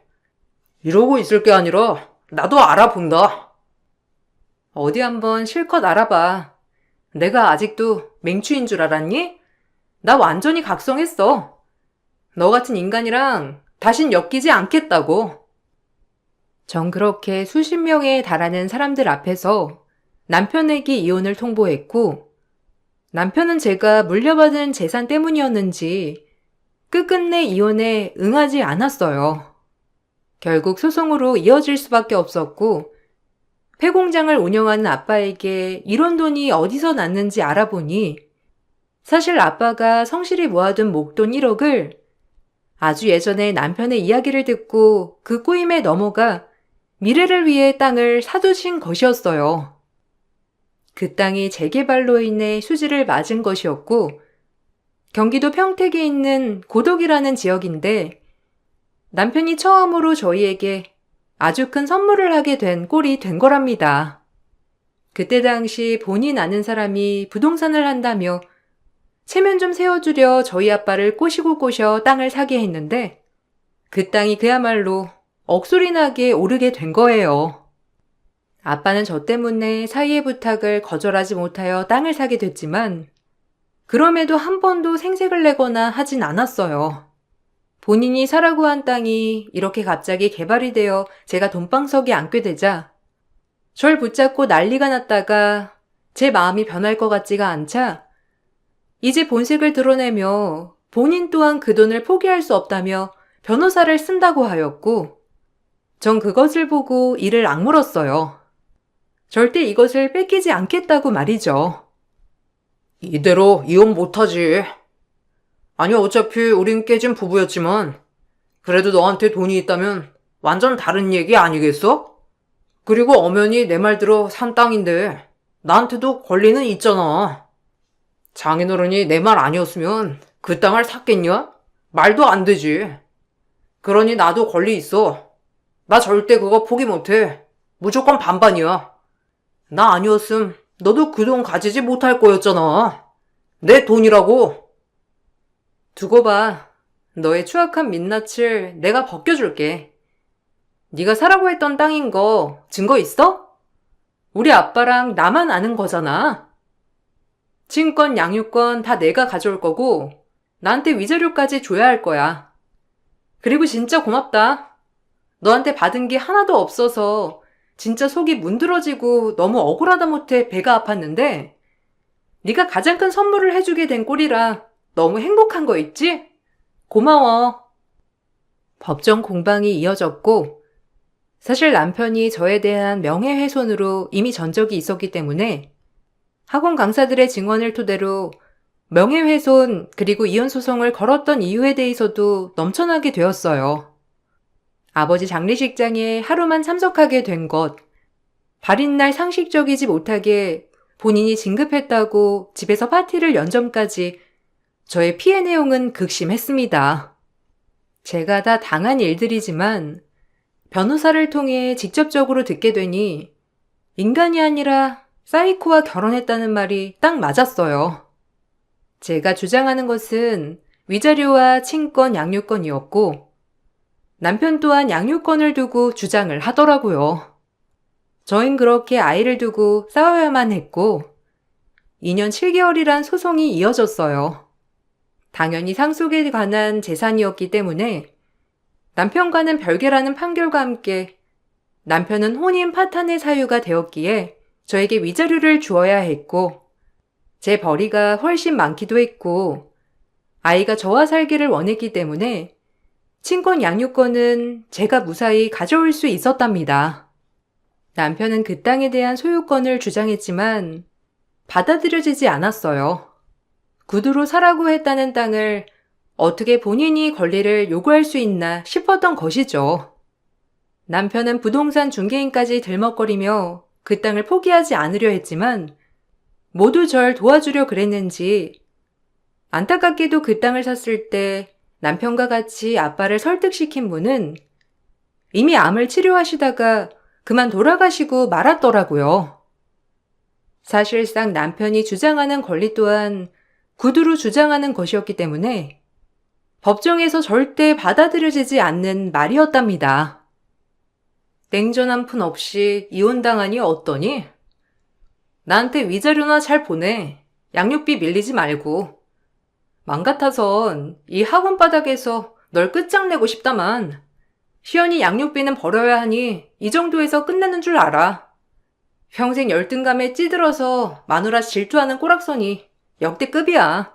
이러고 있을 게 아니라 나도 알아본다. 어디 한번 실컷 알아봐. 내가 아직도 맹추인 줄 알았니? 나 완전히 각성했어. 너 같은 인간이랑 다신 엮이지 않겠다고. 전 그렇게 수십 명에 달하는 사람들 앞에서 남편에게 이혼을 통보했고, 남편은 제가 물려받은 재산 때문이었는지 끝끝내 이혼에 응하지 않았어요. 결국 소송으로 이어질 수밖에 없었고, 폐공장을 운영하는 아빠에게 이런 돈이 어디서 났는지 알아보니 사실 아빠가 성실히 모아둔 목돈 1억을 아주 예전에 남편의 이야기를 듣고 그 꼬임에 넘어가 미래를 위해 땅을 사두신 것이었어요. 그 땅이 재개발로 인해 수지를 맞은 것이었고, 경기도 평택에 있는 고덕이라는 지역인데 남편이 처음으로 저희에게 아주 큰 선물을 하게 된 꼴이 된 거랍니다. 그때 당시 본인 아는 사람이 부동산을 한다며 체면 좀 세워주려 저희 아빠를 꼬시고 꼬셔 땅을 사게 했는데 그 땅이 그야말로 억소리 나게 오르게 된 거예요. 아빠는 저 때문에 사위의 부탁을 거절하지 못하여 땅을 사게 됐지만 그럼에도 한 번도 생색을 내거나 하진 않았어요. 본인이 사라고 한 땅이 이렇게 갑자기 개발이 되어 제가 돈방석에 앉게 되자 절 붙잡고 난리가 났다가 제 마음이 변할 것 같지가 않자 이제 본색을 드러내며 본인 또한 그 돈을 포기할 수 없다며 변호사를 쓴다고 하였고 전 그것을 보고 이를 악물었어요. 절대 이것을 뺏기지 않겠다고 말이죠. 이대로 이혼 못하지. 아니, 어차피 우린 깨진 부부였지만 그래도 너한테 돈이 있다면 완전 다른 얘기 아니겠어? 그리고 엄연히 내 말 들어 산 땅인데 나한테도 권리는 있잖아. 장인어른이 내 말 아니었으면 그 땅을 샀겠냐? 말도 안 되지. 그러니 나도 권리 있어. 나 절대 그거 포기 못해. 무조건 반반이야. 나 아니었음 너도 그 돈 가지지 못할 거였잖아. 내 돈이라고. 두고 봐. 너의 추악한 민낯을 내가 벗겨줄게. 네가 사라고 했던 땅인 거 증거 있어? 우리 아빠랑 나만 아는 거잖아. 친권, 양육권 다 내가 가져올 거고 나한테 위자료까지 줘야 할 거야. 그리고 진짜 고맙다. 너한테 받은 게 하나도 없어서 진짜 속이 문드러지고 너무 억울하다 못해 배가 아팠는데 네가 가장 큰 선물을 해주게 된 꼴이라 너무 행복한 거 있지? 고마워. 법정 공방이 이어졌고 사실 남편이 저에 대한 명예훼손으로 이미 전적이 있었기 때문에 학원 강사들의 증언을 토대로 명예훼손 그리고 이혼 소송을 걸었던 이유에 대해서도 넘쳐나게 되었어요. 아버지 장례식장에 하루만 참석하게 된 것, 발인날 상식적이지 못하게 본인이 진급했다고 집에서 파티를 연 점까지 저의 피해 내용은 극심했습니다. 제가 다 당한 일들이지만 변호사를 통해 직접적으로 듣게 되니 인간이 아니라 사이코와 결혼했다는 말이 딱 맞았어요. 제가 주장하는 것은 위자료와 친권 양육권이었고 남편 또한 양육권을 두고 주장을 하더라고요. 저흰 그렇게 아이를 두고 싸워야만 했고 2년 7개월이란 소송이 이어졌어요. 당연히 상속에 관한 재산이었기 때문에 남편과는 별개라는 판결과 함께 남편은 혼인 파탄의 사유가 되었기에 저에게 위자료를 주어야 했고 제 벌이가 훨씬 많기도 했고 아이가 저와 살기를 원했기 때문에 친권 양육권은 제가 무사히 가져올 수 있었답니다. 남편은 그 땅에 대한 소유권을 주장했지만 받아들여지지 않았어요. 구두로 사라고 했다는 땅을 어떻게 본인이 권리를 요구할 수 있나 싶었던 것이죠. 남편은 부동산 중개인까지 들먹거리며 그 땅을 포기하지 않으려 했지만 모두 절 도와주려 그랬는지 안타깝게도 그 땅을 샀을 때 남편과 같이 아빠를 설득시킨 분은 이미 암을 치료하시다가 그만 돌아가시고 말았더라고요. 사실상 남편이 주장하는 권리 또한 구두로 주장하는 것이었기 때문에 법정에서 절대 받아들여지지 않는 말이었답니다. 냉전 한 푼 없이 이혼당하니 어떠니? 나한테 위자료나 잘 보내. 양육비 밀리지 말고. 맘 같아선 이 학원 바닥에서 널 끝장내고 싶다만 시연이 양육비는 벌어야 하니 이 정도에서 끝내는 줄 알아. 평생 열등감에 찌들어서 마누라 질투하는 꼬락서니 역대급이야.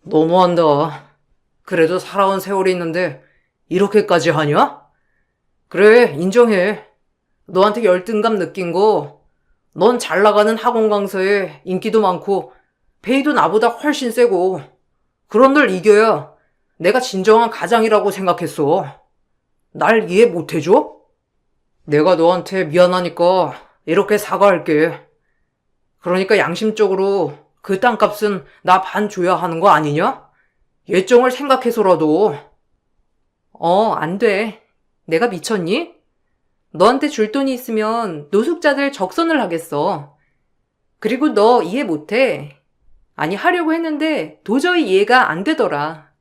너무한다. 그래도 살아온 세월이 있는데 이렇게까지 하냐? 그래, 인정해. 너한테 열등감 느낀 거, 넌 잘 나가는 학원 강사에 인기도 많고 페이도 나보다 훨씬 세고 그런 널 이겨야 내가 진정한 가장이라고 생각했어. 날 이해 못해줘? 내가 너한테 미안하니까 이렇게 사과할게. 그러니까 양심적으로 그 땅값은 나 반 줘야 하는 거 아니냐? 예정을 생각해서라도. 안 돼. 내가 미쳤니? 너한테 줄 돈이 있으면 노숙자들 적선을 하겠어. 그리고 너 이해 못해. 아니 하려고 했는데 도저히 이해가 안 되더라.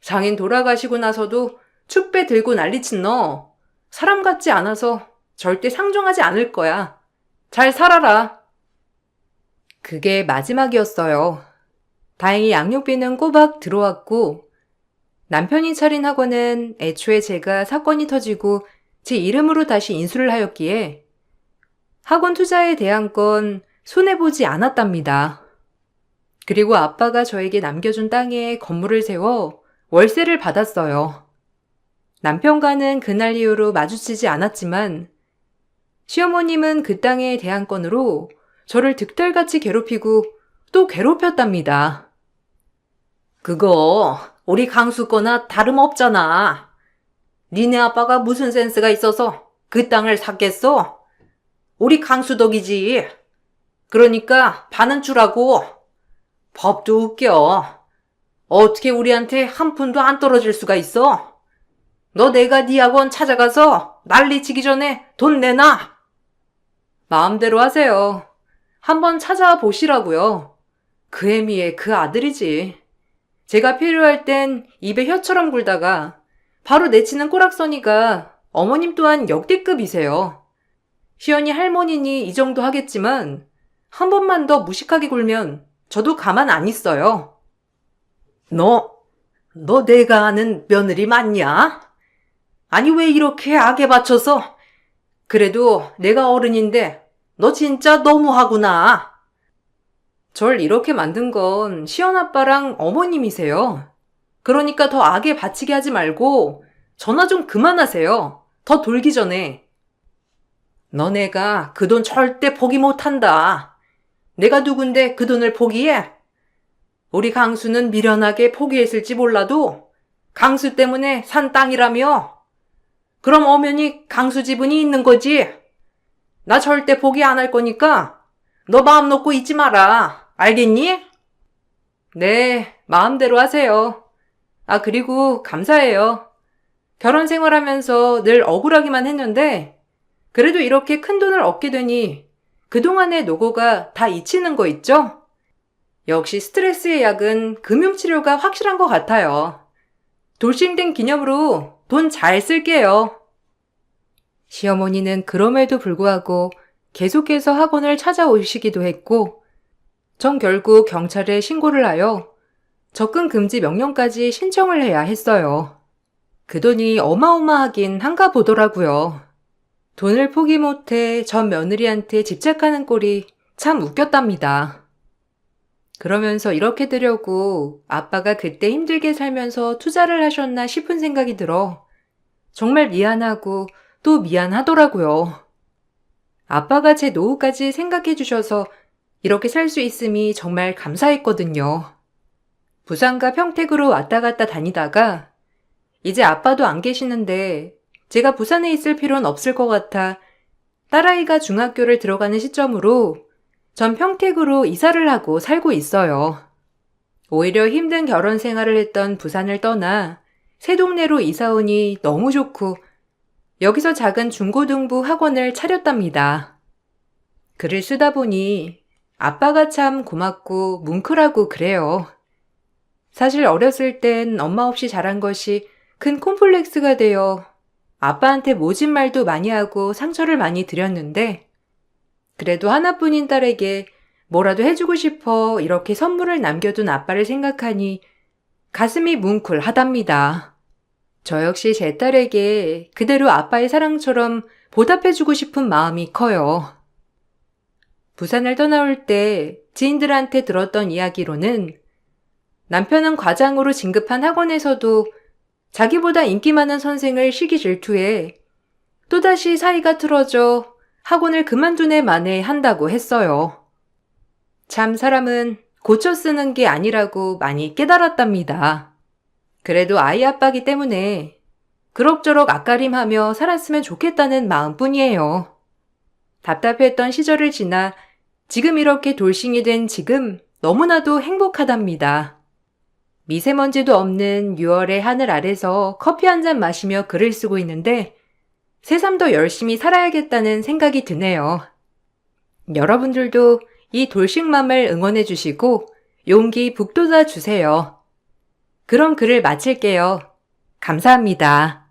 장인 돌아가시고 나서도 축배 들고 난리친 너. 사람 같지 않아서 절대 상종하지 않을 거야. 잘 살아라. 그게 마지막이었어요. 다행히 양육비는 꼬박 들어왔고 남편이 차린 학원은 애초에 제가 사건이 터지고 제 이름으로 다시 인수를 하였기에 학원 투자에 대한 건 손해보지 않았답니다. 그리고 아빠가 저에게 남겨준 땅에 건물을 세워 월세를 받았어요. 남편과는 그날 이후로 마주치지 않았지만 시어머님은 그 땅에 대한 건으로 저를 득달같이 괴롭히고 또 괴롭혔답니다. 그거 우리 강수 거나 다름없잖아. 니네 아빠가 무슨 센스가 있어서 그 땅을 샀겠어? 우리 강수 덕이지. 그러니까 반은 주라고. 법도 웃겨. 어떻게 우리한테 한 푼도 안 떨어질 수가 있어? 너 내가 네 학원 찾아가서 난리치기 전에 돈 내놔. 마음대로 하세요. 한번 찾아와 보시라고요. 그 애미의 그 아들이지. 제가 필요할 땐 입에 혀처럼 굴다가 바로 내치는 꼬락서니가 어머님 또한 역대급이세요. 시연이 할머니니 이 정도 하겠지만 한 번만 더 무식하게 굴면 저도 가만 안 있어요. 너 내가 아는 며느리 맞냐? 아니 왜 이렇게 악에 받쳐서? 그래도 내가 어른인데 너 진짜 너무하구나. 절 이렇게 만든 건 시연아빠랑 어머님이세요. 그러니까 더 악에 바치게 하지 말고 전화 좀 그만하세요. 더 돌기 전에. 너네가 그 돈 절대 포기 못한다. 내가 누군데 그 돈을 포기해? 우리 강수는 미련하게 포기했을지 몰라도 강수 때문에 산 땅이라며. 그럼 엄연히 강수 지분이 있는 거지. 나 절대 포기 안 할 거니까 너 마음 놓고 있지 마라. 알겠니? 네, 마음대로 하세요. 아, 그리고 감사해요. 결혼 생활하면서 늘 억울하기만 했는데, 그래도 이렇게 큰 돈을 얻게 되니 그동안의 노고가 다 잊히는 거 있죠? 역시 스트레스의 약은 금융치료가 확실한 것 같아요. 돌싱된 기념으로 돈 잘 쓸게요. 시어머니는 그럼에도 불구하고 계속해서 학원을 찾아오시기도 했고, 전 결국 경찰에 신고를 하여 접근 금지 명령까지 신청을 해야 했어요. 그 돈이 어마어마하긴 한가 보더라고요. 돈을 포기 못해 전 며느리한테 집착하는 꼴이 참 웃겼답니다. 그러면서 이렇게 되려고 아빠가 그때 힘들게 살면서 투자를 하셨나 싶은 생각이 들어 정말 미안하고 또 미안하더라고요. 아빠가 제 노후까지 생각해 주셔서 이렇게 살 수 있음이 정말 감사했거든요. 부산과 평택으로 왔다 갔다 다니다가 이제 아빠도 안 계시는데 제가 부산에 있을 필요는 없을 것 같아 딸아이가 중학교를 들어가는 시점으로 전 평택으로 이사를 하고 살고 있어요. 오히려 힘든 결혼 생활을 했던 부산을 떠나 새 동네로 이사 오니 너무 좋고 여기서 작은 중고등부 학원을 차렸답니다. 글을 쓰다 보니 아빠가 참 고맙고 뭉클하고 그래요. 사실 어렸을 땐 엄마 없이 자란 것이 큰 콤플렉스가 되어 아빠한테 모진 말도 많이 하고 상처를 많이 드렸는데 그래도 하나뿐인 딸에게 뭐라도 해주고 싶어 이렇게 선물을 남겨둔 아빠를 생각하니 가슴이 뭉클하답니다. 저 역시 제 딸에게 그대로 아빠의 사랑처럼 보답해주고 싶은 마음이 커요. 부산을 떠나올 때 지인들한테 들었던 이야기로는 남편은 과장으로 진급한 학원에서도 자기보다 인기 많은 선생을 시기 질투해 또다시 사이가 틀어져 학원을 그만둔 해 만에 한다고 했어요. 참 사람은 고쳐 쓰는 게 아니라고 많이 깨달았답니다. 그래도 아이 아빠기 때문에 그럭저럭 앞가림하며 살았으면 좋겠다는 마음뿐이에요. 답답했던 시절을 지나 지금 이렇게 돌싱이 된 지금 너무나도 행복하답니다. 미세먼지도 없는 6월의 하늘 아래서 커피 한 잔 마시며 글을 쓰고 있는데 새삼 더 열심히 살아야겠다는 생각이 드네요. 여러분들도 이 돌싱맘을 응원해 주시고 용기 북돋아 주세요. 그럼 글을 마칠게요. 감사합니다.